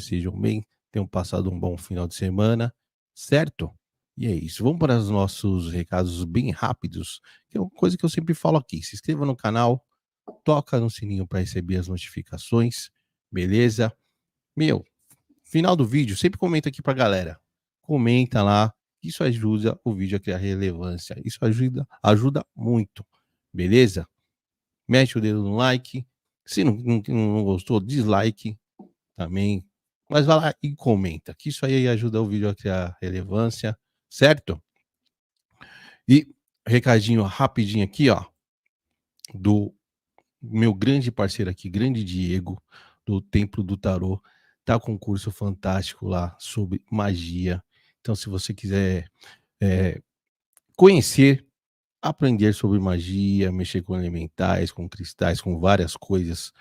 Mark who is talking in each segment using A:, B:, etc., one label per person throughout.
A: sejam bem, tenham passado um bom final de semana, certo? E é isso. Vamos para os nossos recados bem rápidos, que é uma coisa que eu sempre falo aqui. Se inscreva no canal, toca no sininho para receber as notificações, beleza? Meu, final do vídeo, sempre comenta aqui pra galera. Comenta lá, isso ajuda o vídeo a criar relevância. Isso ajuda muito, beleza? Mete o dedo no like. Se não gostou, dislike também. Mas vai lá e comenta, que isso aí ajuda o vídeo a criar relevância, certo? E recadinho rapidinho aqui, ó, do meu grande parceiro aqui, grande Diego, do Templo do Tarô. Tá com um curso fantástico lá sobre magia. Então, se você quiser conhecer, aprender sobre magia, mexer com elementais, com cristais, com várias coisas,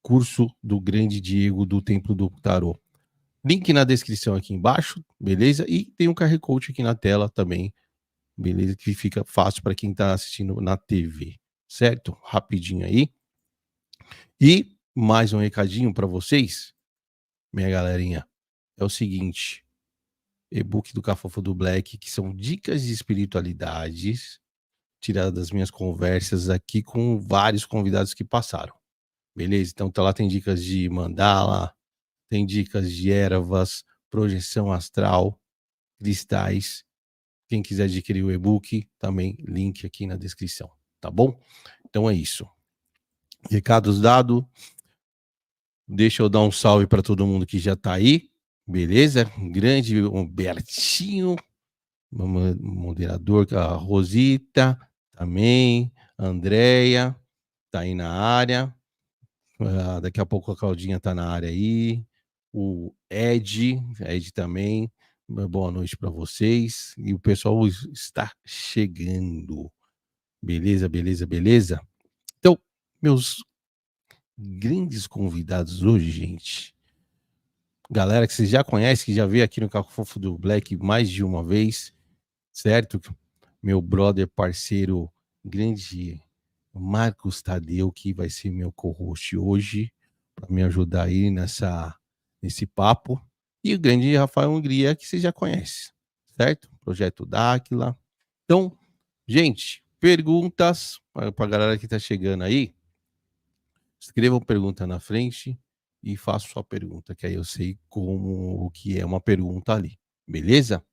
A: curso do grande Diego do Templo do Tarô. Link na descrição aqui embaixo, beleza? E tem um QR Code aqui na tela também, beleza? Que fica fácil para quem tá assistindo na TV, certo? Rapidinho aí. E mais um recadinho para vocês, minha galerinha, é o seguinte: e-book do Cafofo do Black, que são dicas de espiritualidades tiradas das minhas conversas aqui com vários convidados que passaram, beleza? Então tá lá, tem dicas de mandala, tem dicas de ervas, projeção astral, cristais. Quem quiser adquirir o e-book, também link aqui na descrição, tá bom? Então é isso. Recados dados. Deixa eu dar um salve para todo mundo que já tá aí, beleza? Grande Humbertinho, moderador, a Rosita, também, a Andréia, tá aí na área. Daqui a pouco a Claudinha tá na área aí. O Ed também. Boa noite para vocês. E o pessoal está chegando. Beleza, beleza, beleza? Então, meus grandes convidados hoje, gente. Galera que vocês já conhecem, que já veio aqui no Cafofo do Black mais de uma vez, certo? Meu brother, parceiro, grande Marcos Tadeu, que vai ser meu co-host hoje, para me ajudar aí nesse papo. E o grande Rafael Hungria, que vocês já conhecem, certo? Projeto Dáquila. Então, gente, perguntas para a galera que está chegando aí. Escrevam pergunta na frente e façam sua pergunta, que aí eu sei como o que é uma pergunta ali, beleza?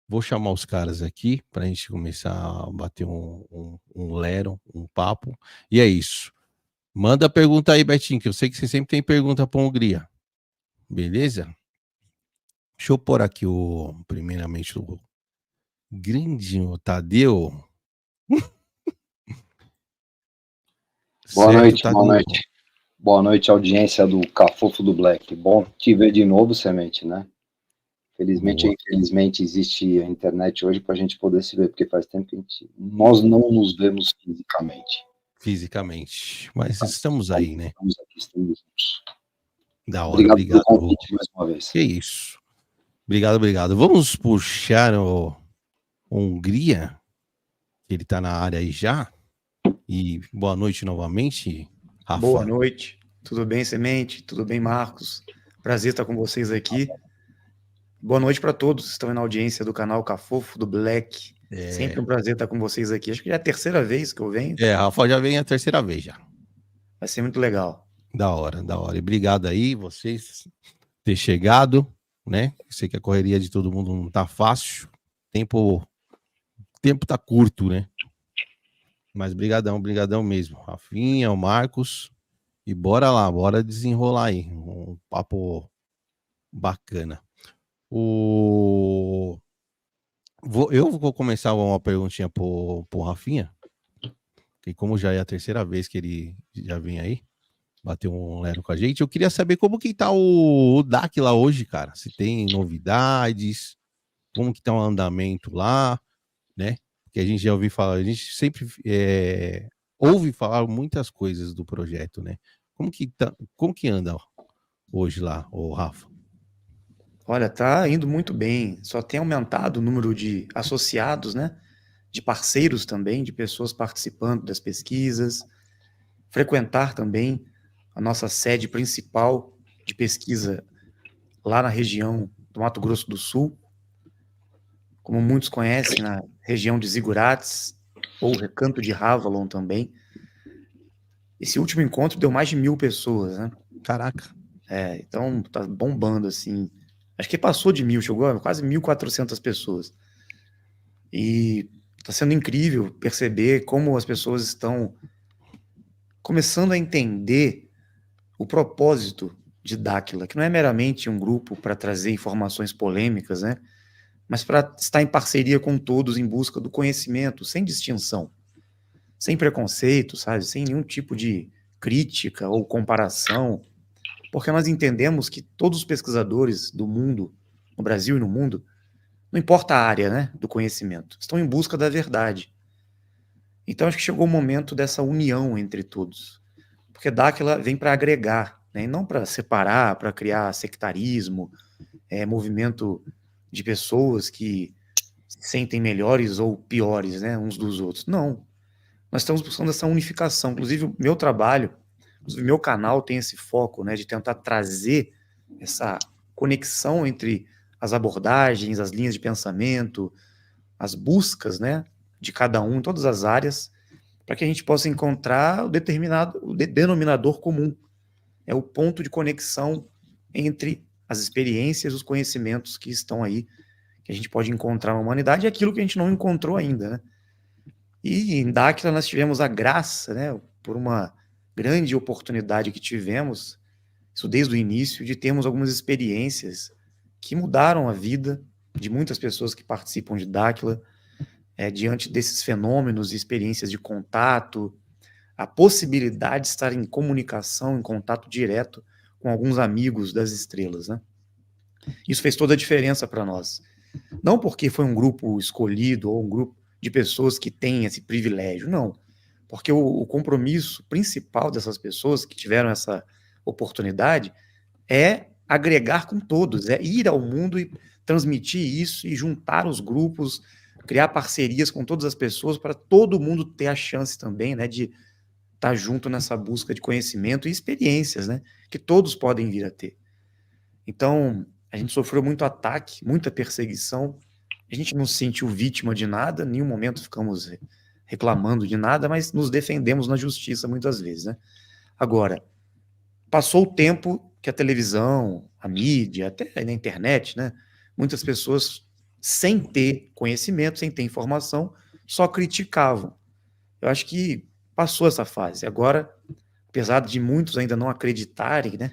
A: Vou chamar os caras aqui para a gente começar a bater um lero, um papo. E é isso. Manda a pergunta aí, Betinho, que eu sei que você sempre tem pergunta para Hungria. Beleza? Deixa eu pôr aqui primeiramente o grande Tadeu.
B: Boa
A: Certo,
B: noite,
A: Tadeu.
B: boa noite. Boa noite, audiência do Cafofo do Black. Bom te ver de novo, Semente, né? Felizmente ou infelizmente existe a internet hoje para a gente poder se ver, porque faz tempo que nós não nos vemos fisicamente.
A: Fisicamente, mas estamos aí, né?
B: Estamos aqui, estamos juntos.
A: Da hora, obrigado.
B: Pelo convite mais uma vez.
A: Que isso. Obrigado. Vamos puxar o Hungria, que ele tá na área aí já. E boa noite novamente, Rafa.
C: Boa noite. Tudo bem, Semente? Tudo bem, Marcos? Prazer estar com vocês aqui. Boa noite para todos que estão na audiência do canal Cafofo do Black. Sempre um prazer estar com vocês aqui. Acho que já é a terceira vez que eu venho.
A: Rafa já vem a terceira vez já.
C: Vai ser muito legal.
A: Da hora. E obrigado aí, vocês, ter chegado, né? Sei que a correria de todo mundo não tá fácil. Tempo tá curto, né? Mas brigadão mesmo. Rafinha, o Marcos. E bora lá, bora desenrolar aí. Um papo bacana. Eu vou começar uma perguntinha pro Rafinha. Que como já é a terceira vez que ele já vem aí bater um lero com a gente, eu queria saber como que tá o DAC lá hoje, cara. Se tem novidades, como que tá o andamento lá, né? Porque a gente já ouviu falar, a gente sempre ouve falar muitas coisas do projeto, né? Como que anda hoje lá, o Rafa?
C: Olha, tá indo muito bem. Só tem aumentado o número de associados, né? De parceiros também, de pessoas participando das pesquisas. Frequentar também a nossa sede principal de pesquisa lá na região do Mato Grosso do Sul, como muitos conhecem, na região de Zigurates, ou Recanto de Ravalon também. Esse último encontro deu mais de 1.000 pessoas, né?
A: Caraca.
C: Então tá bombando, assim. Acho que passou de 1.000, chegou a quase 1.400 pessoas. E tá sendo incrível perceber como as pessoas estão começando a entender o propósito de Dáquila, que não é meramente um grupo para trazer informações polêmicas, né? Mas para estar em parceria com todos em busca do conhecimento, sem distinção, sem preconceito, sabe? Sem nenhum tipo de crítica ou comparação, porque nós entendemos que todos os pesquisadores do mundo, no Brasil e no mundo, não importa a área, né, do conhecimento, estão em busca da verdade. Então acho que chegou o momento dessa união entre todos, porque Dáquila vem para agregar, né, e não para separar, para criar sectarismo, movimento de pessoas que se sentem melhores ou piores, né, uns dos outros. Não. Nós estamos buscando essa unificação. Inclusive, o meu trabalho, o meu canal tem esse foco, né, de tentar trazer essa conexão entre as abordagens, as linhas de pensamento, as buscas, né, de cada um, em todas as áreas, para que a gente possa encontrar o denominador comum. É o ponto de conexão entre as experiências, os conhecimentos que estão aí, que a gente pode encontrar na humanidade, e aquilo que a gente não encontrou ainda, né? E em Dáquila nós tivemos a graça, né, por uma grande oportunidade que tivemos, isso desde o início, de termos algumas experiências que mudaram a vida de muitas pessoas que participam de Dáquila, diante desses fenômenos e experiências de contato, a possibilidade de estar em comunicação, em contato direto com alguns amigos das estrelas, né? Isso fez toda a diferença para nós. Não porque foi um grupo escolhido ou um grupo de pessoas que têm esse privilégio, não. Porque o compromisso principal dessas pessoas que tiveram essa oportunidade é agregar com todos, é ir ao mundo e transmitir isso e juntar os grupos, criar parcerias com todas as pessoas para todo mundo ter a chance também, né, de estar junto nessa busca de conhecimento e experiências, né, que todos podem vir a ter. Então, a gente sofreu muito ataque, muita perseguição, a gente não se sentiu vítima de nada, em nenhum momento ficamos reclamando de nada, mas nos defendemos na justiça muitas vezes, né? Agora, passou o tempo que a televisão, a mídia, até na internet, né? Muitas pessoas, sem ter conhecimento, sem ter informação, só criticavam. Eu acho que passou essa fase. Agora, apesar de muitos ainda não acreditarem, né?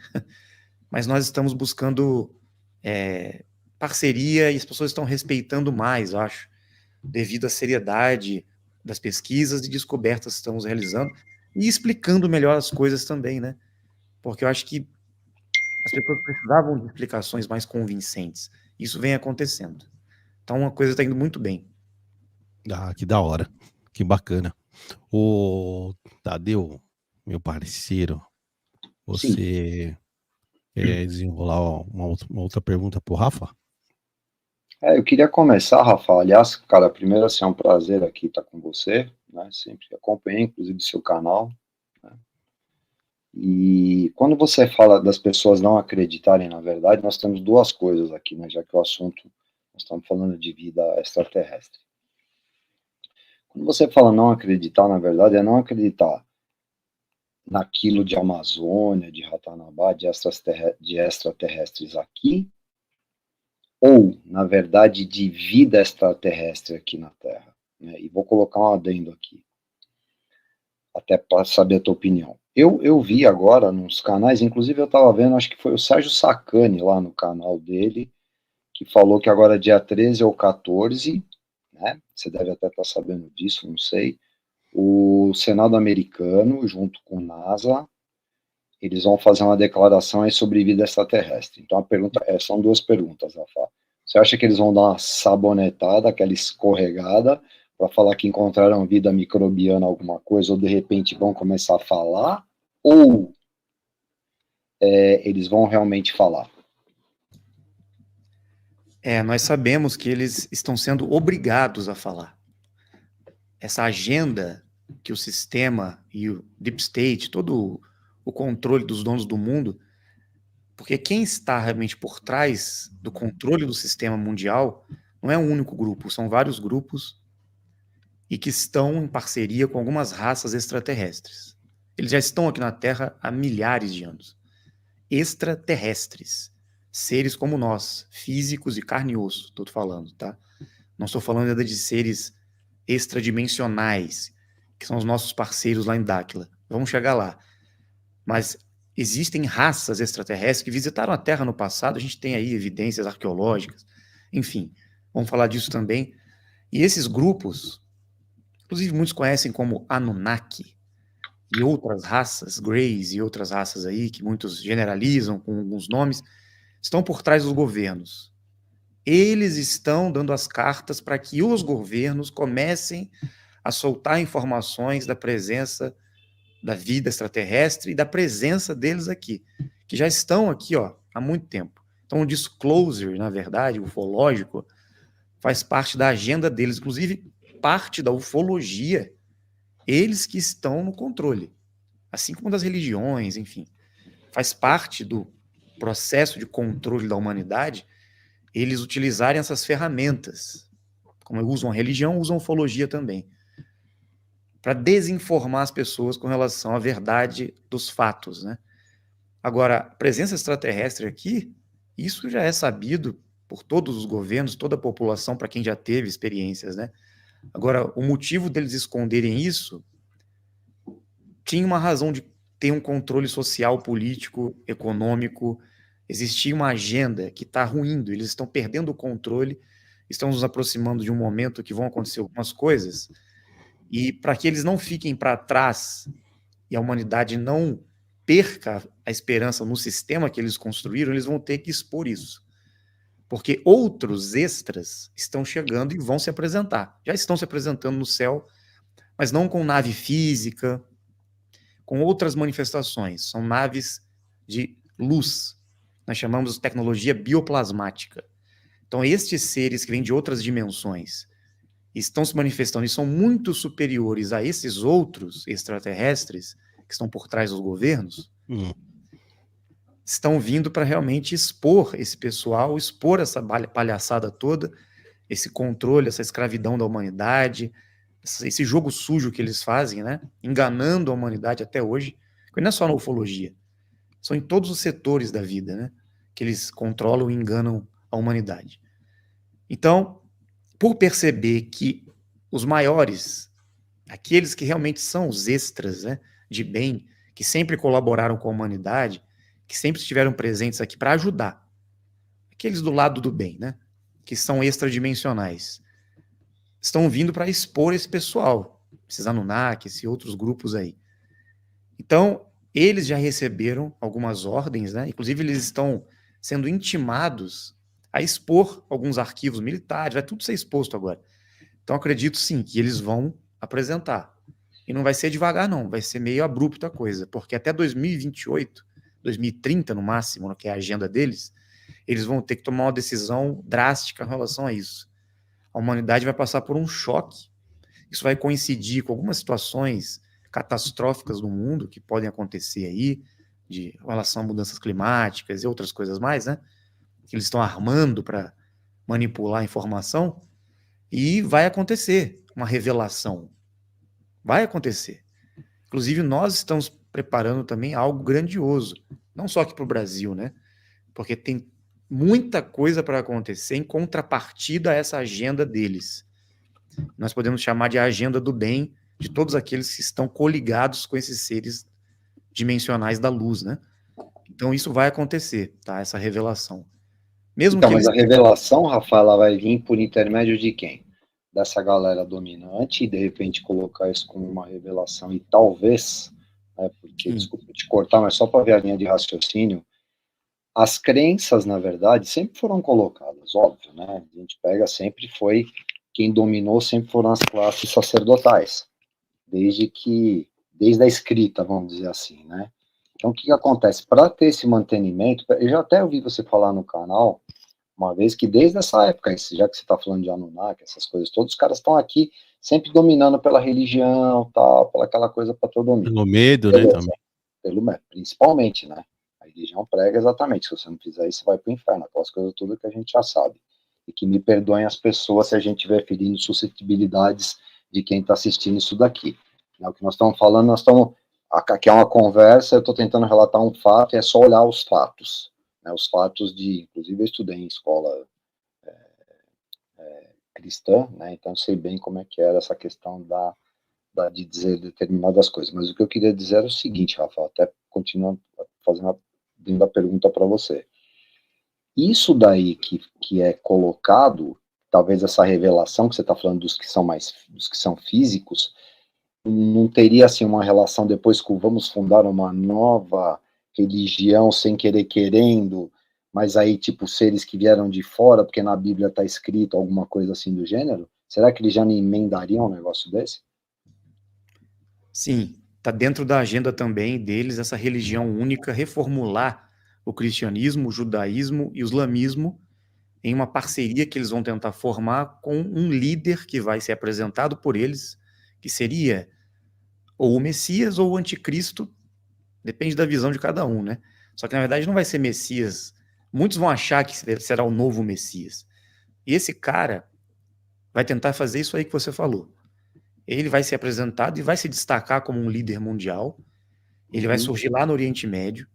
C: Mas nós estamos buscando parceria e as pessoas estão respeitando mais, eu acho, devido à seriedade das pesquisas e descobertas que estamos realizando e explicando melhor as coisas também, né? Porque eu acho que as pessoas precisavam de explicações mais convincentes. Isso vem acontecendo. Então, uma coisa está indo muito bem.
A: Ah, que da hora. Que bacana. Ô, Tadeu, meu parceiro, você quer desenrolar uma outra pergunta pro Rafa?
B: Eu queria começar, Rafa. Aliás, cara, primeiro, assim, é um prazer aqui estar com você, né? Sempre acompanhei, inclusive, seu canal, né? E quando você fala das pessoas não acreditarem na verdade, nós temos duas coisas aqui, né? Já que o assunto, nós estamos falando de vida extraterrestre. Quando você fala não acreditar, na verdade, é não acreditar naquilo de Amazônia, de Ratanabá, de extraterrestres aqui, ou, na verdade, de vida extraterrestre aqui na Terra, né? E vou colocar um adendo aqui, até para saber a tua opinião. Eu vi agora nos canais, inclusive eu estava vendo, acho que foi o Sérgio Sacani lá no canal dele, que falou que agora dia 13 ou 14, né? Você deve até estar sabendo disso, não sei. O Senado americano, junto com o NASA, eles vão fazer uma declaração aí sobre vida extraterrestre. Então a pergunta são duas perguntas, Rafa. Você acha que eles vão dar uma sabonetada, aquela escorregada, para falar que encontraram vida microbiana, alguma coisa, ou de repente vão começar a falar, ou eles vão realmente falar?
C: Nós sabemos que eles estão sendo obrigados a falar. Essa agenda que o sistema e o Deep State, todo o controle dos donos do mundo, Porque quem está realmente por trás do controle do sistema mundial não é um único grupo, são vários grupos e que estão em parceria com algumas raças extraterrestres. Eles já estão aqui na Terra há milhares de anos. Extraterrestres. Seres como nós, físicos de carne e osso, estou falando, tá? Não estou falando ainda de seres extradimensionais, que são os nossos parceiros lá em Dáquila. Vamos chegar lá. Mas existem raças extraterrestres que visitaram a Terra no passado, a gente tem aí evidências arqueológicas, enfim, vamos falar disso também. E esses grupos, inclusive muitos conhecem como Anunnaki, e outras raças, Greys e outras raças aí, que muitos generalizam com alguns nomes, estão por trás dos governos. Eles estão dando as cartas para que os governos comecem a soltar informações da presença da vida extraterrestre e da presença deles aqui, que já estão aqui, ó, há muito tempo. Então, o disclosure, na verdade, o ufológico, faz parte da agenda deles, inclusive parte da ufologia, eles que estão no controle, assim como das religiões, enfim. Faz parte do processo de controle da humanidade eles utilizarem essas ferramentas, como usam a religião, usam a ufologia também, para desinformar as pessoas com relação à verdade dos fatos, né? Agora, a presença extraterrestre aqui, isso já é sabido por todos os governos, toda a população, para quem já teve experiências, né? Agora, o motivo deles esconderem isso tinha uma razão de ter um controle social, político, econômico. Existia uma agenda que está ruindo, eles estão perdendo o controle, estão nos aproximando de um momento que vão acontecer algumas coisas, e para que eles não fiquem para trás e a humanidade não perca a esperança no sistema que eles construíram, eles vão ter que expor isso. Porque outros extras estão chegando e vão se apresentar. Já estão se apresentando no céu, mas não com nave física, com outras manifestações. São naves de luz. Nós chamamos de tecnologia bioplasmática. Então, estes seres que vêm de outras dimensões estão se manifestando e são muito superiores a esses outros extraterrestres que estão por trás dos governos, estão vindo para realmente expor esse pessoal, expor essa palhaçada toda, esse controle, essa escravidão da humanidade, esse jogo sujo que eles fazem, né? Enganando a humanidade até hoje, porque não é só na ufologia, são em todos os setores da vida, né? Que eles controlam e enganam a humanidade. Então, por perceber que os maiores, aqueles que realmente são os extras, né, de bem, que sempre colaboraram com a humanidade, que sempre estiveram presentes aqui para ajudar, aqueles do lado do bem, né, que são extradimensionais, estão vindo para expor esse pessoal, esses Anunnaki, esses outros grupos aí. Então, eles já receberam algumas ordens, né, inclusive eles estão sendo intimados a expor alguns arquivos militares, vai tudo ser exposto agora. Então, acredito sim que eles vão apresentar. E não vai ser devagar, não, vai ser meio abrupta a coisa, porque até 2028, 2030 no máximo, que é a agenda deles, eles vão ter que tomar uma decisão drástica em relação a isso. A humanidade vai passar por um choque. Isso vai coincidir com algumas situações catastróficas no mundo que podem acontecer aí, de relação a mudanças climáticas e outras coisas mais, né? Que eles estão armando para manipular a informação, e vai acontecer uma revelação. Vai acontecer. Inclusive, nós estamos preparando também algo grandioso, não só aqui para o Brasil, né? Porque tem muita coisa para acontecer em contrapartida a essa agenda deles. Nós podemos chamar de agenda do bem de todos aqueles que estão coligados com esses seres dimensionais da luz, né? Então, isso vai acontecer, tá? Essa revelação. Mesmo
B: então,
C: que
B: mas a revelação, Rafael, ela vai vir por intermédio de quem? Dessa galera dominante, e de repente colocar isso como uma revelação, e talvez, né, porque, desculpa te cortar, mas só para ver a linha de raciocínio, as crenças, na verdade, sempre foram colocadas, óbvio, né? A gente pega, sempre foi, quem dominou sempre foram as classes sacerdotais, desde a escrita, vamos dizer assim, né? Então, o que acontece? Para ter esse mantenimento, eu já até ouvi você falar no canal, uma vez, que desde essa época, já que você está falando de Anunnaki, essas coisas todas, os caras estão aqui sempre dominando pela religião, tal, pela aquela coisa para todo mundo.
A: Pelo medo,
B: beleza,
A: né, também.
B: pelo medo, principalmente, né? Aí religião prega exatamente, se você não fizer isso, você vai para o inferno, aquelas coisas todas que a gente já sabe. E que me perdoem as pessoas se a gente estiver ferindo suscetibilidades de quem está assistindo isso daqui. O que nós estamos falando, aqui é uma conversa, eu estou tentando relatar um fato, e é só olhar os fatos. Né, os fatos inclusive eu estudei em escola cristã, né, então eu sei bem como é que era essa questão de dizer determinadas coisas. Mas o que eu queria dizer era o seguinte, Rafael, até continuando dando a pergunta para você. Isso daí que é colocado, talvez essa revelação que você está falando dos que são físicos, não teria assim uma relação depois com vamos fundar uma nova religião sem querer querendo, mas aí tipo seres que vieram de fora, porque na Bíblia está escrito alguma coisa assim do gênero? Será que eles já nem emendariam um negócio desse?
C: Sim, está dentro da agenda também deles essa religião única, reformular o cristianismo, o judaísmo e o islamismo em uma parceria que eles vão tentar formar com um líder que vai ser apresentado por eles, que seria ou o Messias ou o Anticristo, depende da visão de cada um, né? Só que na verdade não vai ser Messias. Muitos vão achar que será o novo Messias. E esse cara vai tentar fazer isso aí que você falou. Ele vai ser apresentado e vai se destacar como um líder mundial. Ele vai surgir lá no Oriente Médio.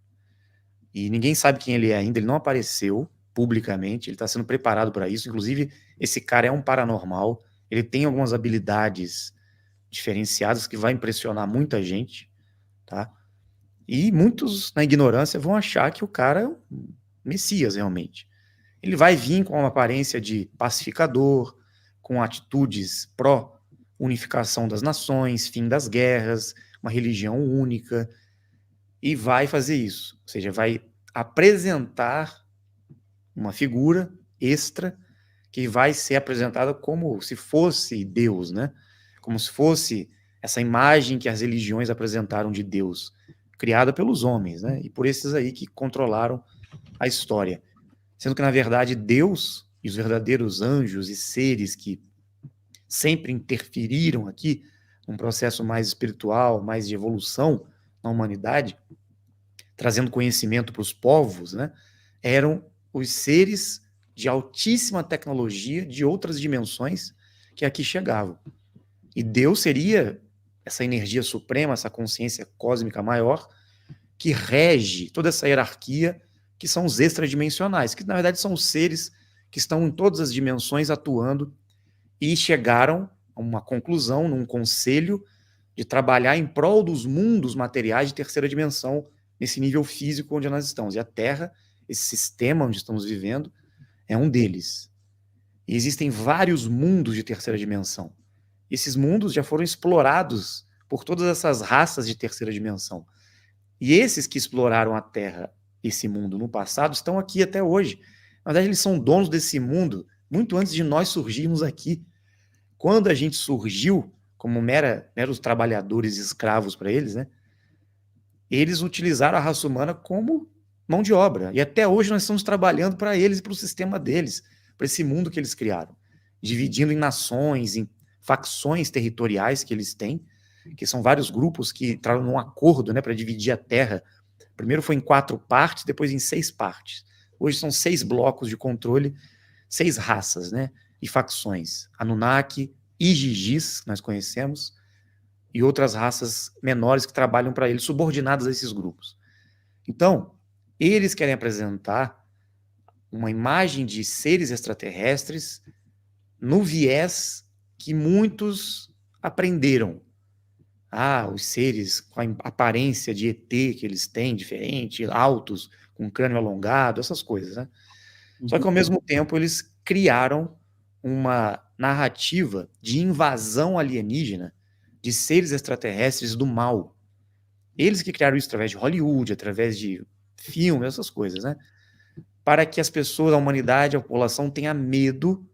C: E ninguém sabe quem ele é ainda. Ele não apareceu publicamente. Ele está sendo preparado para isso. Inclusive, esse cara é um paranormal. Ele tem algumas habilidades diferenciadas que vai impressionar muita gente, tá? E muitos, na ignorância, vão achar que o cara é um Messias, realmente. Ele vai vir com uma aparência de pacificador, com atitudes pró-unificação das nações, fim das guerras, uma religião única, e vai fazer isso. Ou seja, vai apresentar uma figura extra que vai ser apresentada como se fosse Deus, né? Como se fosse essa imagem que as religiões apresentaram de Deus, criada pelos homens, né? E por esses aí que controlaram a história. Sendo que, na verdade, Deus e os verdadeiros anjos e seres que sempre interferiram aqui num processo mais espiritual, mais de evolução na humanidade, trazendo conhecimento para os povos, né? Eram os seres de altíssima tecnologia de outras dimensões que aqui chegavam. E Deus seria essa energia suprema, essa consciência cósmica maior, que rege toda essa hierarquia, que são os extradimensionais, que na verdade são os seres que estão em todas as dimensões atuando e chegaram a uma conclusão, num conselho, de trabalhar em prol dos mundos materiais de terceira dimensão, nesse nível físico onde nós estamos. E a Terra, esse sistema onde estamos vivendo, é um deles. E existem vários mundos de terceira dimensão. Esses mundos já foram explorados por todas essas raças de terceira dimensão. E esses que exploraram a Terra, esse mundo no passado, estão aqui até hoje. Na verdade, eles são donos desse mundo muito antes de nós surgirmos aqui. Quando a gente surgiu como meros trabalhadores escravos para eles, né? Eles utilizaram a raça humana como mão de obra. E até hoje nós estamos trabalhando para eles e para o sistema deles, para esse mundo que eles criaram, dividindo em nações, em facções territoriais que eles têm, que são vários grupos que entraram num acordo, né, para dividir a Terra. Primeiro foi em 4 partes, depois em 6 partes. Hoje são 6 blocos de controle, 6 raças, né, e facções. Anunnaki, Igigis, que nós conhecemos, e outras raças menores que trabalham para eles, subordinadas a esses grupos. Então, eles querem apresentar uma imagem de seres extraterrestres no viés que muitos aprenderam. Os seres com a aparência de ET que eles têm, diferente, altos, com crânio alongado, essas coisas, né? Só que, ao mesmo tempo, eles criaram uma narrativa de invasão alienígena de seres extraterrestres do mal. Eles que criaram isso através de Hollywood, através de filmes, essas coisas, né? Para que as pessoas, a humanidade, a população tenha medo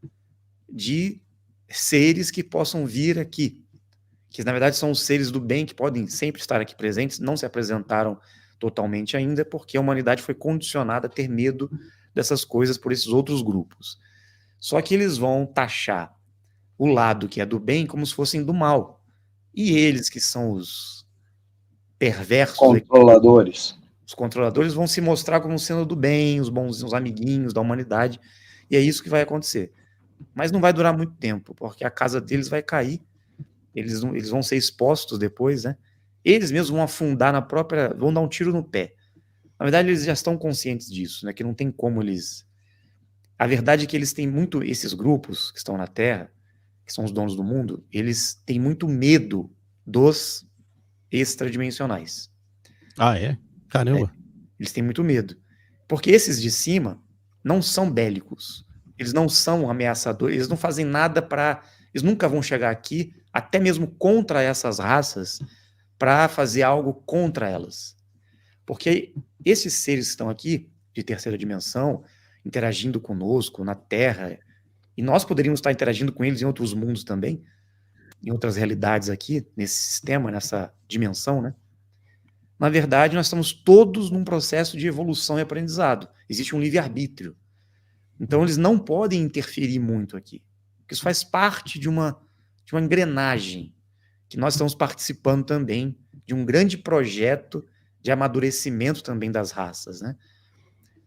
C: de seres que possam vir aqui, que na verdade são os seres do bem que podem sempre estar aqui presentes, não se apresentaram totalmente ainda, porque a humanidade foi condicionada a ter medo dessas coisas por esses outros grupos. Só que eles vão taxar o lado que é do bem como se fossem do mal. E eles, que são os perversos,
B: controladores,
C: Os controladores vão se mostrar como sendo do bem, os bons, os amiguinhos da humanidade, e é isso que vai acontecer. Mas não vai durar muito tempo, porque a casa deles vai cair, eles vão ser expostos depois, né? Eles mesmos vão afundar na própria... vão dar um tiro no pé. Na verdade, eles já estão conscientes disso, né? Que não tem como eles... A verdade é que eles têm muito... Esses grupos que estão na Terra, que são os donos do mundo, eles têm muito medo dos extradimensionais.
A: Ah, é? Caramba.
C: Eles têm muito medo. Porque esses de cima não são bélicos. Eles não são ameaçadores. Eles não fazem nada para... Eles nunca vão chegar aqui, até mesmo contra essas raças, para fazer algo contra elas. Porque esses seres que estão aqui, de terceira dimensão, interagindo conosco na Terra, e nós poderíamos estar interagindo com eles em outros mundos também, em outras realidades aqui, nesse sistema, nessa dimensão, né? Na verdade, nós estamos todos num processo de evolução e aprendizado. Existe um livre-arbítrio. Então, eles não podem interferir muito aqui. Porque isso faz parte de uma engrenagem que nós estamos participando também de um grande projeto de amadurecimento também das raças, né?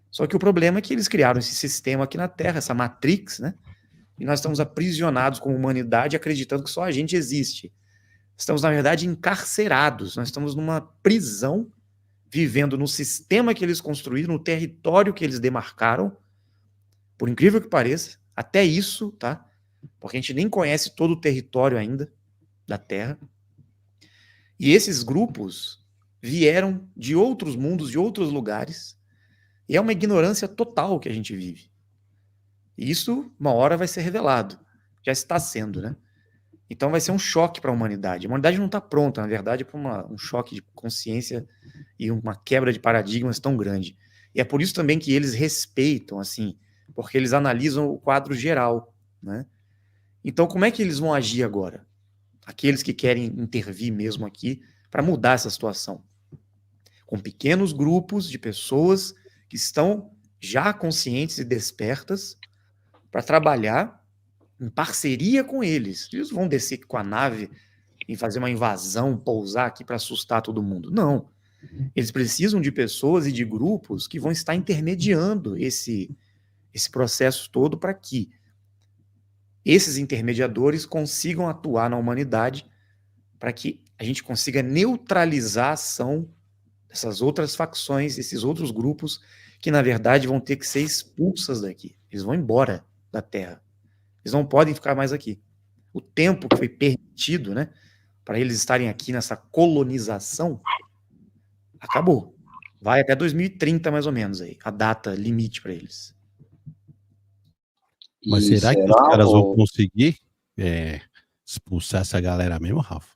C: Só que o problema é que eles criaram esse sistema aqui na Terra, essa Matrix, né? E nós estamos aprisionados como humanidade, acreditando que só a gente existe. Estamos, na verdade, encarcerados. Nós estamos numa prisão, vivendo no sistema que eles construíram, no território que eles demarcaram. Por incrível que pareça, até isso, tá? Porque a gente nem conhece todo o território ainda da Terra. E esses grupos vieram de outros mundos, de outros lugares, e é uma ignorância total que a gente vive. E isso, uma hora, vai ser revelado. Já está sendo, né? Então vai ser um choque para a humanidade. A humanidade não está pronta, na verdade, para um choque de consciência e uma quebra de paradigmas tão grande. E é por isso também que eles respeitam, assim, porque eles analisam o quadro geral, né? Então, como é que eles vão agir agora? Aqueles que querem intervir mesmo aqui para mudar essa situação. Com pequenos grupos de pessoas que estão já conscientes e despertas para trabalhar em parceria com eles. Eles vão descer com a nave e fazer uma invasão, pousar aqui para assustar todo mundo. Não. Eles precisam de pessoas e de grupos que vão estar intermediando esse processo todo para que esses intermediadores consigam atuar na humanidade para que a gente consiga neutralizar a ação dessas outras facções, esses outros grupos que, na verdade, vão ter que ser expulsas daqui. Eles vão embora da Terra. Eles não podem ficar mais aqui. O tempo que foi permitido, né, para eles estarem aqui nessa colonização, acabou. Vai até 2030, mais ou menos, aí, a data limite para eles.
A: Mas será que os caras vão conseguir expulsar essa galera mesmo, Rafa?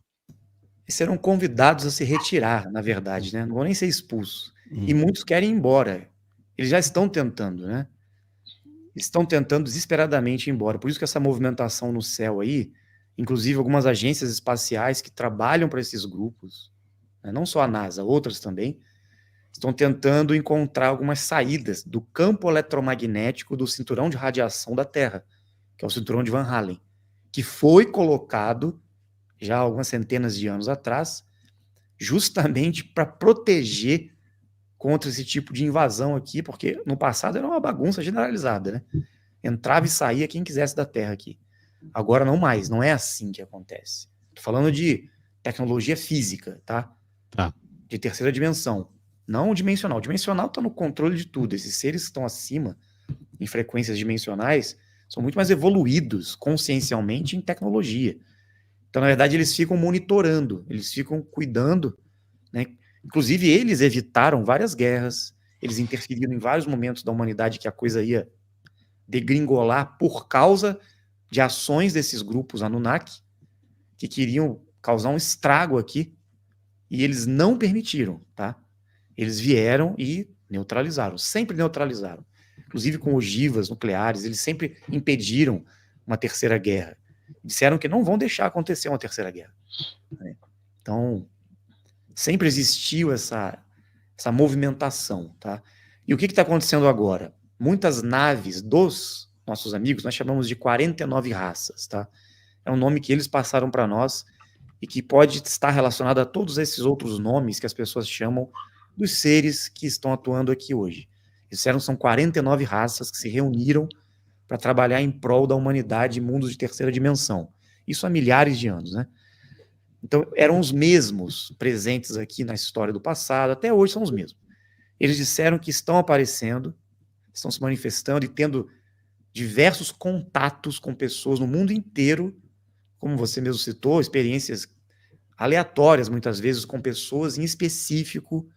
C: Eles serão convidados a se retirar, na verdade, né? Não vão nem ser expulsos. E muitos querem ir embora. Eles já estão tentando, né? Estão tentando desesperadamente ir embora. Por isso que essa movimentação no céu aí, inclusive algumas agências espaciais que trabalham para esses grupos, né? Não só a NASA, outras também, estão tentando encontrar algumas saídas do campo eletromagnético do cinturão de radiação da Terra, que é o cinturão de Van Allen, que foi colocado já há algumas centenas de anos atrás, justamente para proteger contra esse tipo de invasão aqui, porque no passado era uma bagunça generalizada, né? Entrava e saía quem quisesse da Terra aqui. Agora não mais, não é assim que acontece. Tô falando de tecnologia física, tá? De terceira dimensão. Não dimensional. Dimensional está no controle de tudo. Esses seres que estão acima, em frequências dimensionais, são muito mais evoluídos consciencialmente em tecnologia. Então, na verdade, eles ficam monitorando, eles ficam cuidando, né? Inclusive, eles evitaram várias guerras, eles interferiram em vários momentos da humanidade que a coisa ia degringolar por causa de ações desses grupos Anunnaki, que queriam causar um estrago aqui, e eles não permitiram, tá? Eles vieram e neutralizaram, sempre neutralizaram. Inclusive com ogivas nucleares, eles sempre impediram uma terceira guerra. Disseram que não vão deixar acontecer uma terceira guerra. Então, sempre existiu essa movimentação, tá? E o que está acontecendo agora? Muitas naves dos nossos amigos, nós chamamos de 49 raças, tá? É um nome que eles passaram para nós e que pode estar relacionado a todos esses outros nomes que as pessoas chamam dos seres que estão atuando aqui hoje. Eles disseram que são 49 raças que se reuniram para trabalhar em prol da humanidade e mundos de terceira dimensão. Isso há milhares de anos, né? Então, eram os mesmos presentes aqui na história do passado, até hoje são os mesmos. Eles disseram que estão aparecendo, estão se manifestando e tendo diversos contatos com pessoas no mundo inteiro, como você mesmo citou, experiências aleatórias, muitas vezes, com pessoas em específico,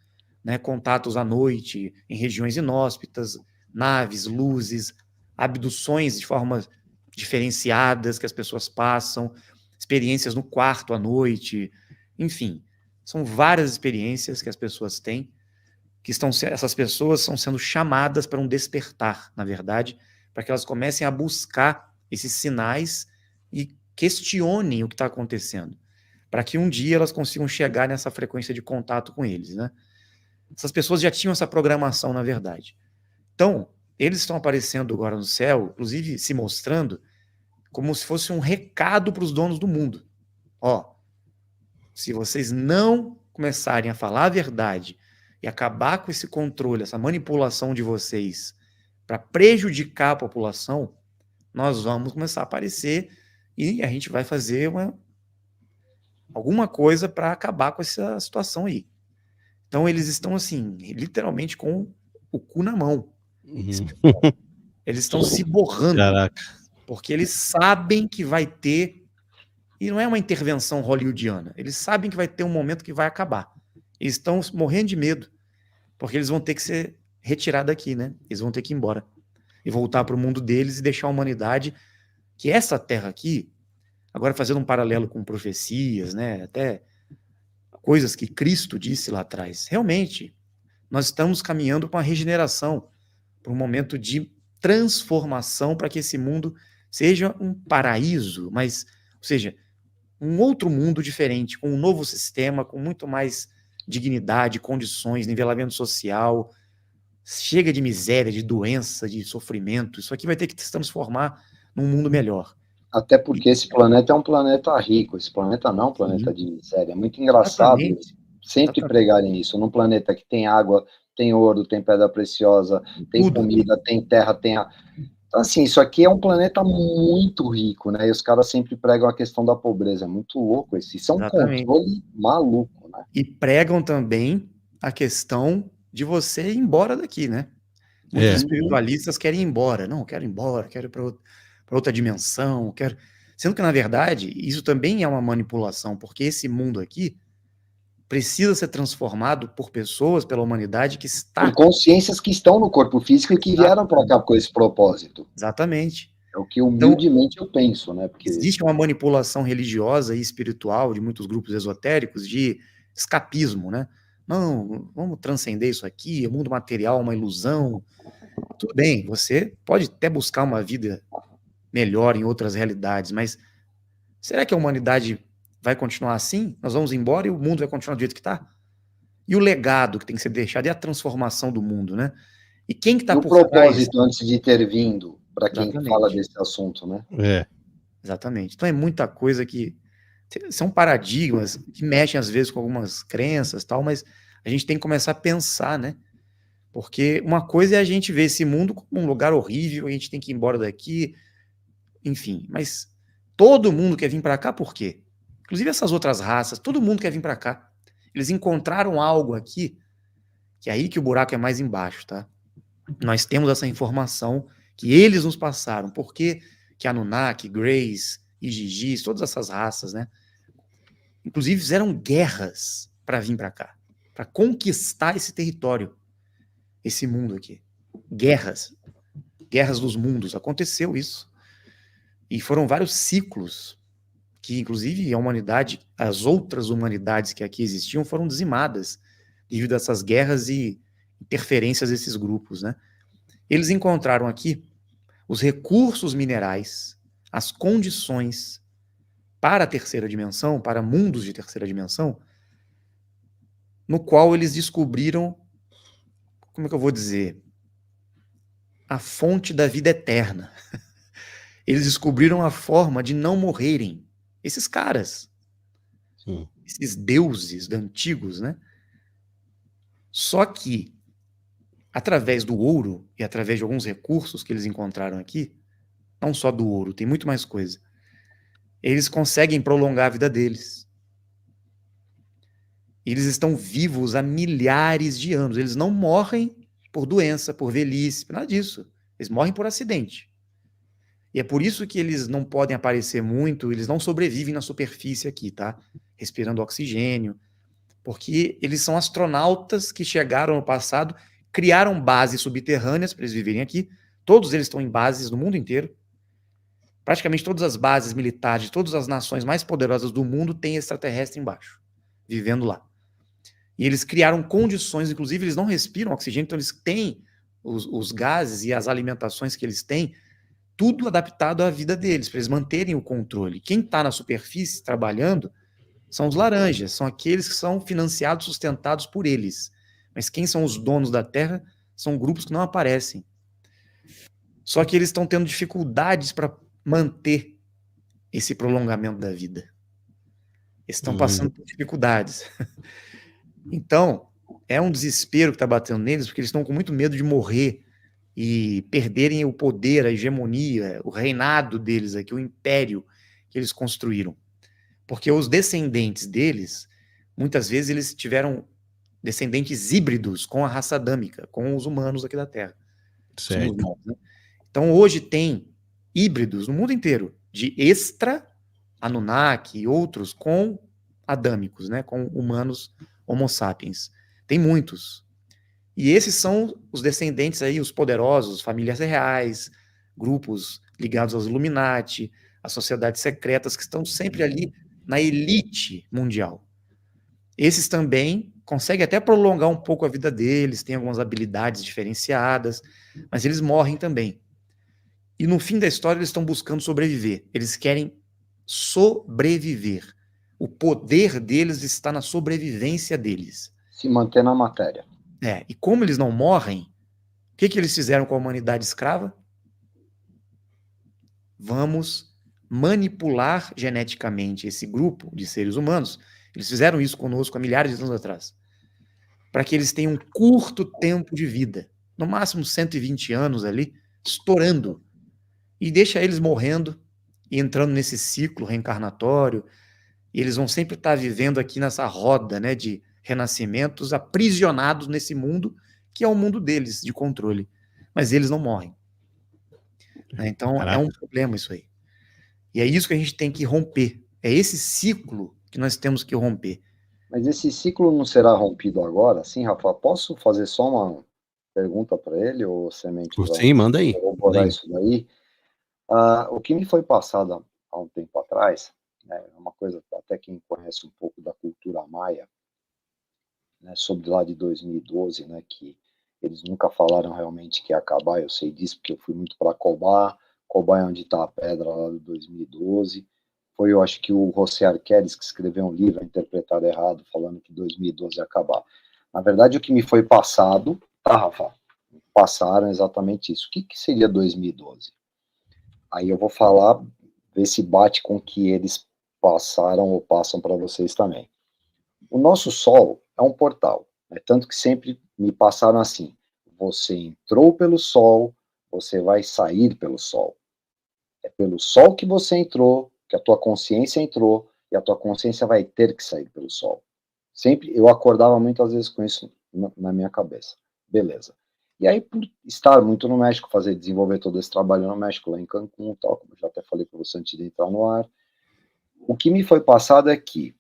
C: né, contatos à noite, em regiões inóspitas, naves, luzes, abduções de formas diferenciadas que as pessoas passam, experiências no quarto à noite, enfim, são várias experiências que as pessoas têm, que essas pessoas estão sendo chamadas para um despertar, na verdade, para que elas comecem a buscar esses sinais e questionem o que está acontecendo, para que um dia elas consigam chegar nessa frequência de contato com eles, né? Essas pessoas já tinham essa programação, na verdade. Então, eles estão aparecendo agora no céu, inclusive se mostrando como se fosse um recado para os donos do mundo. Ó, se vocês não começarem a falar a verdade e acabar com esse controle, essa manipulação de vocês para prejudicar a população, nós vamos começar a aparecer e a gente vai fazer alguma coisa para acabar com essa situação aí. Então eles estão assim, literalmente com o cu na mão. Eles estão se borrando.
A: Caraca.
C: Porque eles sabem que vai ter, e não é uma intervenção hollywoodiana, eles sabem que vai ter um momento que vai acabar. Eles estão morrendo de medo, porque eles vão ter que ser retirados daqui, né? Eles vão ter que ir embora e voltar para o mundo deles e deixar a humanidade, que essa terra aqui, agora fazendo um paralelo com profecias, né? Até coisas que Cristo disse lá atrás. Realmente, nós estamos caminhando para uma regeneração, para um momento de transformação para que esse mundo seja um paraíso, mas, ou seja, um outro mundo diferente, com um novo sistema, com muito mais dignidade, condições, nivelamento social, chega de miséria, de doença, de sofrimento. Isso aqui vai ter que se transformar num mundo melhor.
B: Até porque esse planeta é um planeta rico, esse planeta não é um planeta de miséria. É muito engraçado eles sempre pregarem isso. Num planeta que tem água, tem ouro, tem pedra preciosa, tem tudo, comida, tem terra, tem... Então, assim, isso aqui é um planeta muito rico, né? E os caras sempre pregam a questão da pobreza. É muito louco isso. Isso é um controle maluco, né?
C: E pregam também a questão de você ir embora daqui, né? Muitos espiritualistas querem ir embora. Não, quero ir embora, quero ir para outra dimensão, quero... Sendo que, na verdade, isso também é uma manipulação, porque esse mundo aqui precisa ser transformado por pessoas, pela humanidade que está...
B: Por consciências que estão no corpo físico e que vieram para cá com esse propósito.
C: Exatamente.
B: É o que humildemente eu penso, né? Porque...
C: Existe uma manipulação religiosa e espiritual de muitos grupos esotéricos de escapismo, né? Não, vamos transcender isso aqui, o mundo material é uma ilusão. Tudo bem, você pode até buscar uma vida melhor em outras realidades, mas será que a humanidade vai continuar assim? Nós vamos embora e o mundo vai continuar do jeito que está? E o legado que tem que ser deixado e a transformação do mundo, né? E quem que está por trás? O
B: propósito antes de ter vindo, para quem fala desse assunto, né?
C: Exatamente. Então é muita coisa que... São paradigmas que mexem às vezes com algumas crenças e tal, mas a gente tem que começar a pensar, né? Porque uma coisa é a gente ver esse mundo como um lugar horrível, a gente tem que ir embora daqui, enfim, mas todo mundo quer vir para cá por quê? Inclusive essas outras raças, todo mundo quer vir para cá. Eles encontraram algo aqui, que é aí que o buraco é mais embaixo, tá? Nós temos essa informação que eles nos passaram, porque que Anunnaki, Greys, Igigis, todas essas raças, né? Inclusive fizeram guerras para vir para cá, para conquistar esse território, esse mundo aqui. Guerras dos mundos, aconteceu isso. E foram vários ciclos que, inclusive, a humanidade, as outras humanidades que aqui existiam foram dizimadas devido a essas guerras e interferências desses grupos, né? Eles encontraram aqui os recursos minerais, as condições para a terceira dimensão, para mundos de terceira dimensão, no qual eles descobriram, como é que eu vou dizer, a fonte da vida eterna. Eles descobriram a forma de não morrerem. Esses caras, esses deuses antigos, né? Só que, através do ouro e através de alguns recursos que eles encontraram aqui, não só do ouro, tem muito mais coisa, eles conseguem prolongar a vida deles. Eles estão vivos há milhares de anos. Eles não morrem por doença, por velhice, por nada disso. Eles morrem por acidente. E é por isso que eles não podem aparecer muito, eles não sobrevivem na superfície aqui, tá? Respirando oxigênio. Porque eles são astronautas que chegaram no passado, criaram bases subterrâneas para eles viverem aqui. Todos eles estão em bases no mundo inteiro. Praticamente todas as bases militares de todas as nações mais poderosas do mundo têm extraterrestre embaixo, vivendo lá. E eles criaram condições, inclusive eles não respiram oxigênio, então eles têm os gases e as alimentações que eles têm, tudo adaptado à vida deles, para eles manterem o controle. Quem está na superfície trabalhando são os laranjas, são aqueles que são financiados, sustentados por eles. Mas quem são os donos da Terra são grupos que não aparecem. Só que eles estão tendo dificuldades para manter esse prolongamento da vida. Eles estão passando por dificuldades. Então, é um desespero que está batendo neles, porque eles estão com muito medo de morrer e perderem o poder, a hegemonia, o reinado deles aqui, o império que eles construíram. Porque os descendentes deles, muitas vezes eles tiveram descendentes híbridos com a raça adâmica, com os humanos aqui da Terra.
A: Certo.
C: Nós, né? Então, hoje tem híbridos no mundo inteiro, de extra, Anunnaki e outros, com adâmicos, né, com humanos Homo sapiens. Tem muitos. E esses são os descendentes aí, os poderosos, famílias reais, grupos ligados aos Illuminati, as sociedades secretas que estão sempre ali na elite mundial. Esses também conseguem até prolongar um pouco a vida deles, têm algumas habilidades diferenciadas, mas eles morrem também. E no fim da história eles estão buscando sobreviver. Eles querem sobreviver. O poder deles está na sobrevivência deles.
B: Se manter na matéria.
C: E como eles não morrem, o que eles fizeram com a humanidade escrava? Vamos manipular geneticamente esse grupo de seres humanos. Eles fizeram isso conosco há milhares de anos atrás. Para que eles tenham um curto tempo de vida. No máximo 120 anos ali, estourando. E deixa eles morrendo e entrando nesse ciclo reencarnatório. E eles vão sempre estar vivendo aqui nessa roda, né, de renascimentos, aprisionados nesse mundo, que é o mundo deles, de controle. Mas eles não morrem. Então, Caraca. É um problema isso aí. E é isso que a gente tem que romper. É esse ciclo que nós temos que romper.
B: Mas esse ciclo não será rompido agora? Sim, Rafa, posso fazer só uma pergunta para ele, ou Semente?
A: Sim, manda aí.
B: Corroborar isso daí. O que me foi passado há um tempo atrás, né, é uma coisa até quem conhece um pouco da cultura maia, né, sobre lá de 2012, né, que eles nunca falaram realmente que ia acabar. Eu sei disso porque eu fui muito para Cobá é onde está a pedra lá de 2012. Foi, eu acho que o José Arqueles que escreveu um livro interpretado errado, falando que 2012 ia acabar. Na verdade, o que me foi passado, tá, Rafa? Passaram exatamente isso. O que seria 2012? Aí eu vou falar, ver se bate com o que eles passaram ou passam para vocês também. O nosso Sol é um portal, né? Tanto que sempre me passaram assim: você entrou pelo Sol, você vai sair pelo Sol. É pelo Sol que você entrou, que a tua consciência entrou, e a tua consciência vai ter que sair pelo Sol. Sempre, eu acordava muitas vezes com isso na minha cabeça. Beleza. E aí, por estar muito no México, desenvolver todo esse trabalho no México, lá em Cancún, tal, como eu já até falei para você antes de entrar no ar, o que me foi passado é que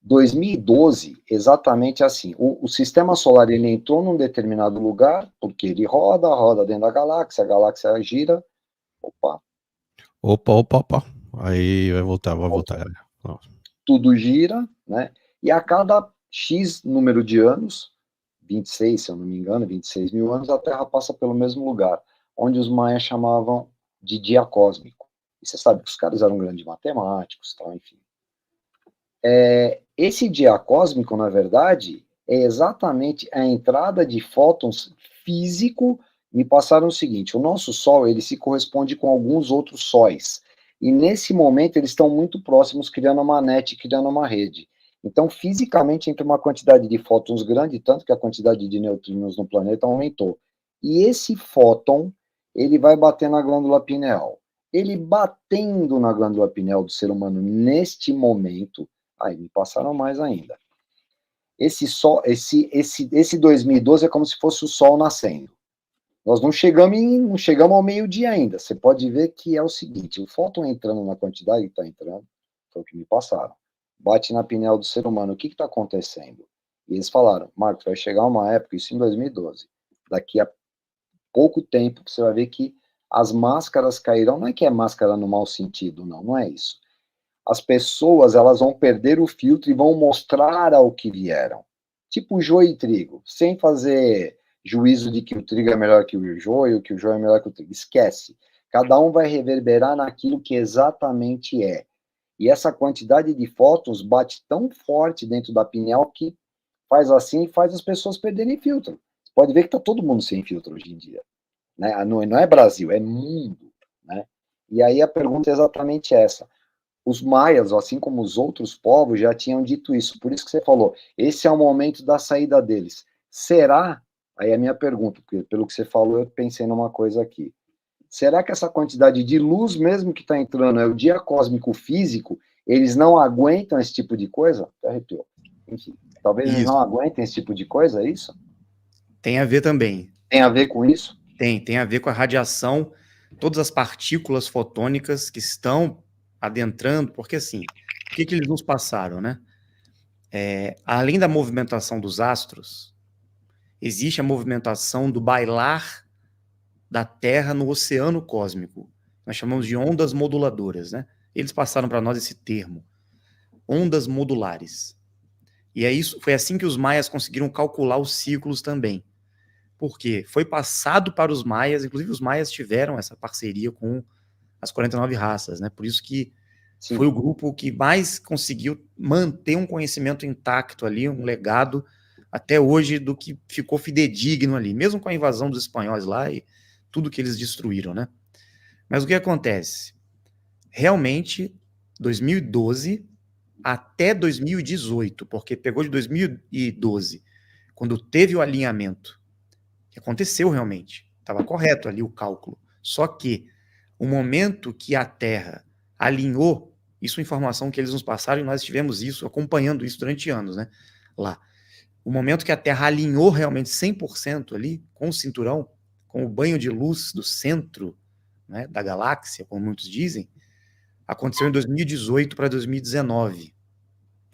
B: 2012, exatamente assim, o sistema solar ele entrou num determinado lugar, porque ele roda dentro da galáxia, a galáxia gira, opa.
A: Aí vai voltar. Nossa.
B: Tudo gira, né? E a cada X número de anos, 26, se eu não me engano, 26 mil anos, a Terra passa pelo mesmo lugar, onde os maias chamavam de dia cósmico. E você sabe que os caras eram grandes matemáticos, tal, enfim. Esse dia cósmico, na verdade, é exatamente a entrada de fótons físico. Me passaram o seguinte: o nosso Sol ele se corresponde com alguns outros sóis, e nesse momento eles estão muito próximos, criando uma net, criando uma rede. Então, fisicamente, entra uma quantidade de fótons grande, tanto que a quantidade de neutrinos no planeta aumentou. E esse fóton, ele vai bater na glândula pineal. Ele batendo na glândula pineal do ser humano neste momento, aí me passaram mais ainda. Esse 2012 é como se fosse o sol nascendo. Nós não chegamos ao meio-dia ainda. Você pode ver que é o seguinte, o fóton entrando na quantidade que está entrando, foi o que me passaram, bate na pineal do ser humano. O que está acontecendo? E eles falaram, Marcos, vai chegar uma época, isso em 2012, daqui a pouco tempo, você vai ver que as máscaras cairão. Não é que é máscara no mau sentido, não é isso. As pessoas, elas vão perder o filtro e vão mostrar ao que vieram. Tipo joio e trigo, sem fazer juízo de que o trigo é melhor que o joio é melhor que o trigo. Esquece. Cada um vai reverberar naquilo que exatamente é. E essa quantidade de fótons bate tão forte dentro da pineal que faz assim e faz as pessoas perderem filtro. Você pode ver que está todo mundo sem filtro hoje em dia. Né? Não é Brasil, é mundo. Né? E aí a pergunta é exatamente essa. Os maias, assim como os outros povos, já tinham dito isso. Por isso que você falou, esse é o momento da saída deles. Será? Aí é a minha pergunta, porque pelo que você falou, eu pensei numa coisa aqui. Será que essa quantidade de luz mesmo que está entrando é o dia cósmico físico? Eles não aguentam esse tipo de coisa? Até arrepiou. Enfim, talvez eles não aguentem esse tipo de coisa, é isso?
C: Tem a ver também.
B: Tem a ver com isso?
C: Tem a ver com a radiação, todas as partículas fotônicas que estão adentrando, porque assim, o que eles nos passaram, né? Além da movimentação dos astros, existe a movimentação do bailar da Terra no oceano cósmico. Nós chamamos de ondas moduladoras, né? Eles passaram para nós esse termo, ondas modulares. E foi assim que os maias conseguiram calcular os ciclos também. Por quê? Foi passado para os maias, inclusive os maias tiveram essa parceria com as 49 raças, né? Por isso que
B: Sim.
C: Foi o grupo que mais conseguiu manter um conhecimento intacto ali, um legado até hoje do que ficou fidedigno ali, mesmo com a invasão dos espanhóis lá e tudo que eles destruíram, né? Mas o que acontece? Realmente, 2012 até 2018, porque pegou de 2012, quando teve o alinhamento, que aconteceu realmente, estava correto ali o cálculo, só que o momento que a Terra alinhou, isso é informação que eles nos passaram e nós estivemos acompanhando isso durante anos, né? Lá. O momento que a Terra alinhou realmente 100% ali, com o cinturão, com o banho de luz do centro, né, da galáxia, como muitos dizem, aconteceu em 2018 para 2019.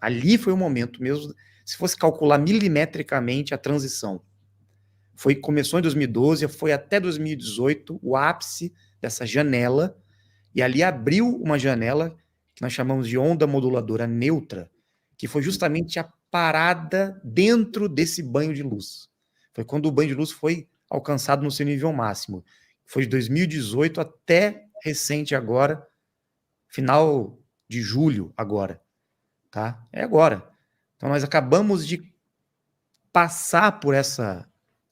C: Ali foi o momento mesmo, se fosse calcular milimetricamente a transição. Começou em 2012, foi até 2018 o ápice dessa janela, e ali abriu uma janela que nós chamamos de onda moduladora neutra, que foi justamente a parada dentro desse banho de luz. Foi quando o banho de luz foi alcançado no seu nível máximo. Foi de 2018 até recente agora, final de julho agora, tá? É agora. Então nós acabamos de passar por essa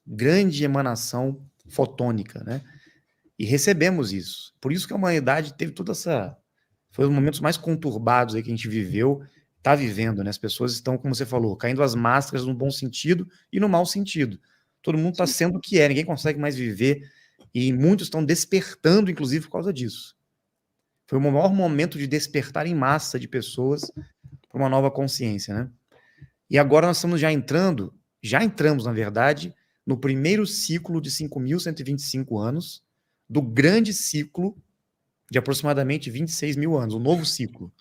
C: grande emanação fotônica, né? E recebemos isso. Por isso que a humanidade teve toda essa... Foi os momentos mais conturbados aí que a gente viveu, está vivendo, né? As pessoas estão, como você falou, caindo as máscaras no bom sentido e no mau sentido. Todo mundo está sendo o que é, ninguém consegue mais viver e muitos estão despertando, inclusive, por causa disso. Foi o maior momento de despertar em massa de pessoas para uma nova consciência, né? E agora nós estamos já entramos, na verdade, no primeiro ciclo de 5.125 anos, do grande ciclo de aproximadamente 26 mil anos, o novo ciclo.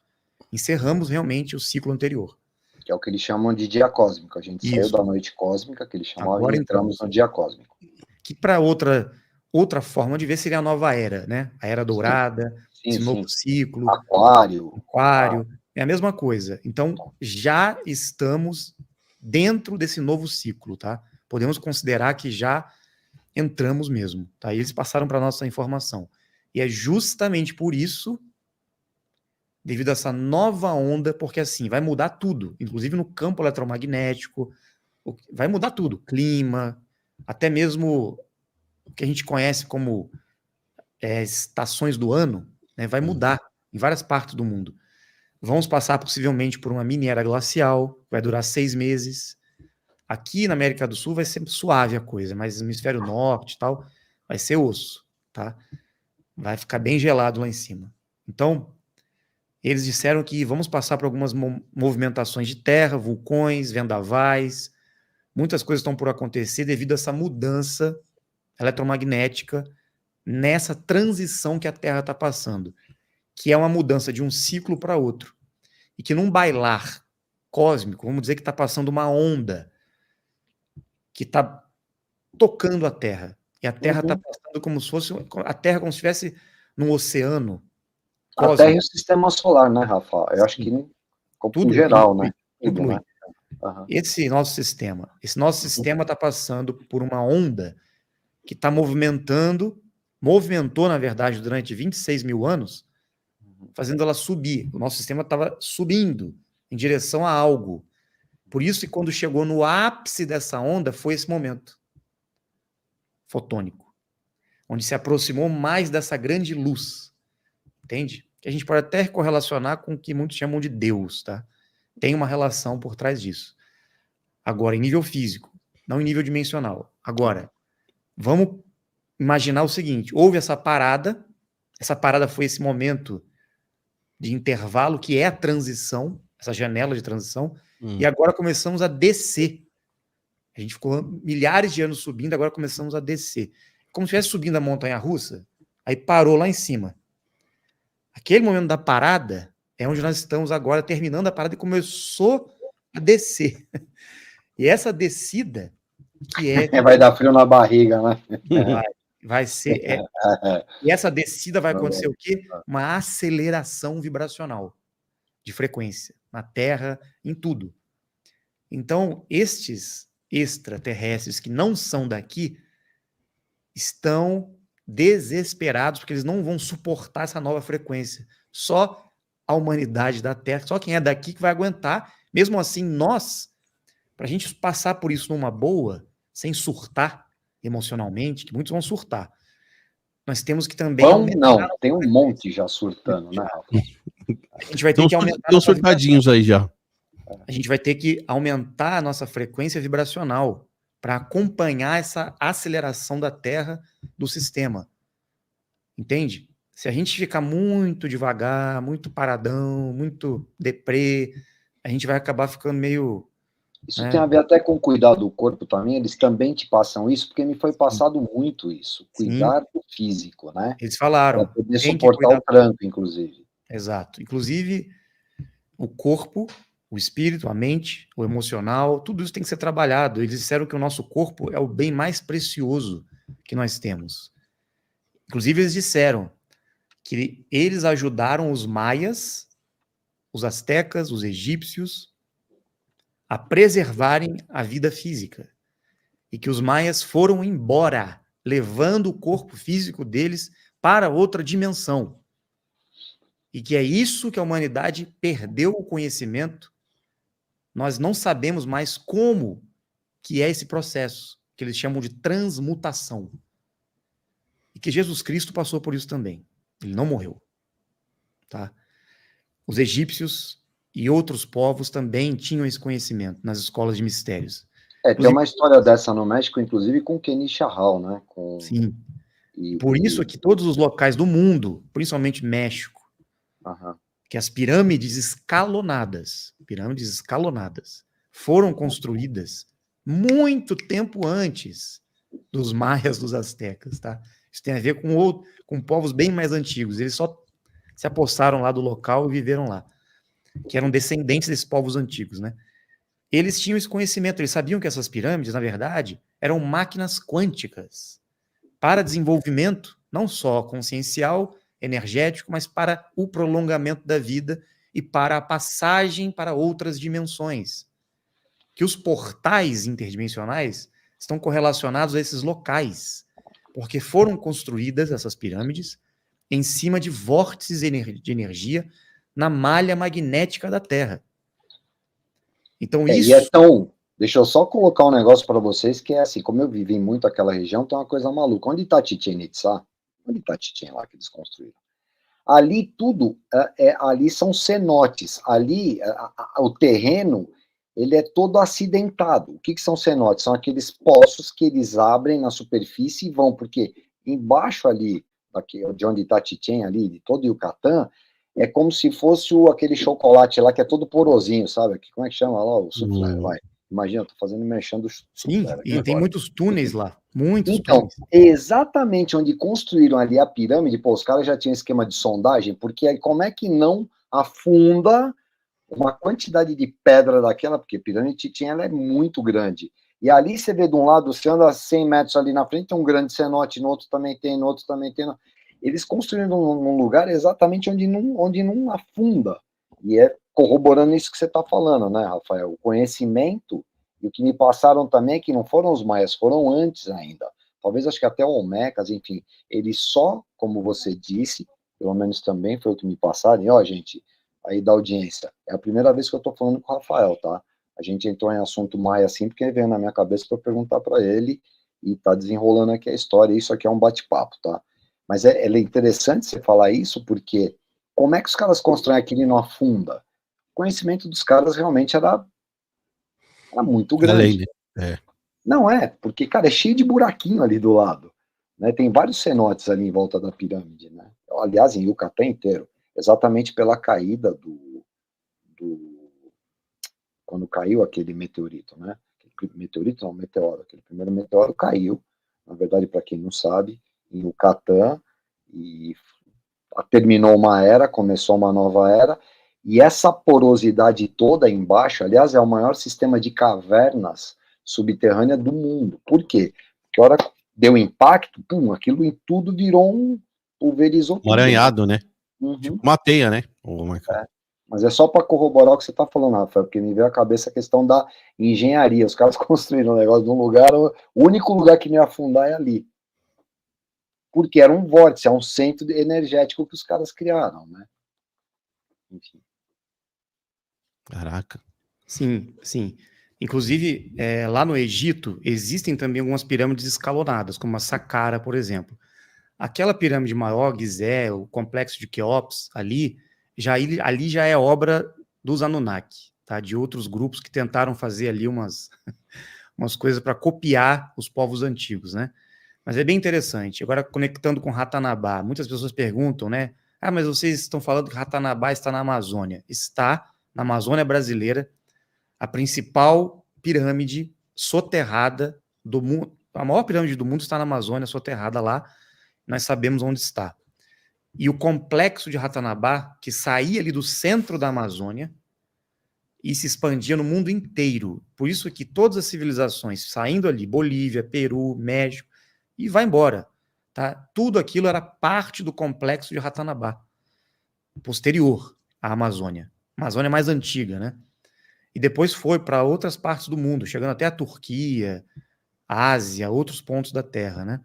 C: Encerramos realmente o ciclo anterior.
B: Que é o que eles chamam de dia cósmico. A gente saiu da noite cósmica, que eles chamavam, agora e entramos no dia cósmico.
C: Que para outra forma de ver seria a nova era, né? A era dourada, esse novo ciclo.
B: Aquário.
C: É a mesma coisa. Então, já estamos dentro desse novo ciclo, tá? Podemos considerar que já entramos mesmo, tá? E eles passaram para nossa informação. E é justamente por isso, devido a essa nova onda, porque assim, vai mudar tudo, inclusive no campo eletromagnético, vai mudar tudo, clima, até mesmo o que a gente conhece como estações do ano, né, vai mudar em várias partes do mundo. Vamos passar possivelmente por uma mini era glacial, vai durar 6 meses. Aqui na América do Sul vai ser suave a coisa, mas no hemisfério norte e tal, vai ser osso, tá? Vai ficar bem gelado lá em cima. Então, eles disseram que vamos passar por algumas movimentações de terra, vulcões, vendavais, muitas coisas estão por acontecer devido a essa mudança eletromagnética nessa transição que a Terra está passando, que é uma mudança de um ciclo para outro. E que num bailar cósmico, vamos dizer que está passando uma onda que está tocando a Terra. E a Terra está passando como se fosse a Terra como se estivesse num oceano
B: cósmico. A Terra e o sistema solar, né, Rafa? Eu acho que tudo em geral, né?
C: Tudo, né? Uhum. Esse nosso sistema está passando por uma onda que está movimentou, na verdade, durante 26 mil anos, fazendo ela subir. O nosso sistema estava subindo em direção a algo. Por isso que quando chegou no ápice dessa onda, foi esse momento fotônico, onde se aproximou mais dessa grande luz. Entende? Que a gente pode até correlacionar com o que muitos chamam de Deus, tá? Tem uma relação por trás disso. Agora, em nível físico, não em nível dimensional. Agora, vamos imaginar o seguinte, houve essa parada foi esse momento de intervalo, que é a transição, essa janela de transição, e agora começamos a descer. A gente ficou milhares de anos subindo, agora começamos a descer. Como se estivesse subindo a montanha-russa, aí parou lá em cima. Aquele momento da parada é onde nós estamos agora, terminando a parada, e começou a descer. E essa descida, que é...
B: vai dar frio na barriga, né?
C: Vai ser... E essa descida vai acontecer o quê? Uma aceleração vibracional de frequência, na Terra, em tudo. Então, estes extraterrestres que não são daqui estão desesperados, porque eles não vão suportar essa nova frequência. Só a humanidade da Terra, só quem é daqui que vai aguentar. Mesmo assim, nós, para a gente passar por isso numa boa, sem surtar emocionalmente, que muitos vão surtar, nós temos que também...
B: Não, tem um monte já surtando, né, Rafa?
C: A gente vai ter que aumentar...
A: Tem uns surtadinhos aí já.
C: A gente vai ter que aumentar a nossa frequência vibracional para acompanhar essa aceleração da Terra do sistema. Entende? Se a gente ficar muito devagar, muito paradão, muito deprê, a gente vai acabar ficando meio...
B: Isso tem a ver até com cuidar do corpo também, eles também te passam isso, porque me foi passado muito isso, cuidar do físico, né?
C: Eles falaram.
B: Para poder suportar o tranco, inclusive.
C: Exato. Inclusive, o corpo, o espírito, a mente, o emocional, tudo isso tem que ser trabalhado. Eles disseram que o nosso corpo é o bem mais precioso que nós temos. Inclusive, eles disseram que eles ajudaram os maias, os astecas, os egípcios, a preservarem a vida física. E que os maias foram embora, levando o corpo físico deles para outra dimensão. E que é isso que a humanidade perdeu o conhecimento. Nós não sabemos mais como que é esse processo, que eles chamam de transmutação. E que Jesus Cristo passou por isso também. Ele não morreu. Tá? Os egípcios e outros povos também tinham esse conhecimento nas escolas de mistérios.
B: Tem uma história dessa no México, inclusive com Kenny Chahal, né?
C: Sim. Por isso que todos os locais do mundo, principalmente México, que as pirâmides escalonadas, foram construídas muito tempo antes dos maias, dos astecas, tá? Isso tem a ver com povos bem mais antigos. Eles só se apossaram lá do local e viveram lá, que eram descendentes desses povos antigos, né? Eles tinham esse conhecimento, eles sabiam que essas pirâmides, na verdade, eram máquinas quânticas para desenvolvimento, não só consciencial, energético, mas para o prolongamento da vida e para a passagem para outras dimensões. Que os portais interdimensionais estão correlacionados a esses locais, porque foram construídas essas pirâmides em cima de vórtices de energia na malha magnética da Terra. Então isso...
B: Deixa eu só colocar um negócio para vocês, que é assim, como eu vivi muito aquela região, tem uma coisa maluca. Onde está Chichén Itzá? Onde está Chichén lá que eles construíram? Ali tudo, ali são cenotes. Ali, o terreno, ele é todo acidentado. O que são cenotes? São aqueles poços que eles abrem na superfície e vão, porque embaixo ali, de onde está Chichén ali, de todo o Yucatán, é como se fosse aquele chocolate lá que é todo porosinho, sabe? Como é que chama lá o soufflé? Vai. Imagina, eu tô fazendo mexendo
C: Sim, e tem muitos túneis lá, muitos
B: então,
C: túneis.
B: exatamente onde construíram ali a pirâmide, pô, os caras já tinham esquema de sondagem, porque aí como é que não afunda uma quantidade de pedra daquela, porque a pirâmide de Chichén ela é muito grande. E ali você vê de um lado, você anda 100 metros ali na frente, tem um grande cenote, no outro também tem, no outro também tem. Eles construíram num lugar exatamente onde não afunda. E é corroborando isso que você está falando, né, Rafael? O conhecimento, e o que me passaram também é que não foram os maias, foram antes ainda. Talvez acho que até o Olmecas, enfim, eles só, como você disse, pelo menos também foi o que me passaram, e ó, gente, aí da audiência, é a primeira vez que eu estou falando com o Rafael, tá? A gente entrou em assunto maia assim, porque veio na minha cabeça para perguntar para ele, e tá desenrolando aqui a história, isso aqui é um bate-papo, tá? Mas é interessante você falar isso, porque como é que os caras constroem aquilo e não afunda? O conhecimento dos caras realmente era muito grande. Não é, porque, cara, é cheio de buraquinho ali do lado. Né? Tem vários cenotes ali em volta da pirâmide, né? Aliás, em Yucatán inteiro, exatamente pela caída quando caiu aquele meteorito, né? Meteorito não, meteoro. Aquele primeiro meteoro caiu, na verdade, para quem não sabe, em Yucatán, e terminou uma era, começou uma nova era, e essa porosidade toda embaixo, aliás, é o maior sistema de cavernas subterrânea do mundo. Por quê? Porque a hora que deu impacto, pum, aquilo em tudo virou pulverizou tudo.
A: Um aranhado, né?
B: Uhum.
A: Tipo uma teia, né?
B: Mas é só para corroborar o que você está falando, Rafael, porque me veio à cabeça a questão da engenharia. Os caras construíram um negócio de um lugar, o único lugar que não ia afundar é ali. Porque era um vórtice, é um centro energético que os caras criaram, né? Enfim.
A: Caraca.
C: Sim, sim. Inclusive, lá no Egito, existem também algumas pirâmides escalonadas, como a Saqqara, por exemplo. Aquela pirâmide maior, Gizé, o complexo de Quéops, ali já é obra dos Anunnaki, tá? De outros grupos que tentaram fazer ali umas coisas para copiar os povos antigos, né? Mas é bem interessante. Agora, conectando com Ratanabá, muitas pessoas perguntam, né? Ah, mas vocês estão falando que Ratanabá está na Amazônia. Está na Amazônia brasileira, a principal pirâmide soterrada do mundo. A maior pirâmide do mundo está na Amazônia, soterrada lá. Nós sabemos onde está. E o complexo de Ratanabá, que saía ali do centro da Amazônia e se expandia no mundo inteiro. Por isso que todas as civilizações saindo ali, Bolívia, Peru, México, e vai embora. Tá? Tudo aquilo era parte do complexo de Ratanabá, posterior à Amazônia. A Amazônia é mais antiga, né? E depois foi para outras partes do mundo, chegando até a Turquia, Ásia, outros pontos da Terra, né?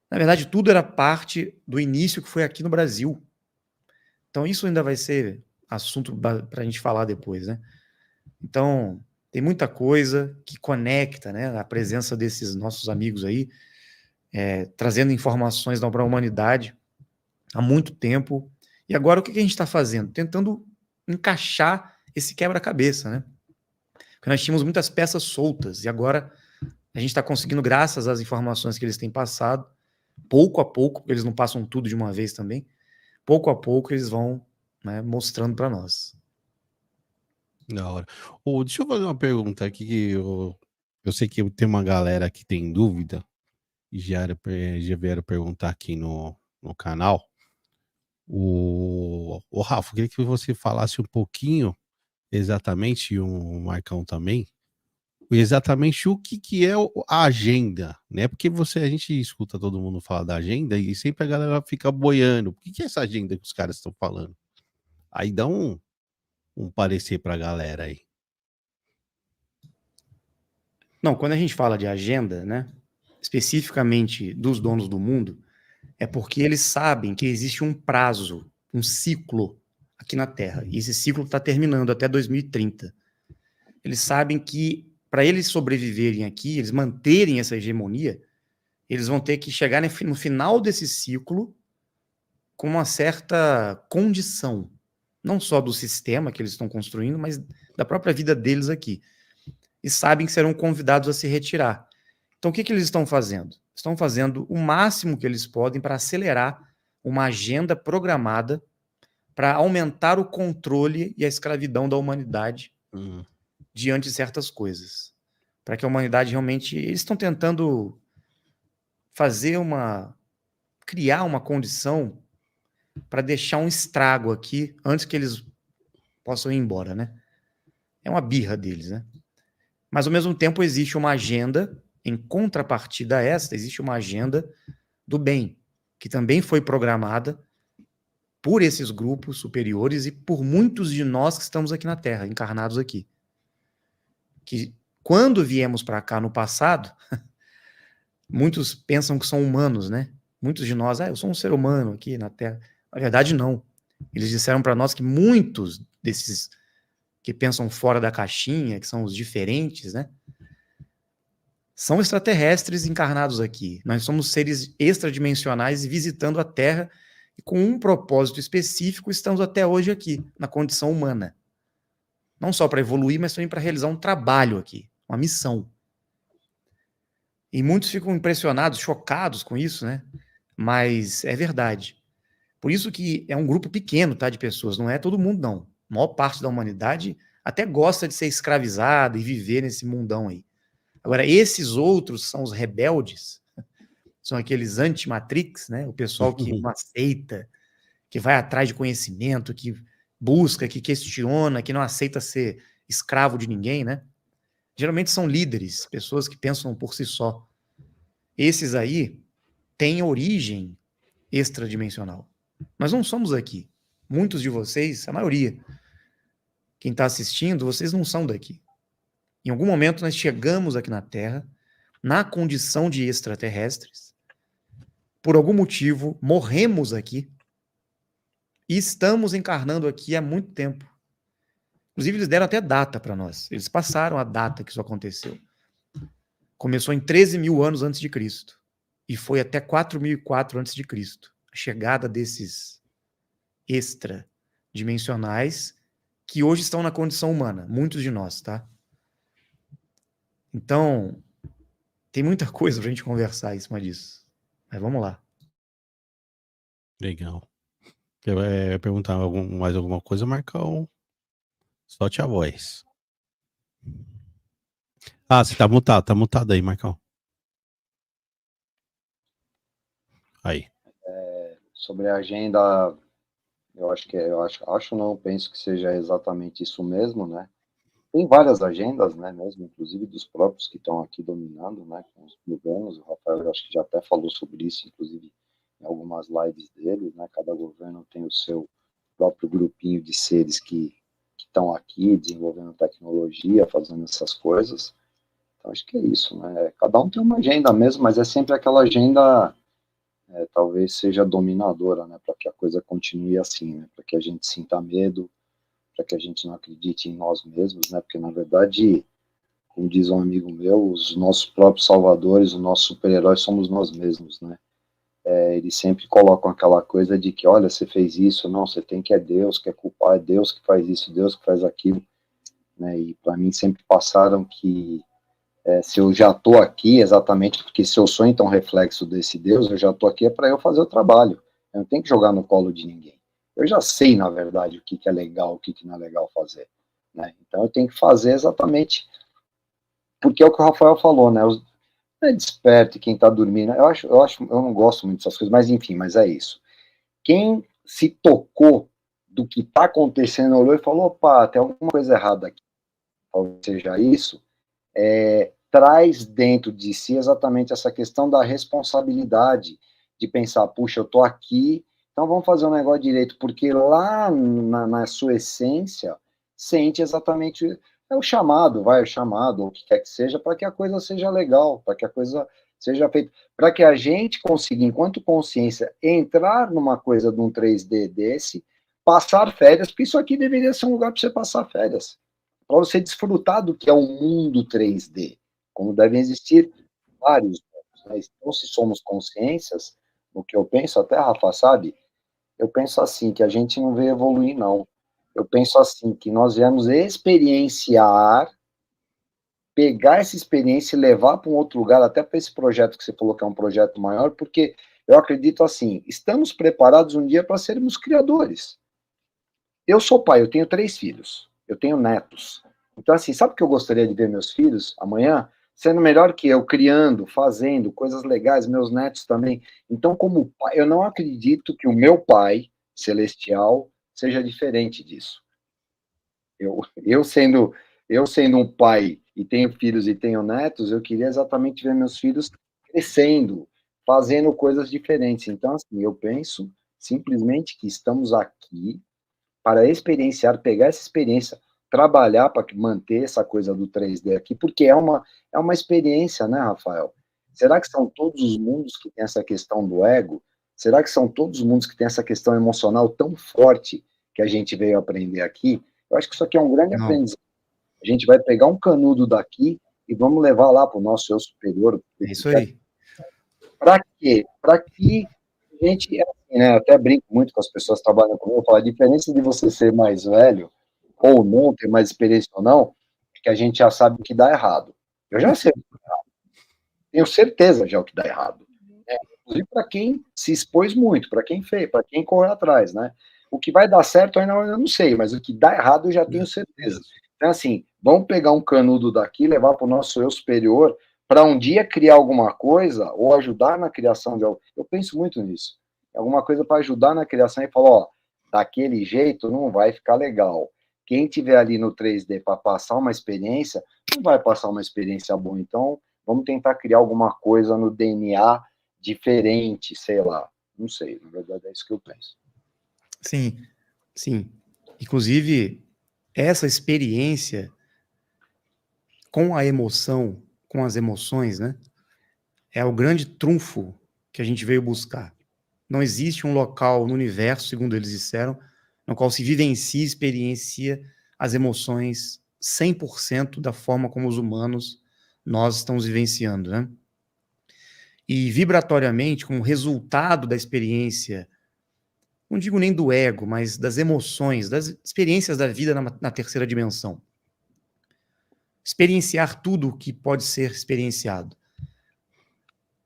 C: Na verdade, tudo era parte do início que foi aqui no Brasil. Então, isso ainda vai ser assunto para a gente falar depois, né? Então, tem muita coisa que conecta, né? A presença desses nossos amigos aí, trazendo informações para a humanidade há muito tempo. E agora, o que a gente está fazendo? Tentando encaixar esse quebra-cabeça, né? Porque nós tínhamos muitas peças soltas, e agora a gente está conseguindo, graças às informações que eles têm passado, pouco a pouco, porque eles não passam tudo de uma vez também, pouco a pouco eles vão, né, mostrando para nós.
A: Da hora. Deixa eu fazer uma pergunta aqui, que eu sei que tem uma galera que tem dúvida, e já vieram perguntar aqui no canal. Rafa, eu queria que você falasse um pouquinho, exatamente, e o Marcão também, exatamente o que é a agenda, né? Porque a gente escuta todo mundo falar da agenda e sempre a galera fica boiando. O que é essa agenda que os caras estão falando? Aí dá um parecer pra galera aí.
C: Não, quando a gente fala de agenda, né, especificamente dos donos do mundo, é porque eles sabem que existe um prazo, um ciclo aqui na Terra, e esse ciclo está terminando até 2030. Eles sabem que, para eles sobreviverem aqui, eles manterem essa hegemonia, eles vão ter que chegar no final desse ciclo com uma certa condição, não só do sistema que eles estão construindo, mas da própria vida deles aqui. E sabem que serão convidados a se retirar. Então, o que eles estão fazendo? Estão fazendo o máximo que eles podem para acelerar uma agenda programada para aumentar o controle e a escravidão da humanidade diante de certas coisas. Para que a humanidade realmente... Eles estão tentando criar uma condição para deixar um estrago aqui antes que eles possam ir embora, né? É uma birra deles, né? Mas, ao mesmo tempo, existe uma agenda, em contrapartida a esta, existe uma agenda do bem, que também foi programada por esses grupos superiores e por muitos de nós que estamos aqui na Terra, encarnados aqui. Que, quando viemos para cá no passado, muitos pensam que são humanos, né? Muitos de nós, eu sou um ser humano aqui na Terra. Na verdade, não. Eles disseram para nós que muitos desses que pensam fora da caixinha, que são os diferentes, né? São extraterrestres encarnados aqui. Nós somos seres extradimensionais visitando a Terra e com um propósito específico estamos até hoje aqui, na condição humana. Não só para evoluir, mas também para realizar um trabalho aqui, uma missão. E muitos ficam impressionados, chocados com isso, né? Mas é verdade. Por isso que é um grupo pequeno, tá, de pessoas, não é todo mundo, não. A maior parte da humanidade até gosta de ser escravizada e viver nesse mundão aí. Agora, esses outros são os rebeldes, são aqueles anti-matrix, né? O pessoal que não aceita, que vai atrás de conhecimento, que busca, que questiona, que não aceita ser escravo de ninguém, né? Geralmente são líderes, pessoas que pensam por si só. Esses aí têm origem extradimensional. Nós não somos aqui. Muitos de vocês, a maioria, quem está assistindo, vocês não são daqui. Em algum momento nós chegamos aqui na Terra, na condição de extraterrestres, por algum motivo morremos aqui e estamos encarnando aqui há muito tempo. Inclusive eles deram até data para nós. Eles passaram a data que isso aconteceu. Começou em 13 mil anos antes de Cristo e foi até 4004 antes de Cristo. A chegada desses extradimensionais que hoje estão na condição humana, muitos de nós, tá? Então, tem muita coisa pra gente conversar em cima disso. Mas vamos lá.
A: Legal. Quer perguntar mais alguma coisa, Marcão? Solte a voz. Você tá mutado aí, Marcão. Aí.
B: Sobre a agenda, penso que seja exatamente isso mesmo, né? Tem várias agendas, né, mesmo, inclusive dos próprios que estão aqui dominando, né, com os governos. O Rafael, eu acho que já até falou sobre isso, inclusive, em algumas lives dele, né? Cada governo tem o seu próprio grupinho de seres que estão aqui desenvolvendo tecnologia, fazendo essas coisas. Então, acho que é isso, né? Cada um tem uma agenda mesmo, mas é sempre aquela agenda, talvez seja dominadora, né, para que a coisa continue assim, né, para que a gente sinta medo, para que a gente não acredite em nós mesmos, né, porque, na verdade, como diz um amigo meu, os nossos próprios salvadores, os nossos super-heróis somos nós mesmos, né. Eles sempre colocam aquela coisa de que, olha, você fez isso, não, você tem que, é Deus que é culpado, é Deus que faz isso, Deus que faz aquilo, né, e para mim sempre passaram que se eu já estou aqui, exatamente porque se eu sou então reflexo desse Deus, eu já estou aqui é para eu fazer o trabalho, eu não tenho que jogar no colo de ninguém, eu já sei, na verdade, o que é legal, o que não é legal fazer, né? Então eu tenho que fazer exatamente, porque é o que o Rafael falou, né, desperto quem está dormindo, eu não gosto muito dessas coisas, mas enfim, mas é isso, quem se tocou do que está acontecendo, olhou e falou, opa, tem alguma coisa errada aqui, talvez seja isso, traz dentro de si exatamente essa questão da responsabilidade, de pensar, puxa, eu estou aqui, então vamos fazer um negócio direito, porque lá na sua essência, sente exatamente, o chamado, ou o que quer que seja, para que a coisa seja legal, para que a coisa seja feita, para que a gente consiga, enquanto consciência, entrar numa coisa de um 3D desse, passar férias, porque isso aqui deveria ser um lugar para você passar férias, para você desfrutar do que é um mundo 3D, como devem existir vários mundos, né? Então, se somos consciências, o que eu penso, até, Rafa, sabe, Eu penso assim, que a gente não veio evoluir, não. Eu penso assim, que nós viemos experienciar, pegar essa experiência e levar para um outro lugar, até para esse projeto que você falou que é um projeto maior, porque eu acredito assim, estamos preparados um dia para sermos criadores. Eu sou pai, eu tenho 3 filhos, eu tenho netos. Então, assim, sabe o que eu gostaria de ver meus filhos amanhã? Sendo melhor que eu, criando, fazendo coisas legais, meus netos também. Então, como pai, eu não acredito que o meu pai celestial seja diferente disso. Eu sendo um pai e tenho filhos e tenho netos, eu queria exatamente ver meus filhos crescendo, fazendo coisas diferentes. Então, assim, eu penso simplesmente que estamos aqui para experienciar, pegar essa experiência, trabalhar para manter essa coisa do 3D aqui, porque é uma experiência, né, Rafael? Será que são todos os mundos que têm essa questão do ego? Será que são todos os mundos que têm essa questão emocional tão forte que a gente veio aprender aqui? Eu acho que isso aqui é um grande
C: Não,
B: aprendizado. A gente vai pegar um canudo daqui e vamos levar lá para o nosso eu superior.
C: é isso aí.
B: Para quê? Para que a gente, assim, né, eu até brinco muito com as pessoas que trabalham comigo, eu falo, a diferença de você ser mais velho ou não, ter mais experiência ou não, é que a gente já sabe o que dá errado. Eu já sei o que dá errado. Tenho certeza já o que dá errado. Né? Inclusive para quem se expôs muito, para quem fez, para quem correu atrás, né? O que vai dar certo eu ainda não sei, mas o que dá errado eu já tenho certeza. Então, assim, vamos pegar um canudo daqui, levar para o nosso eu superior, para um dia criar alguma coisa, ou ajudar na criação de algo. Eu penso muito nisso. Alguma coisa para ajudar na criação e falar, ó, daquele jeito não vai ficar legal. Quem tiver ali no 3D para passar uma experiência, não vai passar uma experiência boa. Então, vamos tentar criar alguma coisa no DNA diferente, sei lá. Não sei, na verdade é isso que eu penso.
C: Sim, sim. Inclusive, essa experiência com a emoção, com as emoções, né? É o grande trunfo que a gente veio buscar. Não existe um local no universo, segundo eles disseram, no qual se vivencia e experiencia as emoções 100% da forma como os humanos nós estamos vivenciando, né? E vibratoriamente, como resultado da experiência, não digo nem do ego, mas das emoções, das experiências da vida na terceira dimensão. Experienciar tudo o que pode ser experienciado.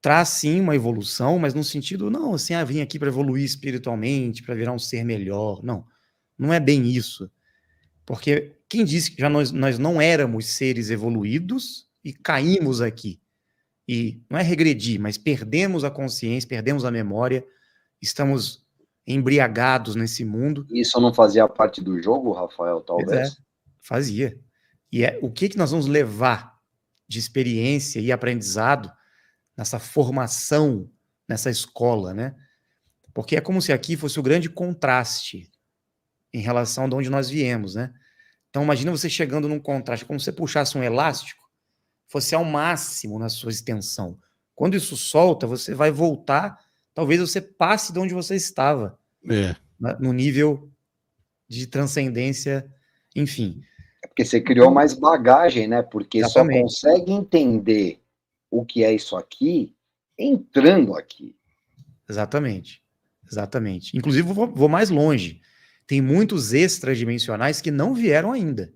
C: Traz sim uma evolução, mas no sentido, não, assim, vim aqui para evoluir espiritualmente, para virar um ser melhor. Não, não é bem isso. Porque quem disse que já nós não éramos seres evoluídos e caímos aqui? E não é regredir, mas perdemos a consciência, perdemos a memória, estamos embriagados nesse mundo.
B: Isso não fazia parte do jogo, Rafael,
C: Pois
B: talvez?
C: fazia. E o que nós vamos levar de experiência e aprendizado nessa formação, nessa escola, né? Porque é como se aqui fosse o grande contraste em relação de onde nós viemos, né? Então imagina você chegando num contraste, como se você puxasse um elástico, fosse ao máximo na sua extensão. Quando isso solta, você vai voltar, talvez você passe de onde você estava, no nível de transcendência, enfim.
B: É porque você criou mais bagagem, né? Porque só
C: Exatamente.
B: consegue entender o que é isso aqui entrando aqui.
C: Exatamente. Exatamente. Inclusive, vou mais longe. Tem muitos extradimensionais que não vieram ainda.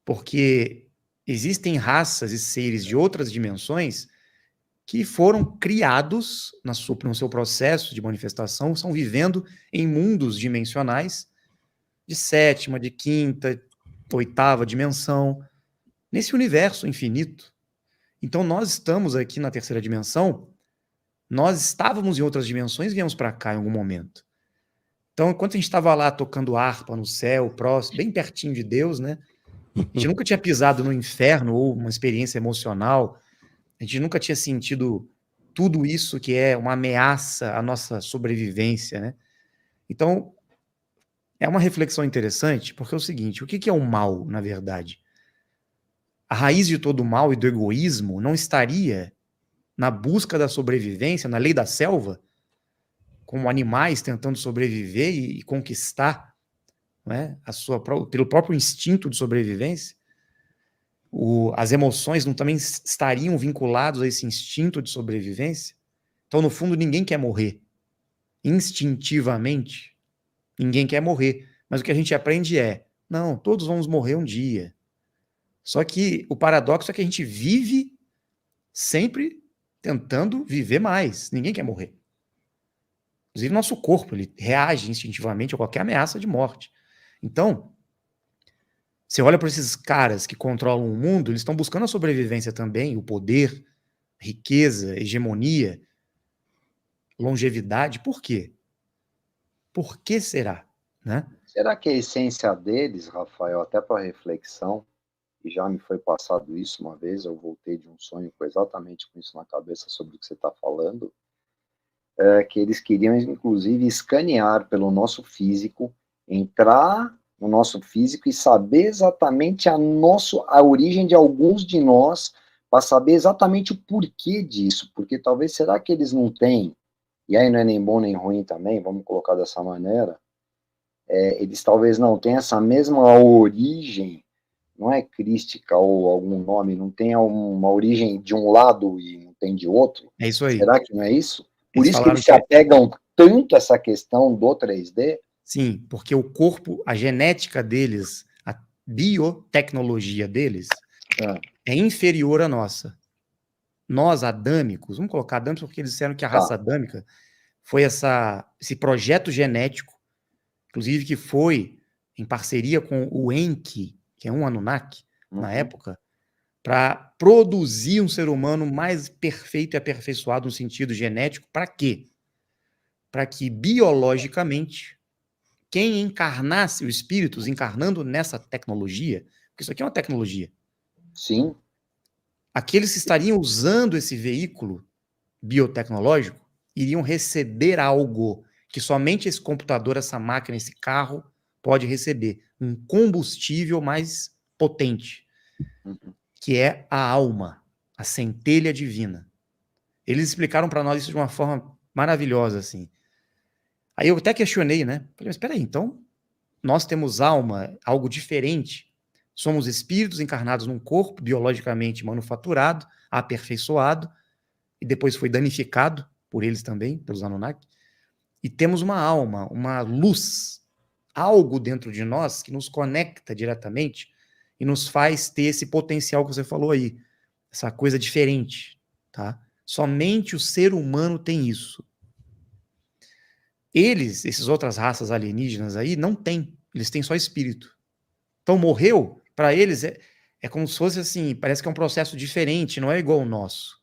C: Porque existem raças e seres de outras dimensões que foram criados no seu processo de manifestação, estão vivendo em mundos dimensionais de sétima, de quinta, oitava dimensão, nesse universo infinito. Então, nós estamos aqui na terceira dimensão, nós estávamos em outras dimensões e viemos para cá em algum momento. Então, enquanto a gente estava lá tocando harpa no céu, próximo, bem pertinho de Deus, né? A gente nunca tinha pisado no inferno ou uma experiência emocional, a gente nunca tinha sentido tudo isso que é uma ameaça à nossa sobrevivência, né? Então, é uma reflexão interessante, porque é o seguinte, o que é o mal, na verdade? A raiz de todo o mal e do egoísmo não estaria na busca da sobrevivência, na lei da selva, como animais tentando sobreviver e conquistar, né, pelo próprio instinto de sobrevivência? As emoções não também estariam vinculadas a esse instinto de sobrevivência? Então, no fundo, ninguém quer morrer. instintivamente, ninguém quer morrer. Mas o que a gente aprende é, não, todos vamos morrer um dia. Só que o paradoxo é que a gente vive sempre tentando viver mais. Ninguém quer morrer. Inclusive, nosso corpo, ele reage instintivamente a qualquer ameaça de morte. Então, você olha para esses caras que controlam o mundo, eles estão buscando a sobrevivência também, o poder, riqueza, hegemonia, longevidade. Por quê? Por que será? Né?
B: Será que a essência deles, Rafael, até para reflexão, e já me foi passado isso uma vez, eu voltei de um sonho com exatamente com isso na cabeça sobre o que você está falando, que eles queriam, inclusive, escanear pelo nosso físico, entrar no nosso físico e saber exatamente a origem de alguns de nós, para saber exatamente o porquê disso, porque talvez, será que eles não têm, e aí não é nem bom nem ruim também, vamos colocar dessa maneira, eles talvez não tenham essa mesma origem, não é crística ou algum nome, não tem uma origem de um lado e não tem de outro?
C: É isso aí.
B: Será que não é isso? Por
C: Eles
B: isso que
C: falaram
B: eles se apegam tanto a essa questão do 3D?
C: Sim, porque o corpo, a genética deles, a biotecnologia deles é inferior à nossa. Nós, adâmicos, vamos colocar adâmicos porque eles disseram que a raça adâmica foi esse projeto genético, inclusive que foi em parceria com o Enki, que é um Anunnaki, na época, para produzir um ser humano mais perfeito e aperfeiçoado no sentido genético. Para quê? Para que biologicamente quem encarnasse, os espíritos encarnando nessa tecnologia, porque isso aqui é uma tecnologia.
B: Sim.
C: Aqueles que estariam usando esse veículo biotecnológico iriam receber algo que somente esse computador, essa máquina, esse carro pode receber. Um combustível mais potente, que é a alma, a centelha divina. Eles explicaram para nós isso de uma forma maravilhosa, assim. Aí eu até questionei, né? Falei, mas espera aí, então nós temos alma, algo diferente. Somos espíritos encarnados num corpo biologicamente manufaturado, aperfeiçoado, e depois foi danificado por eles também, pelos Anunnaki. E temos uma alma, uma luz, algo dentro de nós que nos conecta diretamente e nos faz ter esse potencial que você falou aí, essa coisa diferente, tá? Somente o ser humano tem isso. Eles, essas outras raças alienígenas aí, não têm. Eles têm só espírito. Então, morreu, para eles, é como se fosse assim, parece que é um processo diferente, não é igual ao nosso.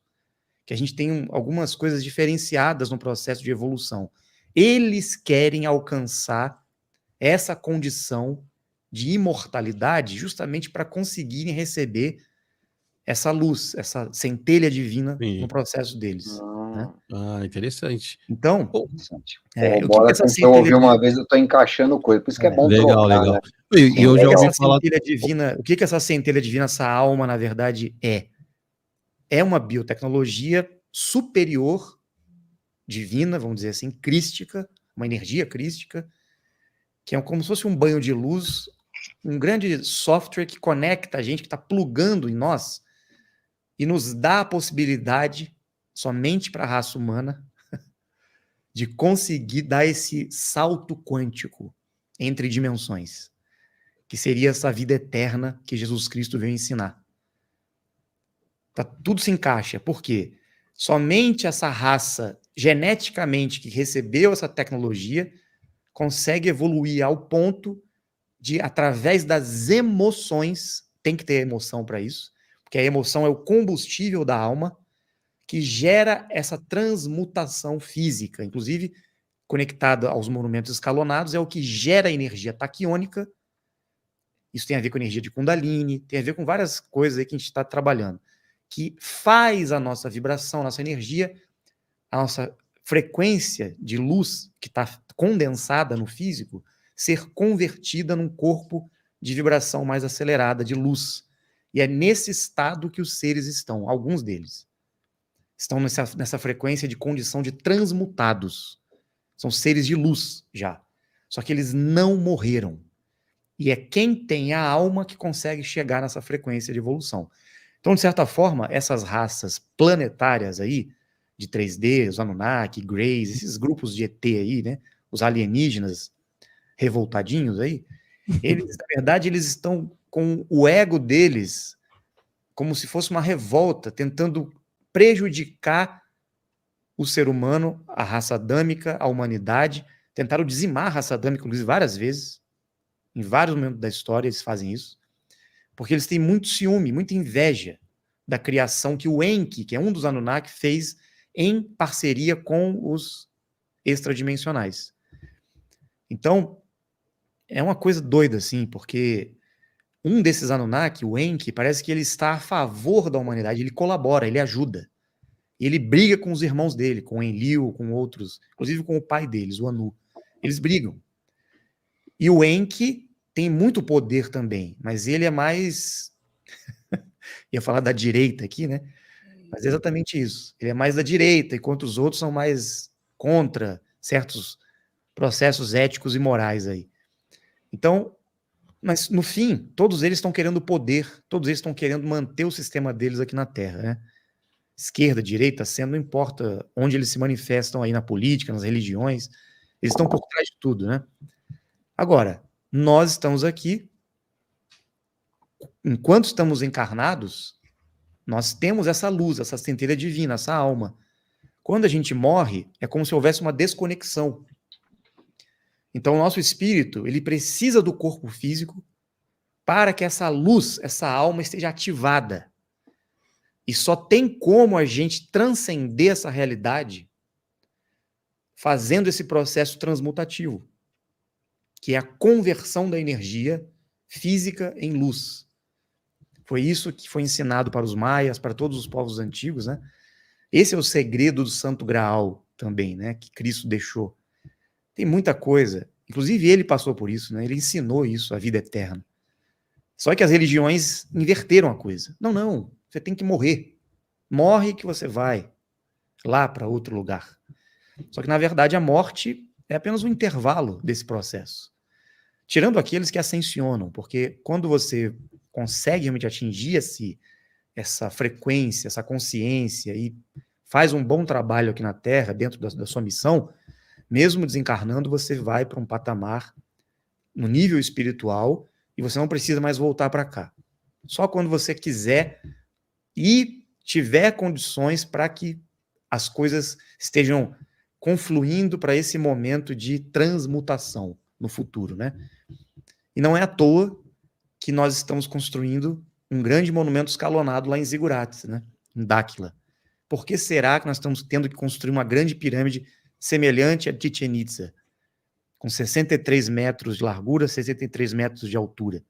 C: Que a gente tem algumas coisas diferenciadas no processo de evolução. Eles querem alcançar essa condição de imortalidade justamente para conseguirem receber essa luz, essa centelha divina no processo deles. Né?
A: Interessante.
C: Então,
B: o
C: que
B: essa centelha eu ouvi uma vez, eu estou encaixando coisa, por isso que é bom
A: legal,
B: trocar,
A: legal.
B: Né?
A: E eu já ouvi falar...
C: divina, o que essa centelha divina, essa alma, na verdade, é? É uma biotecnologia superior, divina, vamos dizer assim, crística, uma energia crística, que é como se fosse um banho de luz, um grande software que conecta a gente, que está plugando em nós, e nos dá a possibilidade, somente para a raça humana, de conseguir dar esse salto quântico entre dimensões, que seria essa vida eterna que Jesus Cristo veio ensinar. Tudo se encaixa. Por quê? Somente essa raça, geneticamente, que recebeu essa tecnologia, consegue evoluir ao ponto de, através das emoções, tem que ter emoção para isso, porque a emoção é o combustível da alma, que gera essa transmutação física, inclusive conectada aos monumentos escalonados, é o que gera a energia taquiônica. Isso tem a ver com energia de Kundalini, tem a ver com várias coisas aí que a gente está trabalhando, que faz a nossa vibração, a nossa energia, a nossa frequência de luz que está condensada no físico, ser convertida num corpo de vibração mais acelerada, de luz. E é nesse estado que os seres estão, alguns deles. Estão nessa frequência de condição de transmutados. São seres de luz já. Só que eles não morreram. E é quem tem a alma que consegue chegar nessa frequência de evolução. Então, de certa forma, essas raças planetárias aí, de 3D, os Anunnaki, Greys, esses grupos de ET aí, né? Os alienígenas revoltadinhos aí, eles, na verdade, eles estão com o ego deles como se fosse uma revolta, tentando prejudicar o ser humano, a raça adâmica, a humanidade. Tentaram dizimar a raça adâmica, inclusive, várias vezes. Em vários momentos da história eles fazem isso. Porque eles têm muito ciúme, muita inveja da criação que o Enki, que é um dos Anunnaki, fez em parceria com os extradimensionais. Então, é uma coisa doida, assim, porque um desses Anunnaki, o Enki, parece que ele está a favor da humanidade, ele colabora, ele ajuda. Ele briga com os irmãos dele, com o Enlil, com outros, inclusive com o pai deles, o Anu. Eles brigam. E o Enki tem muito poder também, mas ele é mais... ia falar da direita aqui, né? Mas é exatamente isso. Ele é mais da direita, enquanto os outros são mais contra certos processos éticos e morais aí. Então, mas no fim, todos eles estão querendo poder, todos eles estão querendo manter o sistema deles aqui na Terra, né? Esquerda, direita, centro, não importa onde eles se manifestam aí na política, nas religiões, eles estão por trás de tudo, né? Agora, nós estamos aqui, enquanto estamos encarnados, nós temos essa luz, essa centelha divina, essa alma. Quando a gente morre, é como se houvesse uma desconexão. Então, o nosso espírito, ele precisa do corpo físico para que essa luz, essa alma esteja ativada. E só tem como a gente transcender essa realidade fazendo esse processo transmutativo, que é a conversão da energia física em luz. Foi isso que foi ensinado para os maias, para todos os povos antigos, né? Esse é o segredo do Santo Graal também, né? Que Cristo deixou. Tem muita coisa. Inclusive ele passou por isso, né? Ele ensinou isso, a vida eterna. Só que as religiões inverteram a coisa. Não, você tem que morrer. Morre que você vai lá para outro lugar. Só que, na verdade, a morte é apenas um intervalo desse processo. Tirando aqueles que ascensionam, porque quando você consegue realmente atingir essa frequência, essa consciência e faz um bom trabalho aqui na Terra, dentro da sua missão, mesmo desencarnando, você vai para um patamar no nível espiritual e você não precisa mais voltar para cá. Só quando você quiser e tiver condições para que as coisas estejam confluindo para esse momento de transmutação no futuro, né? E não é à toa que nós estamos construindo um grande monumento escalonado lá em Zigurates, né? Em Dáquila. Por que será que nós estamos tendo que construir uma grande pirâmide semelhante a Chichén Itzá, com 63 metros de largura, 63 metros de altura,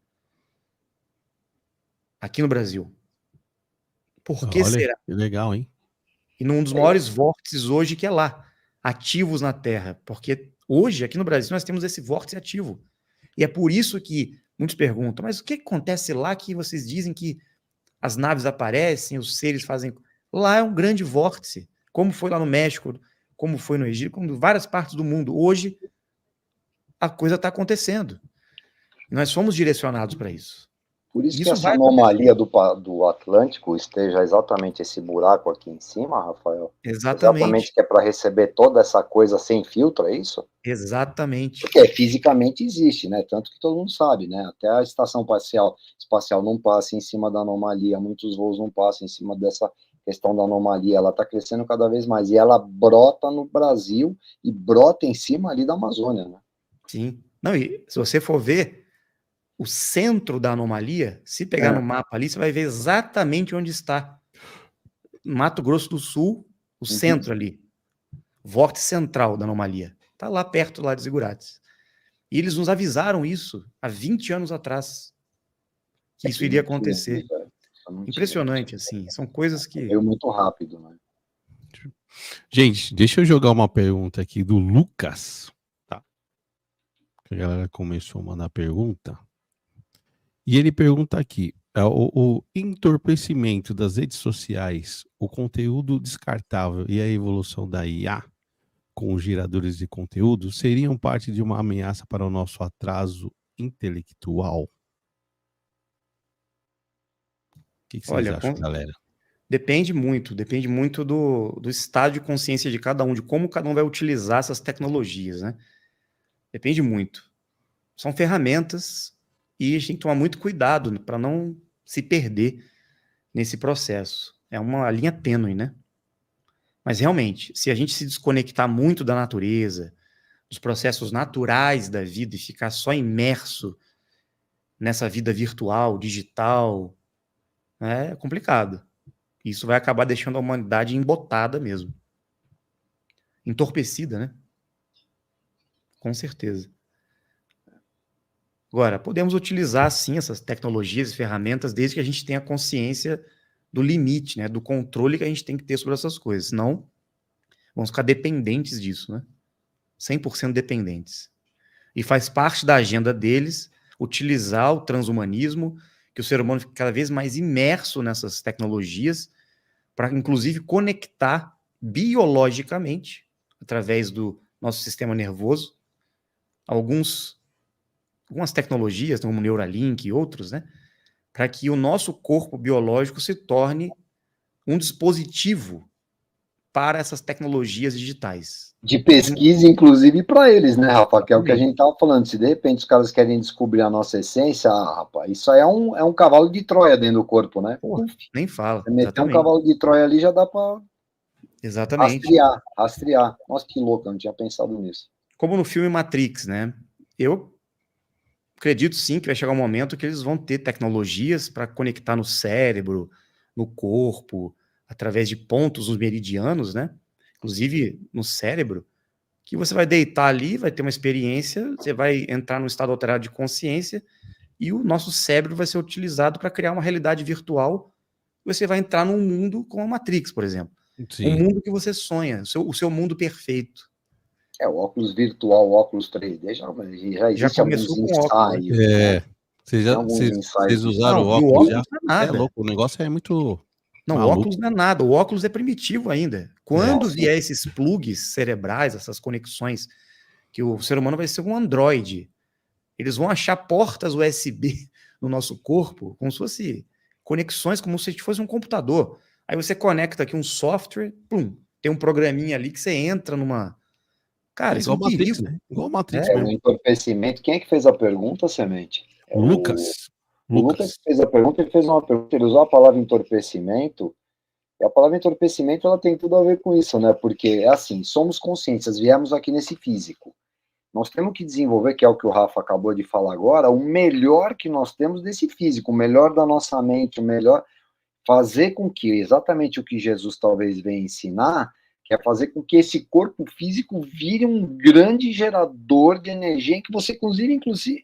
C: aqui no Brasil? Por que será?
A: Que legal, hein?
C: E num dos maiores vórtices hoje que é lá, ativos na Terra, porque hoje, aqui no Brasil, nós temos esse vórtice ativo. E é por isso que muitos perguntam, mas o que acontece lá que vocês dizem que as naves aparecem, os seres fazem... Lá é um grande vórtice, como foi lá no México, como foi no Egito, como em várias partes do mundo. Hoje, a coisa está acontecendo. E nós fomos direcionados para isso.
B: Por isso que essa anomalia do Atlântico esteja exatamente esse buraco aqui em cima, Rafael? Exatamente que é para receber toda essa coisa sem filtro, é isso?
C: Exatamente.
B: Porque fisicamente existe, né? Tanto que todo mundo sabe, né? Até a estação espacial não passa em cima da anomalia, muitos voos não passam em cima dessa questão da anomalia, ela está crescendo cada vez mais, e ela brota no Brasil e brota em cima ali da Amazônia, né?
C: Sim. Não, e se você for ver, o centro da anomalia, se pegar no mapa ali, você vai ver exatamente onde está. Mato Grosso do Sul, o centro ali. Vórtice central da anomalia. Está lá perto lá de Zigurates. E eles nos avisaram isso há 20 anos atrás. Que isso iria acontecer. Impressionante, assim. São coisas que...
B: Veio muito rápido, né?
A: Gente, deixa eu jogar uma pergunta aqui do Lucas. Tá? A galera começou a mandar pergunta. E ele pergunta aqui, o entorpecimento das redes sociais, o conteúdo descartável e a evolução da IA com os geradores de conteúdo seriam parte de uma ameaça para o nosso atraso intelectual? O que vocês acham, galera?
C: Depende muito do estado de consciência de cada um, de como cada um vai utilizar essas tecnologias, né? Depende muito. São ferramentas e a gente tem que tomar muito cuidado para não se perder nesse processo. É uma linha tênue, né? Mas realmente, se a gente se desconectar muito da natureza, dos processos naturais da vida e ficar só imerso nessa vida virtual, digital, é complicado. Isso vai acabar deixando a humanidade embotada mesmo. Entorpecida, né? Com certeza. Agora, podemos utilizar, sim, essas tecnologias e ferramentas desde que a gente tenha consciência do limite, né? Do controle que a gente tem que ter sobre essas coisas. Senão, vamos ficar dependentes disso, né? 100% dependentes. E faz parte da agenda deles utilizar o transhumanismo, que o ser humano fique cada vez mais imerso nessas tecnologias, para, inclusive, conectar biologicamente, através do nosso sistema nervoso, algumas tecnologias, como o Neuralink e outros, né, para que o nosso corpo biológico se torne um dispositivo para essas tecnologias digitais.
B: De pesquisa, inclusive, para eles, né, rapaz? Que é o que a gente estava falando. Se de repente os caras querem descobrir a nossa essência, rapaz, isso aí é um cavalo de Troia dentro do corpo, né?
C: Pô, nem fala.
B: Você meter um cavalo de Troia ali já dá para rastrear. Nossa, que louco, eu não tinha pensado nisso.
C: Como no filme Matrix, né? Eu acredito sim que vai chegar um momento que eles vão ter tecnologias para conectar no cérebro, no corpo, através de pontos nos meridianos, né? Inclusive no cérebro, que você vai deitar ali, vai ter uma experiência, você vai entrar num estado alterado de consciência e o nosso cérebro vai ser utilizado para criar uma realidade virtual. Você vai entrar num mundo como a Matrix, por exemplo.
A: Sim.
C: Um mundo que você sonha, o seu mundo perfeito.
B: O óculos virtual, o óculos 3D, já existe alguns ensaios.
A: Né? Vocês usaram o óculos já?
C: Não é nada.
A: É louco, o negócio é muito
C: Não,
A: maluco.
C: O óculos não é nada, o óculos é primitivo ainda. Quando vier esses plugs cerebrais, essas conexões, que o ser humano vai ser um androide, eles vão achar portas USB no nosso corpo, como se fosse conexões, como se fosse um computador. Aí você conecta aqui um software, pum, tem um programinha ali que você entra numa... Cara, isso é um perigo.
A: Igual Matrix.
B: O entorpecimento. Quem é que fez a pergunta, Semente?
A: O Lucas.
B: O Lucas fez a pergunta, ele fez uma pergunta, ele usou a palavra entorpecimento, e a palavra entorpecimento, ela tem tudo a ver com isso, né? Porque, é assim, somos consciências, viemos aqui nesse físico. Nós temos que desenvolver, que é o que o Rafa acabou de falar agora, o melhor que nós temos desse físico, o melhor da nossa mente, o melhor... Fazer com que, exatamente o que Jesus talvez venha ensinar, que é fazer com que esse corpo físico vire um grande gerador de energia em que você,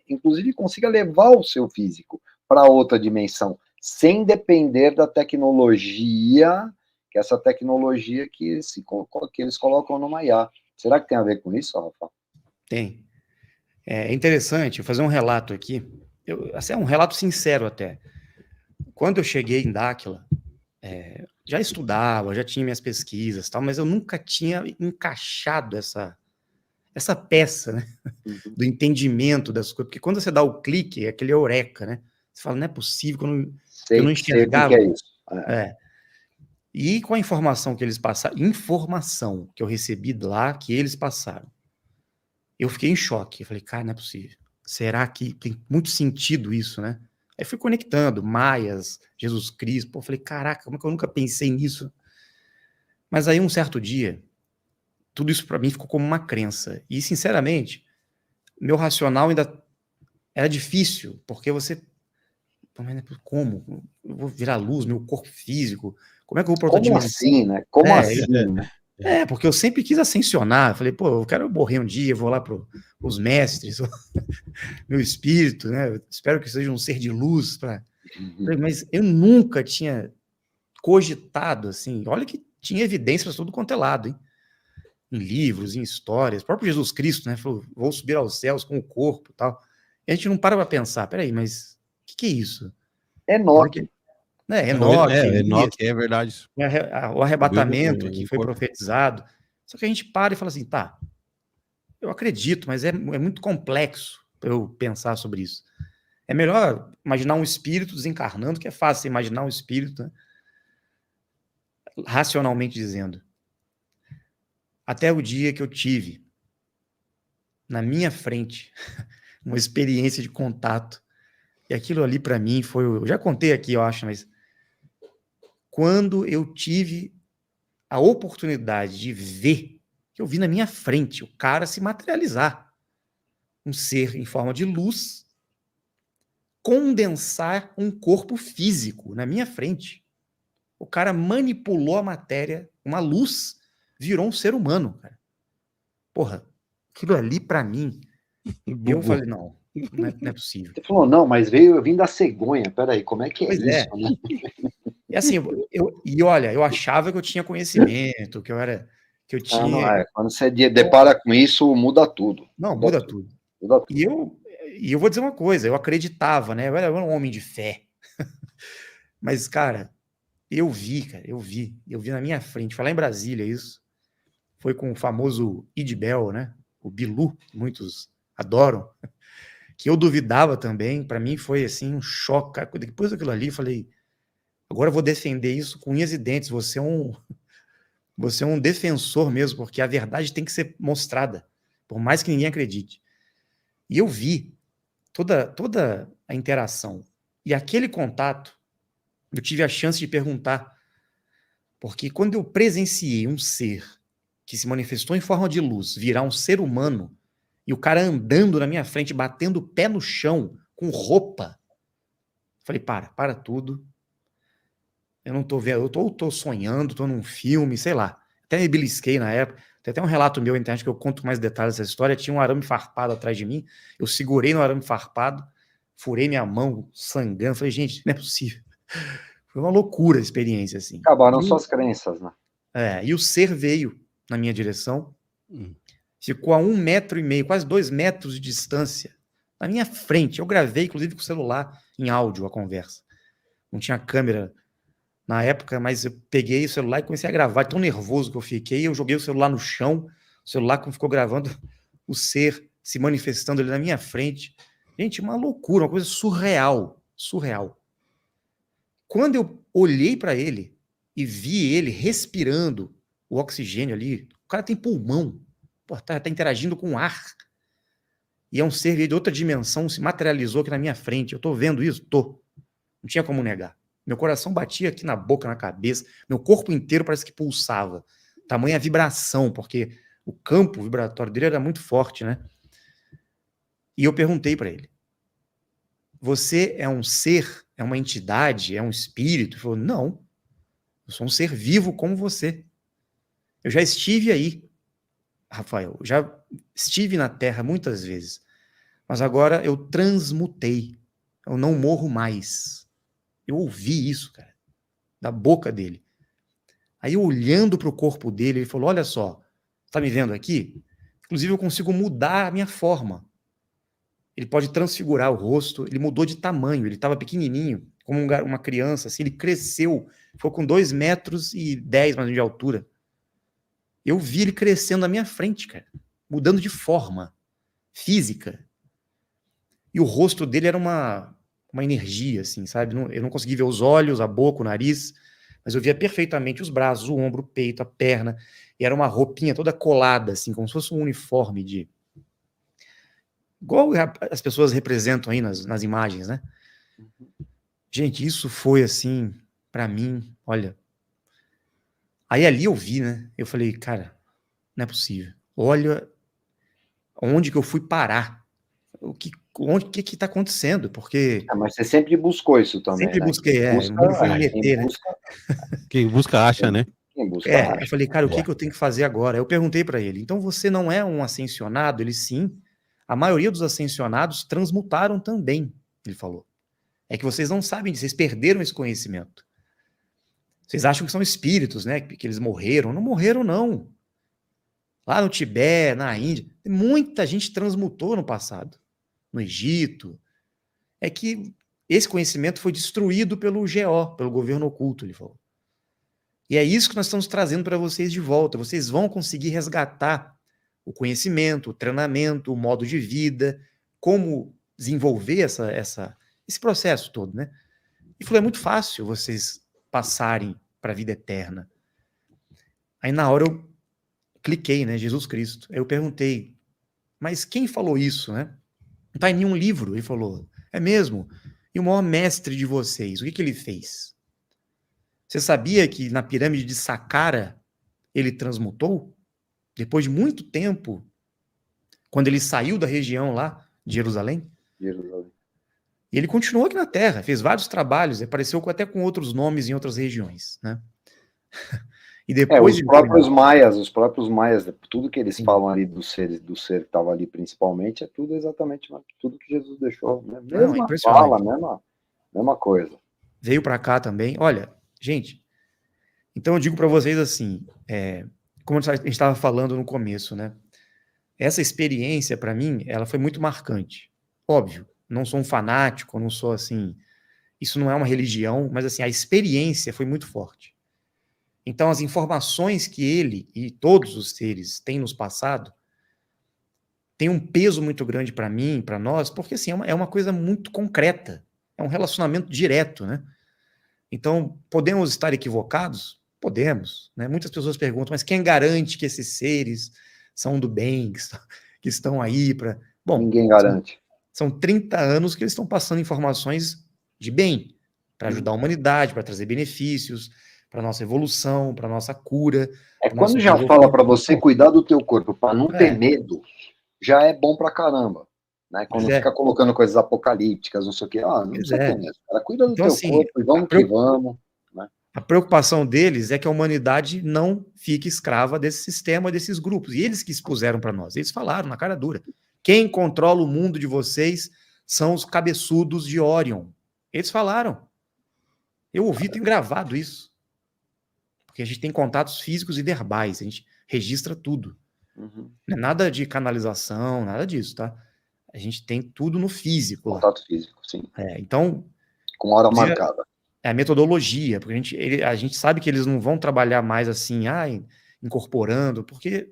B: inclusive consiga levar o seu físico para outra dimensão, sem depender da tecnologia, que é essa tecnologia que eles colocam no IA. Será que tem a ver com isso, Rafa?
C: Tem. É interessante, eu vou fazer um relato aqui, é um relato sincero até. Quando eu cheguei em Dáquila, já estudava, já tinha minhas pesquisas, tal, mas eu nunca tinha encaixado essa peça, né, do entendimento das coisas, porque quando você dá o clique, é aquele eureka, né? Você fala, não é possível, eu não enxergava.
B: Sei o que é isso.
C: E com a informação que eles passaram, informação que eu recebi lá, que eles passaram, eu fiquei em choque. Eu falei, cara, não é possível. Será que tem muito sentido isso, né? Aí fui conectando, Maias, Jesus Cristo. Pô, eu falei, caraca, como é que eu nunca pensei nisso? Mas aí, um certo dia, tudo isso para mim ficou como uma crença. E, sinceramente, meu racional ainda era difícil, porque você... Como? Eu vou virar luz, meu corpo físico? Como é que eu vou para outra dimensão?
B: Assim, né? Como assim, né?
C: Porque eu sempre quis ascensionar. Falei, pô, eu quero morrer um dia, vou lá para os mestres, meu espírito, né? Eu espero que seja um ser de luz. Mas eu nunca tinha cogitado, assim. Olha que tinha evidências tudo quanto é lado, hein? Em livros, em histórias. O próprio Jesus Cristo, né? Falou, vou subir aos céus com o corpo e tal. E a gente não para pensar, peraí, mas o que é isso?
B: Enoque.
A: Enoque, é verdade.
C: O arrebatamento que foi profetizado. Só que a gente para e fala assim, tá, eu acredito, mas é muito complexo para eu pensar sobre isso. É melhor imaginar um espírito desencarnando, que é fácil imaginar um espírito, né? racionalmente dizendo. Até o dia que eu tive, na minha frente, uma experiência de contato. E aquilo ali, para mim, foi... Eu já contei aqui, eu acho, mas... Quando eu tive a oportunidade de ver, que eu vi na minha frente, o cara se materializar. Um ser em forma de luz, condensar um corpo físico na minha frente. O cara manipulou a matéria, uma luz, virou um ser humano, cara. Porra, aquilo ali pra mim, eu falei, não é possível.
B: Você falou, não, mas eu vim da cegonha, peraí, como é que é
C: Pois
B: isso,
C: é.
B: né?
C: E assim, olha, eu achava que eu tinha conhecimento, que eu tinha...
B: Quando você depara com isso, muda tudo.
C: Não, muda tudo.
B: Muda tudo.
C: E eu vou dizer uma coisa, eu acreditava, né? Eu era um homem de fé. Mas, cara, eu vi na minha frente, foi lá em Brasília isso, foi com o famoso Idibel, né? O Bilu, que muitos adoram, que eu duvidava também, para mim foi assim um choque, cara. Depois daquilo ali, eu falei, agora eu vou defender isso com unhas e dentes, você é um defensor mesmo, porque a verdade tem que ser mostrada, por mais que ninguém acredite. E eu vi toda a interação. E aquele contato, eu tive a chance de perguntar, porque quando eu presenciei um ser que se manifestou em forma de luz virar um ser humano, e o cara andando na minha frente, batendo o pé no chão, com roupa, falei, para tudo. Eu não tô vendo, eu tô sonhando, tô num filme, sei lá. Até me belisquei na época. Tem até um relato meu na internet que eu conto mais detalhes dessa história. Tinha um arame farpado atrás de mim, eu segurei no arame farpado, furei minha mão, sangrando. Falei, gente, não é possível. Foi uma loucura a experiência, assim.
B: Acabaram suas crenças, né?
C: E o ser veio na minha direção, ficou a 1,5 metro, quase 2 metros de distância, na minha frente. Eu gravei, inclusive, com o celular, em áudio, a conversa. Não tinha câmera na época, mas eu peguei o celular e comecei a gravar. Tão nervoso que eu fiquei, eu joguei o celular no chão, o celular ficou gravando o ser se manifestando ali na minha frente. Gente, uma loucura, uma coisa surreal. Quando eu olhei para ele e vi ele respirando o oxigênio ali, o cara tem pulmão, tá interagindo com o ar. E é um ser de outra dimensão, se materializou aqui na minha frente. Eu tô vendo isso? Tô. Não tinha como negar. Meu coração batia aqui na boca, na cabeça, meu corpo inteiro parece que pulsava. Tamanha vibração, porque o campo vibratório dele era muito forte, né? E eu perguntei para ele, você é um ser, é uma entidade, é um espírito? Ele falou, não, eu sou um ser vivo como você. Eu já estive aí, Rafael, já estive na Terra muitas vezes, mas agora eu transmutei, eu não morro mais. Eu ouvi isso, cara, da boca dele. Aí, olhando para o corpo dele, ele falou, olha só, tá me vendo aqui? Inclusive, eu consigo mudar a minha forma. Ele pode transfigurar o rosto, ele mudou de tamanho, ele estava pequenininho, como uma criança, assim, ele cresceu, ficou com 2,10 metros mais ou menos de altura. Eu vi ele crescendo na minha frente, cara, mudando de forma física. E o rosto dele era uma energia, assim, sabe? Eu não conseguia ver os olhos, a boca, o nariz, mas eu via perfeitamente os braços, o ombro, o peito, a perna, e era uma roupinha toda colada, assim, como se fosse um uniforme de... Igual as pessoas representam aí nas imagens, né? Gente, isso foi, assim, pra mim, olha... Aí ali eu vi, né? Eu falei, cara, não é possível. Olha onde que eu fui parar. O que está acontecendo? Porque...
B: mas você sempre buscou isso também,
C: Sempre
B: né?
C: busquei, não fui me meter, né?
A: Quem busca acha, né?
B: Quem busca acha.
C: Eu falei, cara, o que eu tenho que fazer agora? Eu perguntei para ele, então você não é um ascensionado? Ele, sim. A maioria dos ascensionados transmutaram também, ele falou. É que vocês não sabem disso, vocês perderam esse conhecimento. Vocês acham que são espíritos, né? Que eles morreram. Não morreram, não. Lá no Tibete, na Índia, muita gente transmutou no passado. No Egito. É que esse conhecimento foi destruído pelo GO, pelo governo oculto, ele falou. E é isso que nós estamos trazendo para vocês de volta. Vocês vão conseguir resgatar o conhecimento, o treinamento, o modo de vida, como desenvolver esse processo todo, né? E falou, é muito fácil vocês passarem para a vida eterna. Aí na hora eu cliquei, né? Jesus Cristo. Aí eu perguntei, mas quem falou isso, né? Não tá em nenhum livro. Ele falou, é mesmo? E o maior mestre de vocês, o que ele fez? Você sabia que na pirâmide de Saqqara ele transmutou? Depois de muito tempo, quando ele saiu da região lá de Jerusalém?
B: Jerusalém.
C: E ele continuou aqui na Terra, fez vários trabalhos, apareceu até com outros nomes em outras regiões, né? E depois
B: Os próprios maias, tudo que eles falam ali do ser que estava ali principalmente, é tudo exatamente tudo que Jesus deixou, né? Mesma fala, mesma coisa.
C: Veio para cá também. Olha, gente, então eu digo para vocês assim, como a gente estava falando no começo, né? Essa experiência, para mim, ela foi muito marcante. Óbvio, não sou um fanático, não sou assim, isso não é uma religião, mas assim, a experiência foi muito forte. Então, as informações que ele e todos os seres têm nos passado tem um peso muito grande para mim, para nós, porque assim, é uma coisa muito concreta, é um relacionamento direto, né? Então, podemos estar equivocados? Podemos, né? Muitas pessoas perguntam, mas quem garante que esses seres são do bem, que estão aí para... Bom,
B: ninguém garante.
C: São 30 anos que eles estão passando informações de bem, para ajudar a humanidade, para trazer benefícios, para nossa evolução, para nossa cura.
B: Quando já fala para você cuidar do teu corpo, para não ter medo, já é bom pra caramba. Né? Quando fica colocando coisas apocalípticas, não sei o quê, não precisa ter medo. Cara, cuida do teu corpo e vamos que vamos. Né?
C: A preocupação deles é que a humanidade não fique escrava desse sistema, desses grupos. E eles que expuseram para nós. Eles falaram na cara dura. Quem controla o mundo de vocês são os cabeçudos de Orion. Eles falaram. Eu ouvi, tenho gravado isso. Porque a gente tem contatos físicos e verbais, a gente registra tudo. Não é nada de canalização, nada disso, tá? A gente tem tudo no físico.
B: Contato físico, sim.
C: Então...
B: Com hora marcada.
C: É a metodologia, porque a gente sabe que eles não vão trabalhar mais assim, incorporando, porque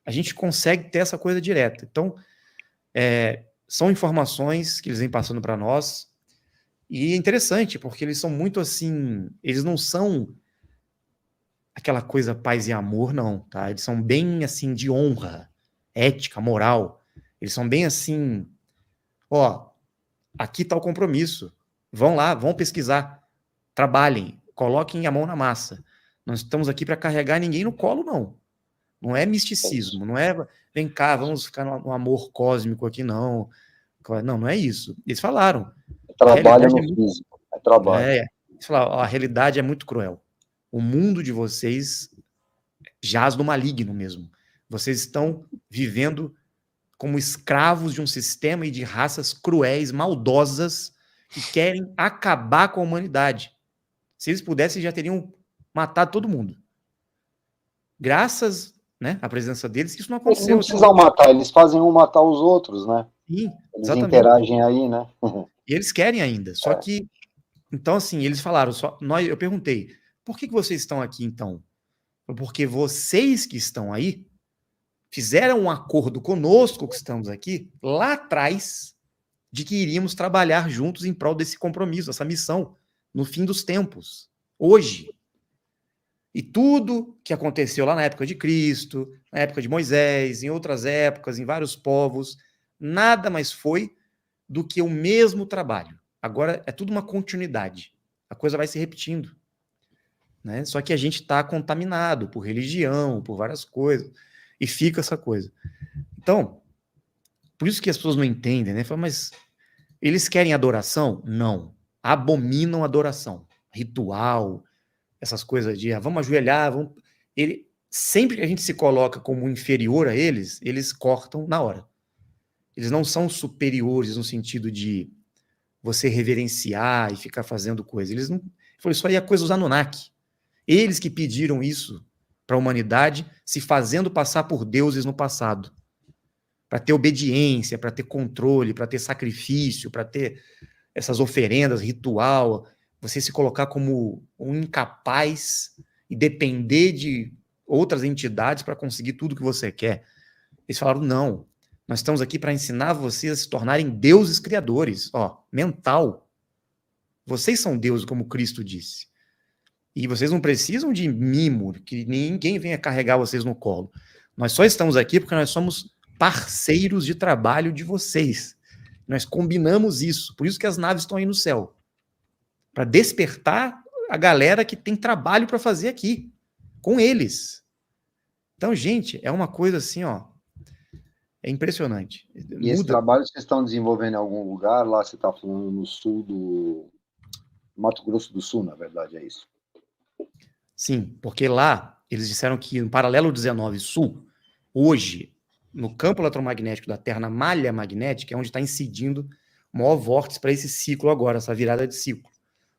C: a gente consegue ter essa coisa direta. Então, são informações que eles vêm passando para nós, e é interessante, porque eles são muito assim, eles não são aquela coisa paz e amor, não, tá? Eles são bem assim de honra, ética, moral. Eles são bem assim, aqui está o compromisso. Vão lá, vão pesquisar, trabalhem, coloquem a mão na massa. Não estamos aqui para carregar ninguém no colo, não. Não é misticismo, não é vem cá, vamos ficar no amor cósmico aqui, não. Não é isso. Eles falaram.
B: Trabalho no físico, é trabalho.
C: Eles falaram, a realidade é muito cruel. O mundo de vocês jaz do maligno mesmo. Vocês estão vivendo como escravos de um sistema e de raças cruéis, maldosas, que querem acabar com a humanidade. Se eles pudessem, já teriam matado todo mundo. Graças, né, à presença deles, que isso não aconteceu.
B: Eles não precisam matar, eles fazem um matar os outros, né?
C: Sim,
B: eles interagem aí, né?
C: E eles querem ainda, só que... Então, assim, eles falaram, eu perguntei, por que vocês estão aqui, então? Porque vocês que estão aí fizeram um acordo conosco, que estamos aqui, lá atrás, de que iríamos trabalhar juntos em prol desse compromisso, essa missão, no fim dos tempos, hoje. E tudo que aconteceu lá na época de Cristo, na época de Moisés, em outras épocas, em vários povos, nada mais foi do que o mesmo trabalho. Agora é tudo uma continuidade. A coisa vai se repetindo. Né? Só que a gente está contaminado por religião, por várias coisas, e fica essa coisa. Então, por isso que as pessoas não entendem, né? Falam, mas eles querem adoração? Não. Abominam adoração. Ritual, essas coisas de vamos ajoelhar, sempre que a gente se coloca como inferior a eles, eles cortam na hora. Eles não são superiores no sentido de você reverenciar e ficar fazendo coisa. Eles não... Isso aí é coisa dos Anunnaki. Eles que pediram isso para a humanidade, se fazendo passar por deuses no passado. Para ter obediência, para ter controle, para ter sacrifício, para ter essas oferendas, ritual, você se colocar como um incapaz e depender de outras entidades para conseguir tudo que você quer. Eles falaram, não, nós estamos aqui para ensinar vocês a se tornarem deuses criadores, mental. Vocês são deuses, como Cristo disse. E vocês não precisam de mimo, que ninguém venha carregar vocês no colo. Nós só estamos aqui porque nós somos parceiros de trabalho de vocês. Nós combinamos isso. Por isso que as naves estão aí no céu. Para despertar a galera que tem trabalho para fazer aqui, com eles. Então, gente, é uma coisa assim, ó, é impressionante.
B: E esse trabalho vocês estão desenvolvendo em algum lugar? Lá você está falando no sul do Mato Grosso do Sul, na verdade, é isso?
C: Sim, porque lá eles disseram que no paralelo 19 Sul, hoje, no campo eletromagnético da Terra, na malha magnética, é onde está incidindo o maior vórtice para esse ciclo agora, essa virada de ciclo.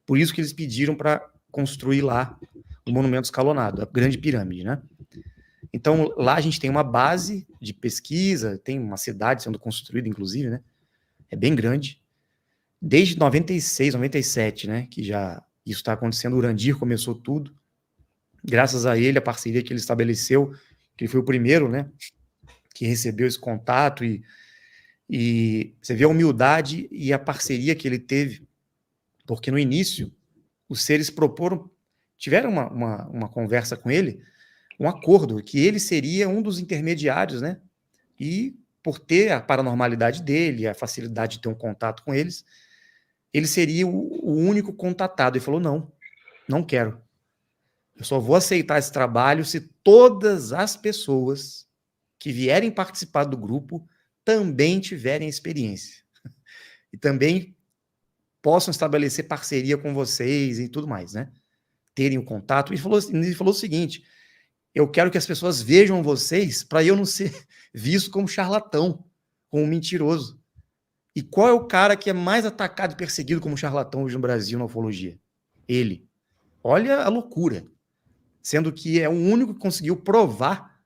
C: Por isso que eles pediram para construir lá o monumento escalonado, a Grande Pirâmide, né? Então, lá a gente tem uma base de pesquisa, tem uma cidade sendo construída, inclusive, né? É bem grande. Desde 96, 97, né? Que já isso está acontecendo, o Urandir começou tudo. Graças a ele, a parceria que ele estabeleceu, que ele foi o primeiro, né? Que recebeu esse contato e você vê a humildade e a parceria que ele teve, porque no início os seres tiveram uma conversa com ele, um acordo, que ele seria um dos intermediários, né? E por ter a paranormalidade dele, a facilidade de ter um contato com eles, ele seria o único contatado. Ele falou, não quero. Eu só vou aceitar esse trabalho se todas as pessoas que vierem participar do grupo também tiverem experiência. E também possam estabelecer parceria com vocês e tudo mais, né? Terem o contato. Ele falou o seguinte, eu quero que as pessoas vejam vocês para eu não ser visto como charlatão, como mentiroso. E qual é o cara que é mais atacado e perseguido como charlatão hoje no Brasil na ufologia? Ele. Olha a loucura. Sendo que é o único que conseguiu provar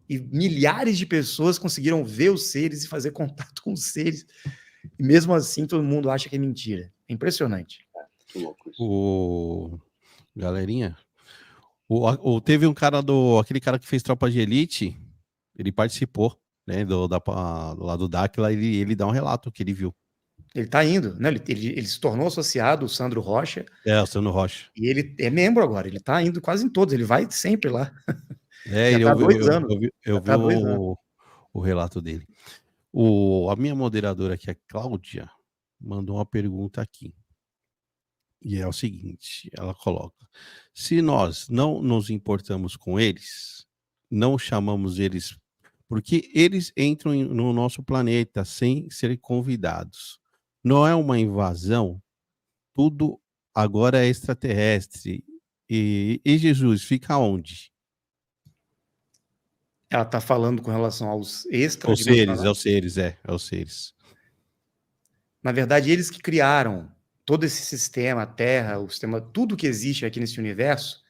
C: e milhares de pessoas conseguiram ver os seres e fazer contato com os seres. E mesmo assim todo mundo acha que é mentira. É impressionante.
B: Que louco isso.
A: Galerinha, teve um cara aquele cara que fez Tropa de Elite, ele participou, né, do lado do Dáquila, ele dá um relato que ele viu.
C: Ele está indo, né? Ele se tornou associado, o Sandro Rocha.
A: O Sandro Rocha.
C: E ele é membro agora, ele está indo quase em todos, ele vai sempre lá.
A: Já tá 2 anos. Eu vi o relato dele. A minha moderadora aqui, a Cláudia, mandou uma pergunta aqui. E é o seguinte, ela coloca: se nós não nos importamos com eles, não chamamos eles, porque eles entram no nosso planeta sem serem convidados. Não é uma invasão? Tudo agora é extraterrestre. E Jesus fica onde?
C: Ela está falando com relação aos
A: Aos seres.
C: Na verdade, eles que criaram todo esse sistema, a Terra, o sistema, tudo que existe aqui nesse universo,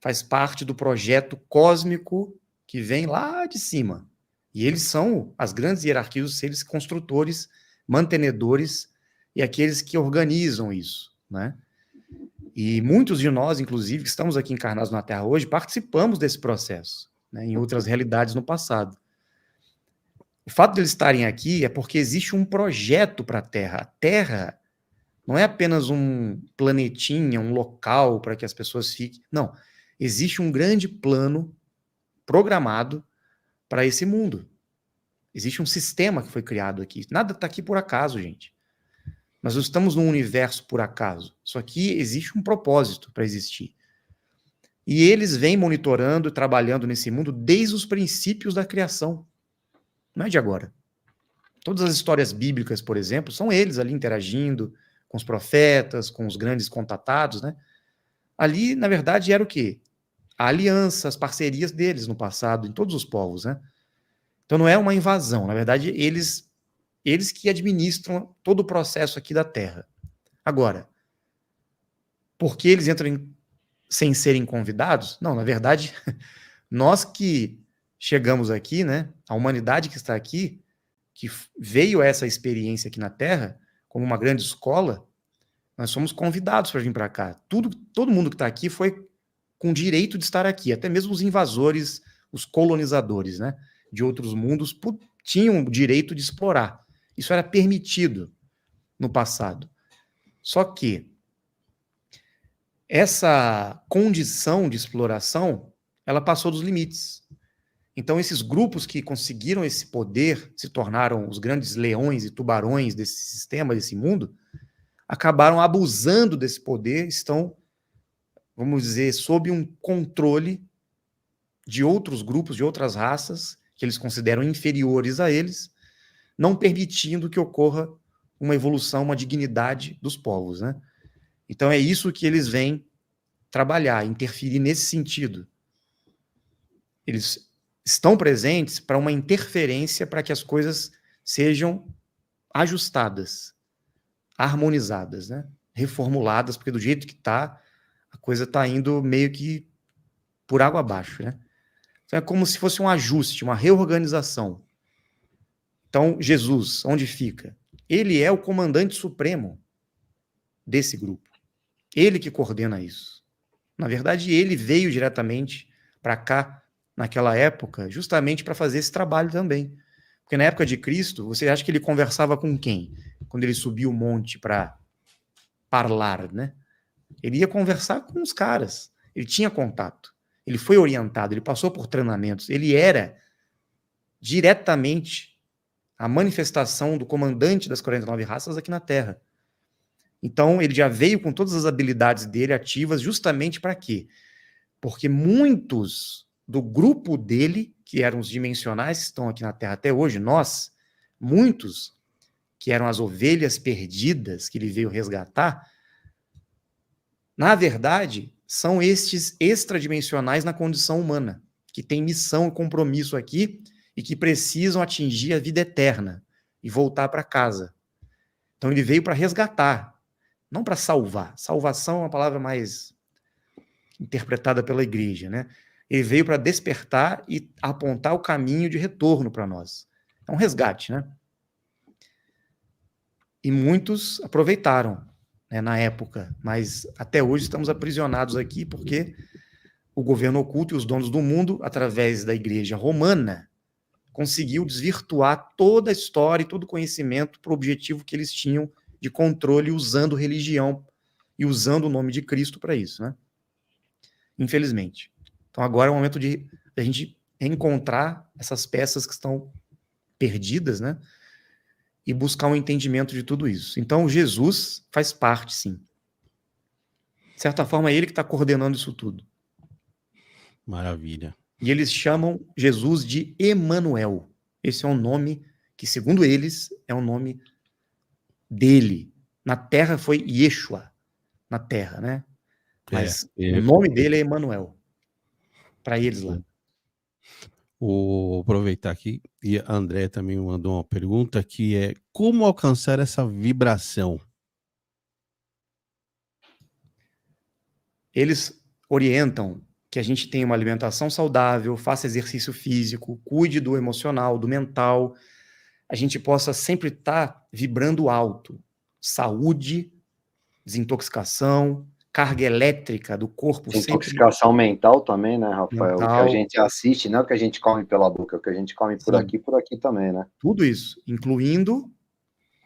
C: faz parte do projeto cósmico que vem lá de cima. E eles são as grandes hierarquias, os seres construtores, mantenedores e aqueles que organizam isso, né? E muitos de nós, inclusive, que estamos aqui encarnados na Terra hoje, participamos desse processo, né, em outras realidades no passado. O fato de eles estarem aqui é porque existe um projeto para a Terra. A Terra não é apenas um planetinha, um local para que as pessoas fiquem. Não. Existe um grande plano programado para esse mundo. Existe um sistema que foi criado aqui. Nada está aqui por acaso, gente. Nós não estamos num universo por acaso. Só que existe um propósito para existir. E eles vêm monitorando e trabalhando nesse mundo desde os princípios da criação. Não é de agora. Todas as histórias bíblicas, por exemplo, são eles ali interagindo com os profetas, com os grandes contatados, né? Ali, na verdade, era o quê? A aliança, as parcerias deles no passado, em todos os povos, né? Então não é uma invasão, na verdade, eles que administram todo o processo aqui da Terra. Agora, por que eles entram sem serem convidados? Não, na verdade, nós que chegamos aqui, né? A humanidade que está aqui, que veio essa experiência aqui na Terra, como uma grande escola, nós somos convidados para vir para cá. Todo mundo que está aqui foi com direito de estar aqui, até mesmo os invasores, os colonizadores, né, de outros mundos, tinham o direito de explorar. Isso era permitido no passado. Só que essa condição de exploração, ela passou dos limites. Então, esses grupos que conseguiram esse poder, se tornaram os grandes leões e tubarões desse sistema, desse mundo, acabaram abusando desse poder, estão, vamos dizer, sob um controle de outros grupos, de outras raças, que eles consideram inferiores a eles, não permitindo que ocorra uma evolução, uma dignidade dos povos, né? Então é isso que eles vêm trabalhar, interferir nesse sentido. Eles estão presentes para uma interferência para que as coisas sejam ajustadas, harmonizadas, né? Reformuladas, porque do jeito que está, a coisa está indo meio que por água abaixo, né? Então é como se fosse um ajuste, uma reorganização. Então, Jesus, onde fica? Ele é o comandante supremo desse grupo. Ele que coordena isso. Na verdade, ele veio diretamente para cá, naquela época, justamente para fazer esse trabalho também. Porque na época de Cristo, você acha que ele conversava com quem? Quando ele subiu o monte para falar, né? Ele ia conversar com os caras. Ele tinha contato. Ele foi orientado, ele passou por treinamentos. Ele era diretamente a manifestação do comandante das 49 raças aqui na Terra. Então, ele já veio com todas as habilidades dele ativas justamente para quê? Porque muitos do grupo dele, que eram os dimensionais que estão aqui na Terra até hoje, muitos que eram as ovelhas perdidas que ele veio resgatar, na verdade, são estes extradimensionais na condição humana, que têm missão e compromisso aqui e que precisam atingir a vida eterna e voltar para casa. Então ele veio para resgatar, não para salvar. Salvação é uma palavra mais interpretada pela igreja, né? Ele veio para despertar e apontar o caminho de retorno para nós. É um resgate, né? E muitos aproveitaram, né, na época, mas até hoje estamos aprisionados aqui porque o governo oculto e os donos do mundo, através da igreja romana, conseguiu desvirtuar toda a história e todo o conhecimento para o objetivo que eles tinham de controle usando religião e usando o nome de Cristo para isso, né? Infelizmente. Então agora é o momento de a gente encontrar essas peças que estão perdidas, né? E buscar um entendimento de tudo isso. Então Jesus faz parte, sim. De certa forma, é ele que está coordenando isso tudo.
A: Maravilha.
C: E eles chamam Jesus de Emanuel. Esse é um nome que, segundo eles, é um nome dele. Na terra foi Yeshua, na terra, né? Mas o nome dele é Emanuel. Para eles lá.
A: Vou aproveitar aqui, e a André também mandou uma pergunta que é: como alcançar essa vibração?
C: Eles orientam que a gente tenha uma alimentação saudável, faça exercício físico, cuide do emocional, do mental, a gente possa sempre estar vibrando alto. Saúde, desintoxicação, carga elétrica do corpo.
B: Desintoxicação sempre... mental também, né, Rafael?
C: Mental.
B: O que a gente assiste, não é o que a gente come pela boca, é o que a gente come por aqui também, né?
C: Tudo isso, incluindo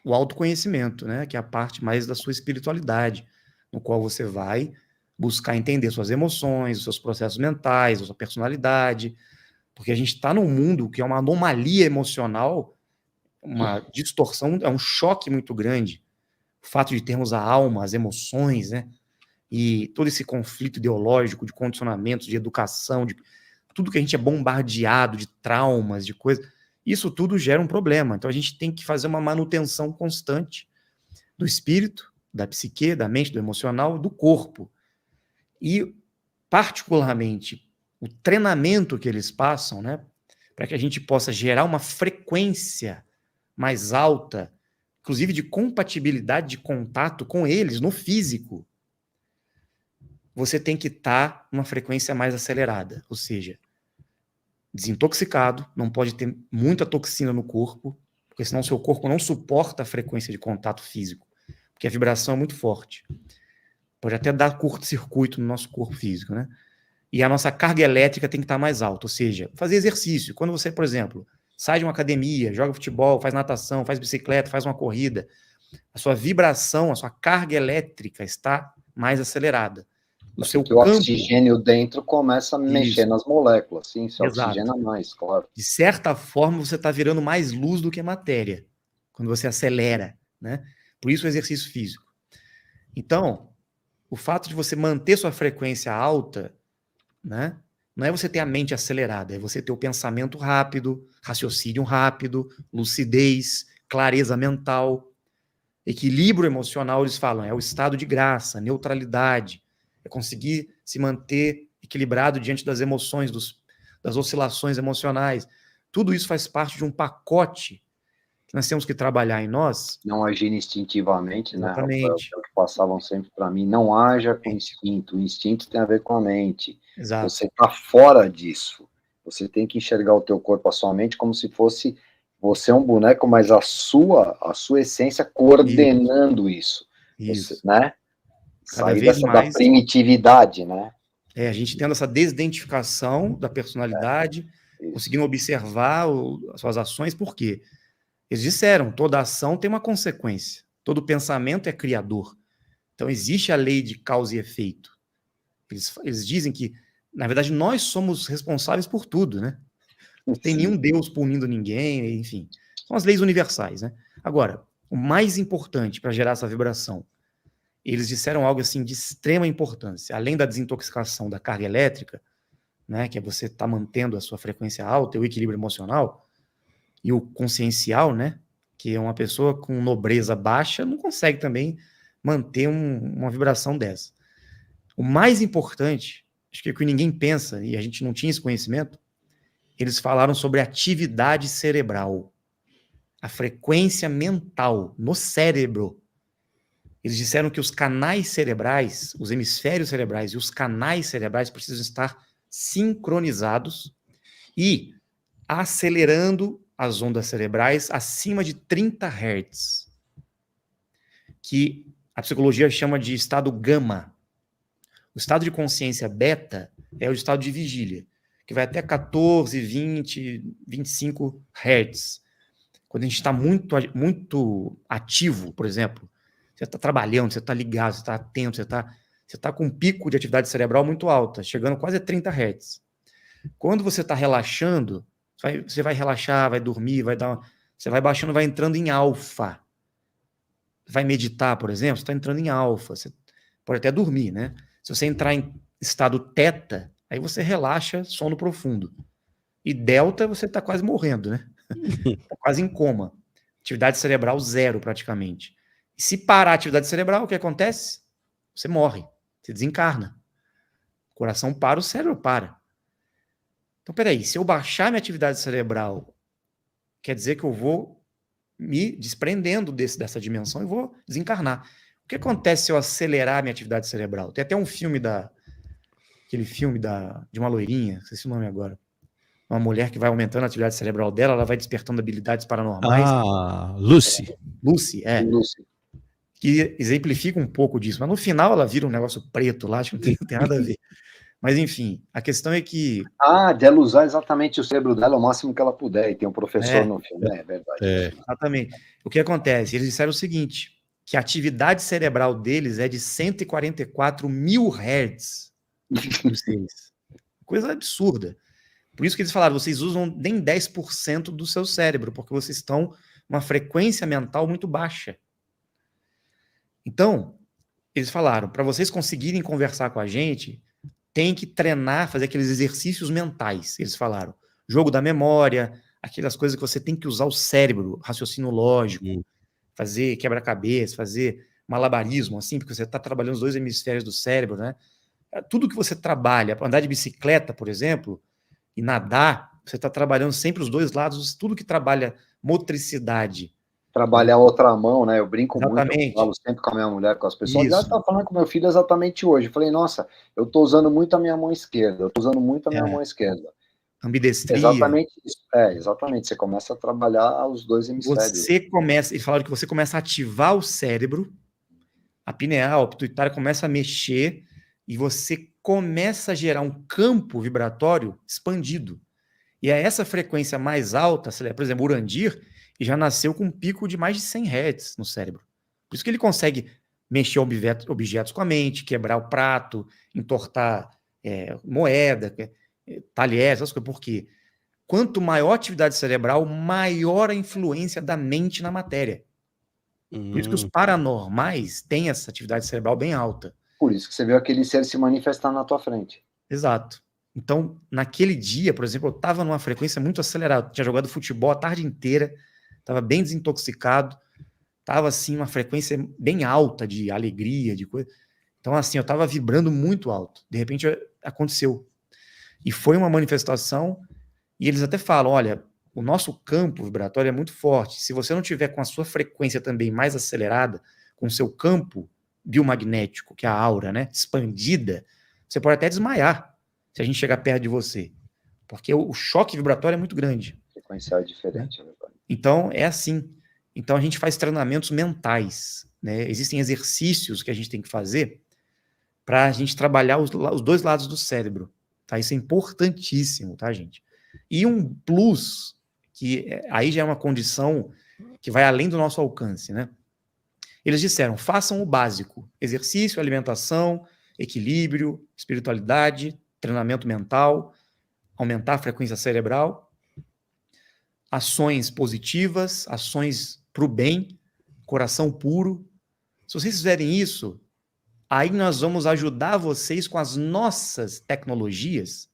C: o autoconhecimento, né, que é a parte mais da sua espiritualidade, no qual você vai buscar entender suas emoções, os seus processos mentais, a sua personalidade, porque a gente está num mundo que é uma anomalia emocional, uma distorção, é um choque muito grande, o fato de termos a alma, as emoções, né, e todo esse conflito ideológico, de condicionamentos, de educação, de tudo que a gente é bombardeado, de traumas, de coisas, isso tudo gera um problema. Então a gente tem que fazer uma manutenção constante do espírito, da psique, da mente, do emocional, do corpo. E, particularmente, o treinamento que eles passam, né, para que a gente possa gerar uma frequência mais alta, inclusive de compatibilidade, de contato com eles no físico, você tem que estar numa frequência mais acelerada, ou seja, desintoxicado, não pode ter muita toxina no corpo, porque senão seu corpo não suporta a frequência de contato físico, porque a vibração é muito forte. Pode até dar curto-circuito no nosso corpo físico, né? E a nossa carga elétrica tem que estar mais alta, ou seja, fazer exercício. Quando você, por exemplo, sai de uma academia, joga futebol, faz natação, faz bicicleta, faz uma corrida, a sua vibração, a sua carga elétrica está mais acelerada. o seu
B: Porque
C: campo...
B: o oxigênio dentro começa a mexer nas moléculas, sim, se oxigena mais, claro.
C: De certa forma, você está virando mais luz do que matéria, quando você acelera, né? Por isso o exercício físico. Então, o fato de você manter sua frequência alta, né? Não é você ter a mente acelerada, é você ter o pensamento rápido, raciocínio rápido, lucidez, clareza mental, equilíbrio emocional, eles falam, é o estado de graça, neutralidade, é conseguir se manter equilibrado diante das emoções, das oscilações emocionais. Tudo isso faz parte de um pacote que nós temos que trabalhar em nós.
B: Não agir instintivamente, né, Rafael?
C: Exatamente.
B: É o que passavam sempre para mim. Não haja com instinto. O instinto tem a ver com a mente.
C: Exato.
B: Você está fora disso. Você tem que enxergar o teu corpo, a sua mente, como se fosse você é um boneco, mas a sua essência coordenando isso. Você, né?
C: Cada
B: Sair
C: vez mais
B: da primitividade, né?
C: A gente tendo essa desidentificação da personalidade, conseguindo observar as suas ações, por quê? Eles disseram, toda ação tem uma consequência, todo pensamento é criador. Então existe a lei de causa e efeito. Eles dizem que, na verdade, nós somos responsáveis por tudo, né? Não tem nenhum Deus punindo ninguém, enfim. São as leis universais, né? Agora, o mais importante para gerar essa vibração, eles disseram algo assim de extrema importância. Além da desintoxicação da carga elétrica, né, que é você estar mantendo a sua frequência alta, o equilíbrio emocional, e o consciencial, né, que é uma pessoa com nobreza baixa, não consegue também manter uma vibração dessa. O mais importante, acho que o que ninguém pensa, e a gente não tinha esse conhecimento, eles falaram sobre atividade cerebral, a frequência mental no cérebro. Eles disseram que os canais cerebrais, os hemisférios cerebrais e os canais cerebrais precisam estar sincronizados e acelerando as ondas cerebrais acima de 30 Hz, que a psicologia chama de estado gama. O estado de consciência beta é o estado de vigília, que vai até 14, 20, 25 Hz. Quando a gente está muito ativo, por exemplo, você está trabalhando, você está ligado, você está atento, você está com um pico de atividade cerebral muito alta, chegando quase a 30 Hz. Quando você está relaxando, você vai relaxar, vai dormir, você vai baixando, vai entrando em alfa. Vai meditar, por exemplo, você está entrando em alfa. Você pode até dormir, né? Se você entrar em estado teta, aí você relaxa, sono profundo. E delta, você está quase morrendo, né? Está quase em coma. Atividade cerebral zero, praticamente. E se parar a atividade cerebral, o que acontece? Você morre, você desencarna. O coração para, o cérebro para. Então, peraí, se eu baixar minha atividade cerebral, quer dizer que eu vou me desprendendo dessa dimensão e vou desencarnar. O que acontece se eu acelerar minha atividade cerebral? Tem até um filme aquele filme de uma loirinha, não sei se o nome agora. Uma mulher que vai aumentando a atividade cerebral dela, ela vai despertando habilidades paranormais.
A: Ah, Lucy.
C: Lucy,
B: Lucy.
C: Que exemplifica um pouco disso, mas no final ela vira um negócio preto lá, acho que não tem nada a ver. Mas enfim, a questão é que...
B: dela usar exatamente o cérebro dela o máximo que ela puder, e tem um professor no filme, é verdade.
C: Exatamente. O que acontece? Eles disseram o seguinte, que a atividade cerebral deles é de 144 mil Hz. Coisa absurda. Por isso que eles falaram, vocês usam nem 10% do seu cérebro, porque vocês estão numa frequência mental muito baixa. Então, eles falaram, para vocês conseguirem conversar com a gente, tem que treinar, fazer aqueles exercícios mentais, eles falaram. Jogo da memória, aquelas coisas que você tem que usar o cérebro, raciocínio lógico, fazer quebra-cabeça, fazer malabarismo, assim, porque você está trabalhando os dois hemisférios do cérebro, né? Tudo que você trabalha, andar de bicicleta, por exemplo, e nadar, você está trabalhando sempre os dois lados, tudo que trabalha motricidade.
B: Trabalhar a outra mão, né? Eu brinco
C: Exatamente.
B: muito, eu falo sempre com a minha mulher, com as pessoas. Eu estava falando com meu filho exatamente hoje. Eu falei, nossa, eu estou usando muito a minha mão esquerda, mão esquerda.
C: Ambidestria.
B: Exatamente isso. Exatamente. Você começa a trabalhar os dois hemisférios.
C: Eles falaram que você começa a ativar o cérebro, a pineal, a pituitária começa a mexer e você começa a gerar um campo vibratório expandido. E é essa frequência mais alta, por exemplo, o Urandir, já nasceu com um pico de mais de 100 Hz no cérebro. Por isso que ele consegue mexer objetos com a mente, quebrar o prato, entortar moeda, talheres, essas coisas. Por quê? Quanto maior a atividade cerebral, maior a influência da mente na matéria. Por isso que os paranormais têm essa atividade cerebral bem alta.
B: Por isso que você viu aquele ser se manifestar na tua frente.
C: Exato. Então, naquele dia, por exemplo, eu estava numa frequência muito acelerada. Tinha jogado futebol a tarde inteira, estava bem desintoxicado, estava assim, uma frequência bem alta de alegria, de coisa. Então, assim, eu estava vibrando muito alto. De repente, aconteceu. E foi uma manifestação, e eles até falam, olha, o nosso campo vibratório é muito forte. Se você não tiver com a sua frequência também mais acelerada, com o seu campo biomagnético, que é a aura, né, expandida, você pode até desmaiar se a gente chegar perto de você. Porque o choque vibratório é muito grande.
B: A frequência é diferente. Né?
C: Então, é assim. Então, a gente faz treinamentos mentais. Né? Existem exercícios que a gente tem que fazer para a gente trabalhar os dois lados do cérebro. Tá? Isso é importantíssimo, tá, gente? E um plus, que aí já é uma condição que vai além do nosso alcance, né? Eles disseram, façam o básico, exercício, alimentação, equilíbrio, espiritualidade, treinamento mental, aumentar a frequência cerebral, ações positivas, ações para o bem, coração puro. Se vocês fizerem isso, aí nós vamos ajudar vocês com as nossas tecnologias,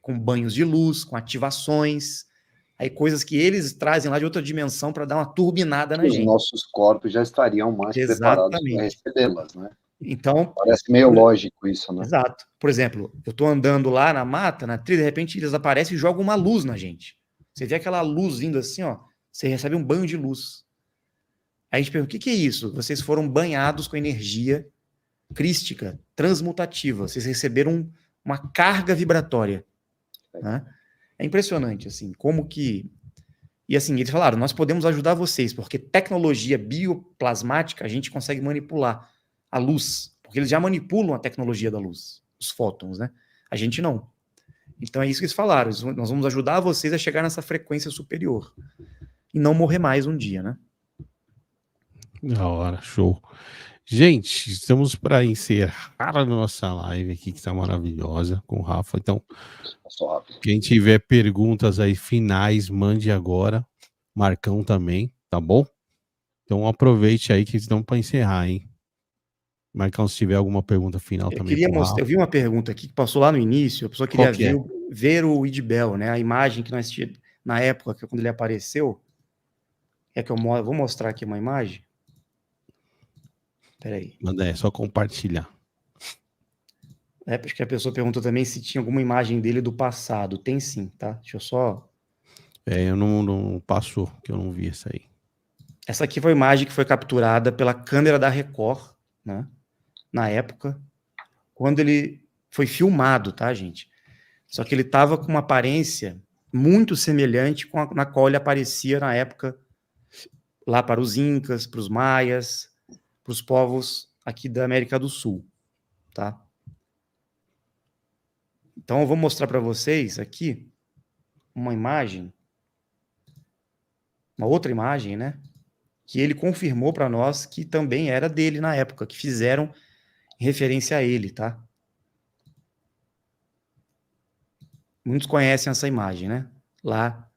C: com banhos de luz, com ativações, aí coisas que eles trazem lá de outra dimensão para dar uma turbinada na gente.
B: Os nossos corpos já estariam mais preparados para recebê-las, né?
C: Então,
B: parece meio lógico isso, né?
C: Exato. Por exemplo, eu estou andando lá na mata, na trilha, de repente eles aparecem e jogam uma luz na gente. Você vê aquela luz vindo assim, ó, você recebe um banho de luz. Aí a gente pergunta, o que é isso? Vocês foram banhados com energia crística, transmutativa. Vocês receberam uma carga vibratória. Né? É impressionante, assim, como que... E assim, eles falaram, nós podemos ajudar vocês, porque tecnologia bioplasmática a gente consegue manipular a luz, porque eles já manipulam a tecnologia da luz, os fótons, né? A gente não. Então é isso que eles falaram, nós vamos ajudar vocês a chegar nessa frequência superior e não morrer mais um dia, né?
A: Da hora, show. Gente, estamos para encerrar a nossa live aqui, que está maravilhosa, com o Rafa. Então, quem tiver perguntas aí finais, mande agora. Marcão também, tá bom? Então aproveite aí que estão para encerrar, hein? Marcão, se tiver alguma pergunta final também.
C: Eu vi uma pergunta aqui que passou lá no início, a pessoa queria ver o Idibel, né? A imagem que nós tínhamos na época, que quando ele apareceu. Vou mostrar aqui uma imagem. Peraí.
A: Manda aí, é só compartilhar.
C: Acho que a pessoa perguntou também se tinha alguma imagem dele do passado. Tem sim, tá? Deixa eu só...
A: eu não passou, que eu não vi essa aí.
C: Essa aqui foi a imagem que foi capturada pela câmera da Record, né? Na época, quando ele foi filmado, tá, gente? Só que ele estava com uma aparência muito semelhante com na qual ele aparecia na época lá para os Incas, para os Maias, para os povos aqui da América do Sul, tá? Então eu vou mostrar para vocês aqui uma imagem, uma outra imagem, né? Que ele confirmou para nós que também era dele na época, que fizeram referência a ele, tá? Muitos conhecem essa imagem, né? Lá,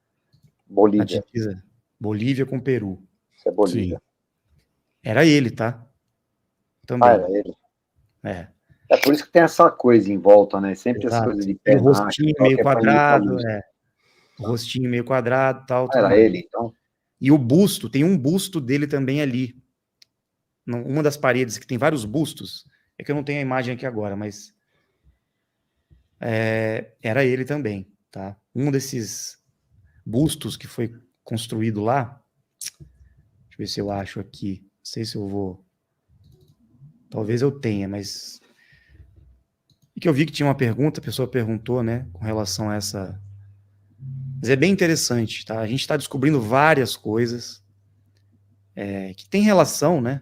B: Bolívia.
C: Na divisa, Bolívia com Peru.
B: Isso é Bolívia.
C: Sim. Era ele, tá? Também.
B: Era ele.
C: É
B: por isso que tem essa coisa em volta, né? Sempre
C: Exato.
B: as coisas de pé.
C: O rostinho meio quadrado, O rostinho meio quadrado, tal.
B: Era ele, então.
C: E o busto, tem um busto dele também ali. Uma das paredes que tem vários bustos, é que eu não tenho a imagem aqui agora, mas era ele também, tá? Um desses bustos que foi construído lá, deixa eu ver se eu acho aqui, não sei se eu vou, talvez eu tenha, mas e que eu vi que tinha uma pergunta, a pessoa perguntou, né, com relação a essa, mas é bem interessante, tá? A gente está descobrindo várias coisas que tem relação, né,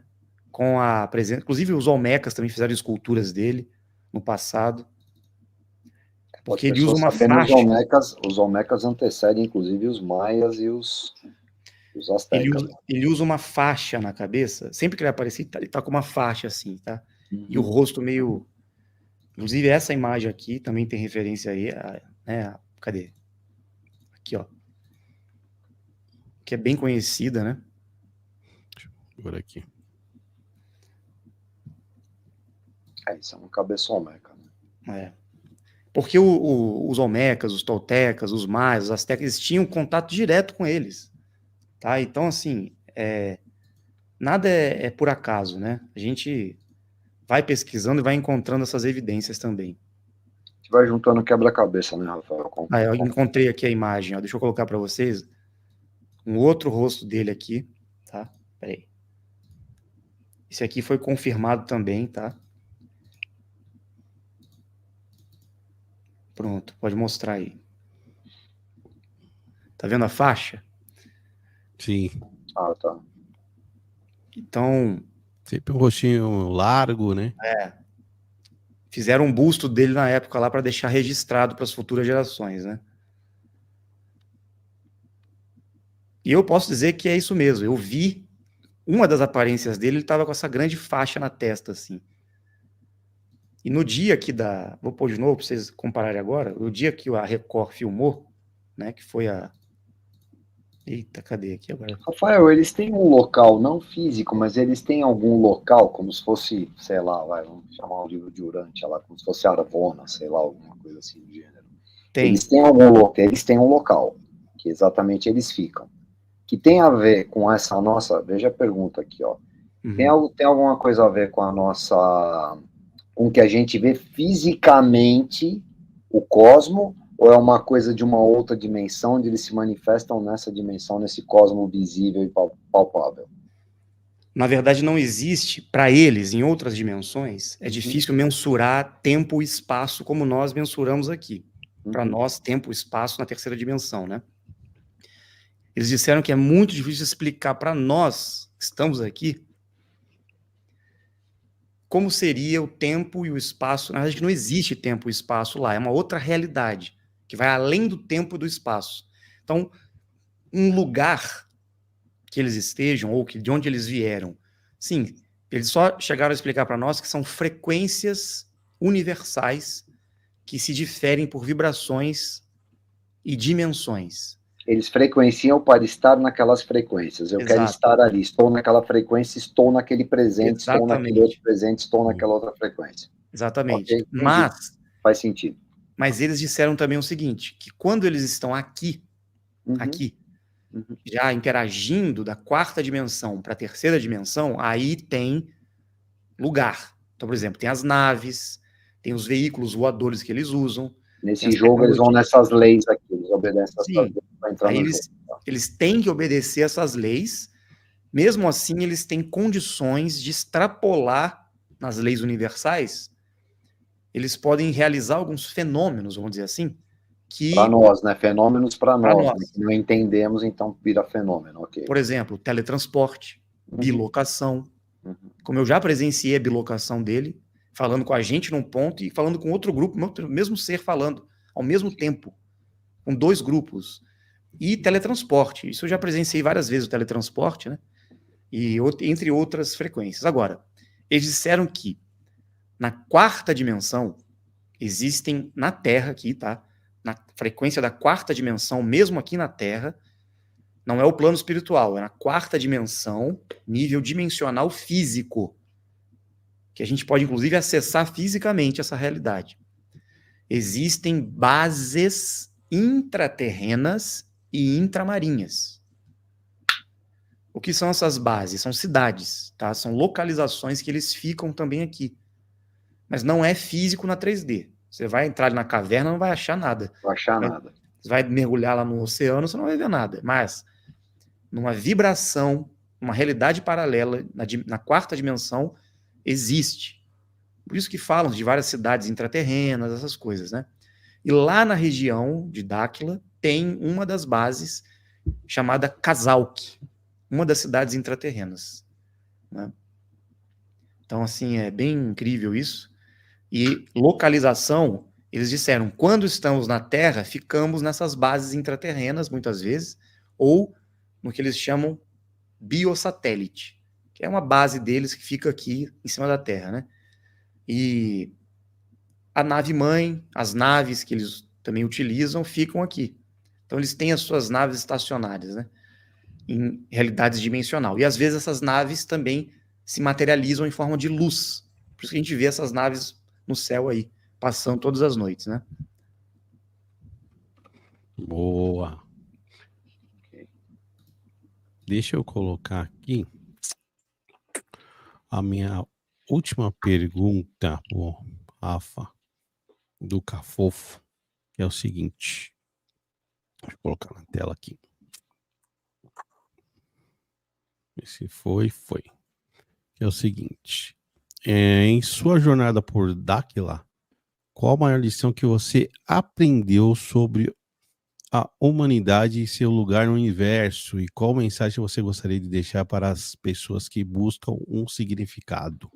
C: com a presença, inclusive os Olmecas também fizeram esculturas dele no passado, porque ele usa uma faixa.
B: Os Olmecas antecedem, inclusive, os Maias e os Os astecas.
C: Ele usa uma faixa na cabeça. Sempre que ele aparecer, ele tá com uma faixa assim, tá?
B: Uhum.
C: E o rosto meio... Inclusive, essa imagem aqui também tem referência aí, né? Cadê? Aqui, ó. Que é bem conhecida, né?
A: Por aqui.
B: Isso é um cabeça olmeca, né?
C: É. Porque os olmecas, os toltecas, os maias, os astecas, eles tinham contato direto com eles. Tá? Então, assim, nada é por acaso, né? A gente vai pesquisando e vai encontrando essas evidências também.
B: A gente vai juntando quebra-cabeça, né, Rafael?
C: Eu encontrei aqui a imagem, ó. Deixa eu colocar para vocês um outro rosto dele aqui, tá? Peraí. Esse aqui foi confirmado também, tá? Pronto, pode mostrar aí. Tá vendo a faixa?
A: Sim.
B: Ah, tá.
C: Então...
A: Sempre um rostinho largo, né?
C: Fizeram um busto dele na época lá para deixar registrado para as futuras gerações, né? E eu posso dizer que é isso mesmo. Eu vi uma das aparências dele, ele estava com essa grande faixa na testa, assim. E no dia que vou pôr de novo para vocês compararem agora. No dia que a Record filmou, né? Que foi a... Eita, cadê aqui agora?
B: Rafael, eles têm um local, não físico, mas eles têm algum local, como se fosse, sei lá, vamos chamar o livro de Urântia lá, como se fosse Arvona, sei lá, alguma coisa assim do gênero.
C: Tem.
B: Eles têm algum local, eles têm um local, que exatamente eles ficam. Que tem a ver com essa nossa, veja a pergunta aqui, ó.
C: Uhum.
B: Tem alguma coisa a ver com a nossa, com o que a gente vê fisicamente, o cosmo, ou é uma coisa de uma outra dimensão, onde eles se manifestam nessa dimensão, nesse cosmo visível e palpável?
C: Na verdade, não existe, para eles, em outras dimensões, é difícil mensurar tempo e espaço como nós mensuramos aqui. Para nós, tempo e espaço na terceira dimensão, né? Eles disseram que é muito difícil explicar para nós, que estamos aqui, como seria o tempo e o espaço. Na verdade, não existe tempo e espaço lá, é uma outra realidade, que vai além do tempo e do espaço. Então, um lugar que eles estejam, ou de onde eles vieram, sim, eles só chegaram a explicar para nós que são frequências universais que se diferem por vibrações e dimensões.
B: Eles frequenciam para estar naquelas frequências. Eu quero estar ali, estou naquela frequência, estou naquele presente, estou naquele outro presente, estou naquela outra frequência.
C: Exatamente.
B: Okay?
C: Mas
B: faz sentido.
C: Mas eles disseram também o seguinte, que quando eles estão aqui, já interagindo da quarta dimensão para a terceira dimensão, aí tem lugar. Então, por exemplo, tem as naves, tem os veículos voadores que eles usam.
B: Nesse jogo eles vão nessas leis aqui, eles obedecem essas leis para entrar no jogo.
C: Eles têm que obedecer essas leis, mesmo assim eles têm condições de extrapolar nas leis universais, eles podem realizar alguns fenômenos, vamos dizer assim, que...
B: Para nós, né? Fenômenos para nós. Né? Que não entendemos, então vira fenômeno, ok.
C: Por exemplo, teletransporte, bilocação. Como eu já presenciei a bilocação dele, falando com a gente num ponto e falando com outro grupo, mesmo ser falando ao mesmo tempo, com dois grupos. E teletransporte, isso eu já presenciei várias vezes, o teletransporte, né? E entre outras frequências. Agora, eles disseram que na quarta dimensão, existem na Terra aqui, tá? Na frequência da quarta dimensão, mesmo aqui na Terra, não é o plano espiritual, é na quarta dimensão, nível dimensional físico, que a gente pode, inclusive, acessar fisicamente essa realidade. Existem bases intraterrenas e intramarinhas. O que são essas bases? São cidades, tá? São localizações que eles ficam também aqui. Mas não é físico na 3D. Você vai entrar na caverna, não vai achar nada.
B: Não vai achar nada.
C: Você vai mergulhar lá no oceano, você não vai ver nada. Mas, numa vibração, uma realidade paralela, na quarta dimensão, existe. Por isso que falam de várias cidades intraterrenas, essas coisas, né? E lá na região de Dáquila, tem uma das bases chamada Casalque, uma das cidades intraterrenas, né? Então, assim, é bem incrível isso. E localização, eles disseram, quando estamos na Terra, ficamos nessas bases intraterrenas, muitas vezes, ou no que eles chamam biosatélite, que é uma base deles que fica aqui em cima da Terra, né? E a nave-mãe, as naves que eles também utilizam, ficam aqui. Então, eles têm as suas naves estacionárias, né? Em realidades dimensional. E, às vezes, essas naves também se materializam em forma de luz. Por isso que a gente vê essas naves no céu aí, passando todas as noites, né?
A: Boa. Deixa eu colocar aqui a minha última pergunta, o Rafa, do Cafofo, que é o seguinte. Deixa eu colocar na tela aqui. Esse foi. Que é o seguinte. Em sua jornada por Dáquila, qual a maior lição que você aprendeu sobre a humanidade e seu lugar no universo? E qual mensagem você gostaria de deixar para as pessoas que buscam um significado?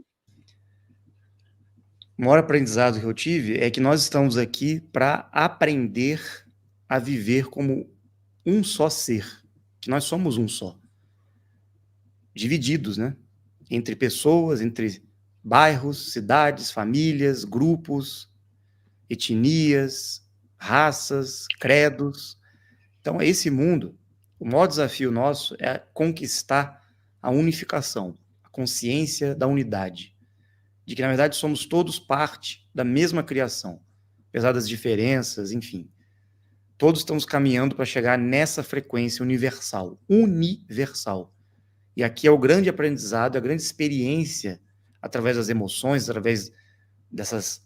C: O maior aprendizado que eu tive é que nós estamos aqui para aprender a viver como um só ser, que nós somos um só, divididos, né? Entre pessoas, entre bairros, cidades, famílias, grupos, etnias, raças, credos. Então, esse mundo, o maior desafio nosso é conquistar a unificação, a consciência da unidade, de que, na verdade, somos todos parte da mesma criação, apesar das diferenças, enfim. Todos estamos caminhando para chegar nessa frequência universal. E aqui é o grande aprendizado, a grande experiência, através das emoções, através dessas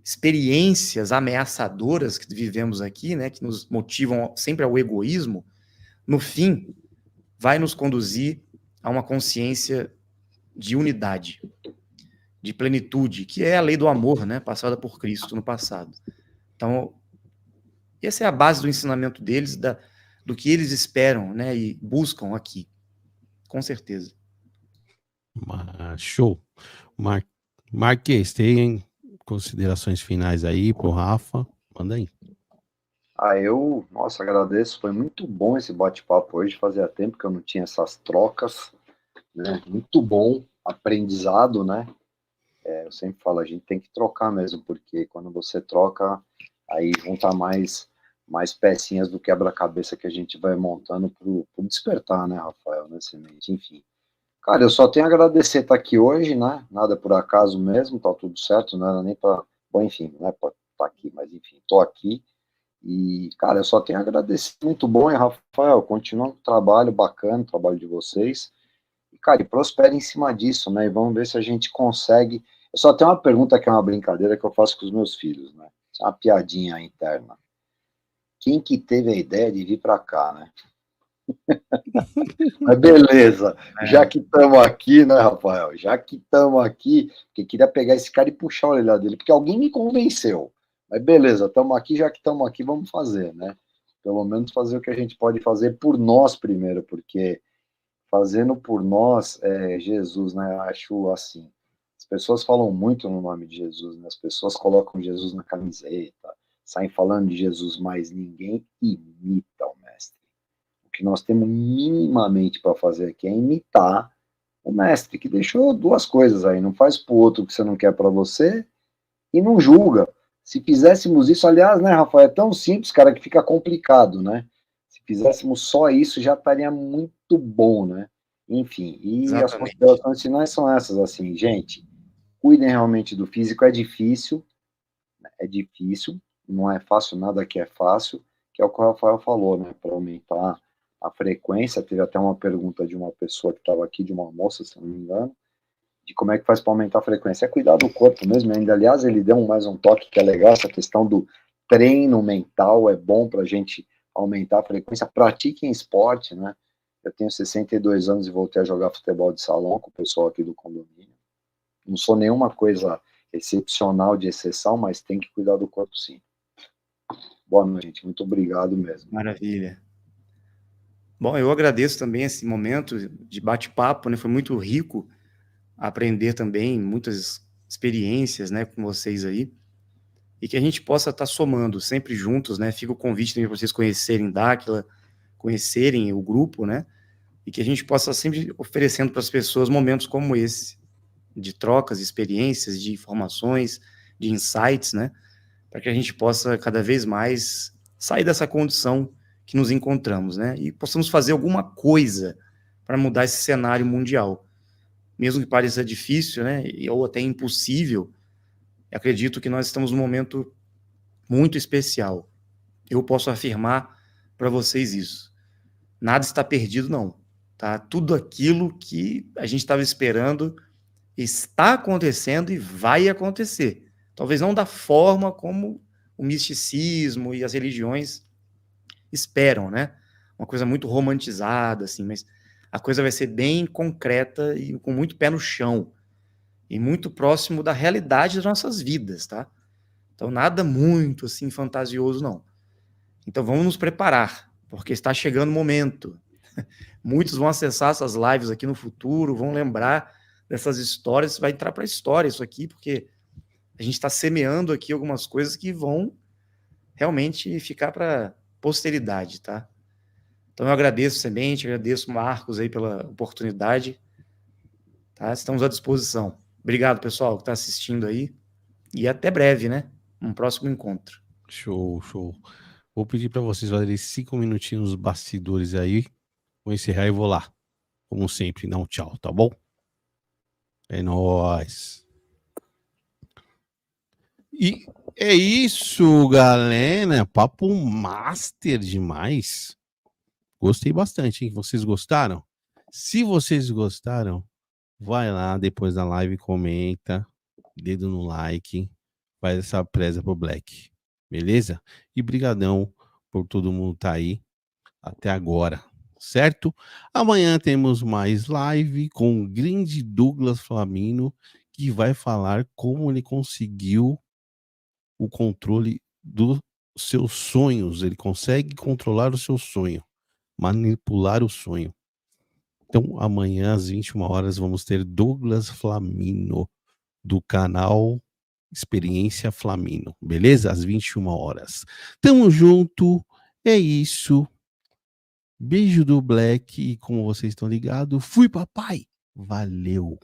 C: experiências ameaçadoras que vivemos aqui, né, que nos motivam sempre ao egoísmo, no fim, vai nos conduzir a uma consciência de unidade, de plenitude, que é a lei do amor, né, passada por Cristo no passado. Então, essa é a base do ensinamento deles, do que eles esperam, né, e buscam aqui, com certeza.
A: Show. Marquês, tem considerações finais aí pro Rafa? Manda aí.
B: Nossa, agradeço, foi muito bom esse bate-papo hoje, fazia tempo que eu não tinha essas trocas, né, muito bom, aprendizado, né, eu sempre falo, a gente tem que trocar mesmo, porque quando você troca, aí junta mais pecinhas do quebra-cabeça que a gente vai montando pro despertar, né, Rafael, né, Semente, enfim. Cara, eu só tenho a agradecer estar aqui hoje, né, nada por acaso mesmo, tá tudo certo, não era nem pra, bom, enfim, não é pra estar aqui, mas enfim, tô aqui, e, cara, eu só tenho a agradecer, muito bom, e Rafael, continua um trabalho bacana, o trabalho de vocês, e, cara, e prospera em cima disso, né, e vamos ver se a gente consegue. Eu só tenho uma pergunta que é uma brincadeira que eu faço com os meus filhos, né, é uma piadinha interna. Quem que teve a ideia de vir pra cá, né? Mas beleza, já que estamos aqui, né, Rafael, já que estamos aqui, porque queria pegar esse cara e puxar a orelha dele, porque alguém me convenceu, mas beleza, estamos aqui, já que estamos aqui, vamos fazer, né, pelo menos fazer o que a gente pode fazer por nós primeiro, porque fazendo por nós, Jesus, né, eu acho assim, as pessoas falam muito no nome de Jesus, né, as pessoas colocam Jesus na camiseta, saem falando de Jesus, mas ninguém imita o mestre. O que nós temos minimamente para fazer aqui é imitar o mestre, que deixou duas coisas aí, não faz pro outro o que você não quer para você e não julga. Se fizéssemos isso, aliás, né, Rafael, é tão simples, cara, que fica complicado, né? Se fizéssemos só isso, já estaria muito bom, né? Enfim, e
C: Exatamente.
B: as considerações finais são essas, assim, gente, cuidem realmente do físico, é difícil, não é fácil, nada que é fácil, que é o que o Rafael falou, né, para aumentar a frequência, teve até uma pergunta de uma pessoa que estava aqui, de uma moça, se não me engano, de como é que faz para aumentar a frequência. É cuidar do corpo mesmo, ainda, aliás, ele deu mais um toque que é legal, essa questão do treino mental, é bom para a gente aumentar a frequência, pratiquem esporte, né, eu tenho 62 anos e voltei a jogar futebol de salão com o pessoal aqui do condomínio, não sou nenhuma coisa excepcional de exceção, mas tem que cuidar do corpo sim. Boa noite, gente. Muito obrigado mesmo.
C: Maravilha. Bom, eu agradeço também esse momento de bate-papo, né? Foi muito rico aprender também muitas experiências, né, com vocês aí, e que a gente possa estar somando sempre juntos, né? Fica o convite também para vocês conhecerem Dáquila, conhecerem o grupo, né? E que a gente possa sempre oferecendo para as pessoas momentos como esse, de trocas, de experiências, de informações, de insights, né? Para que a gente possa cada vez mais sair dessa condição que nos encontramos, né? E possamos fazer alguma coisa para mudar esse cenário mundial. Mesmo que pareça difícil, né? Ou até impossível, acredito que nós estamos num momento muito especial. Eu posso afirmar para vocês isso. Nada está perdido, não. Tá? Tudo aquilo que a gente estava esperando está acontecendo e vai acontecer. Talvez não da forma como o misticismo e as religiões esperam, né? Uma coisa muito romantizada, assim, mas a coisa vai ser bem concreta e com muito pé no chão e muito próximo da realidade das nossas vidas, tá? Então, nada muito, assim, fantasioso, não. Então, vamos nos preparar, porque está chegando o momento. Muitos vão acessar essas lives aqui no futuro, vão lembrar dessas histórias, vai entrar para a história isso aqui, porque a gente está semeando aqui algumas coisas que vão realmente ficar para posteridade, tá? Então eu agradeço Semente, agradeço Marcos aí pela oportunidade, tá? Estamos à disposição. Obrigado, pessoal, que está assistindo aí, e até breve, né? Um próximo encontro.
A: Show, show. Vou pedir para vocês fazerem 5 minutinhos nos bastidores aí. Vou encerrar e vou lá. Como sempre, não tchau, tá bom? É nóis. E é isso, galera. Papo master demais. Gostei bastante, hein? Vocês gostaram? Se vocês gostaram, vai lá depois da live, comenta, dedo no like, faz essa presa pro Black. Beleza? E brigadão por todo mundo estar aí até agora, certo? Amanhã temos mais live com o grande Douglas Flamino, que vai falar como ele conseguiu o controle dos seus sonhos. Ele consegue controlar o seu sonho, manipular o sonho. Então, amanhã às 21 horas vamos ter Douglas Flamino do canal Experiência Flamino, beleza? Às 21 horas. Tamo junto. É isso. Beijo do Black e como vocês estão ligados, fui papai. Valeu.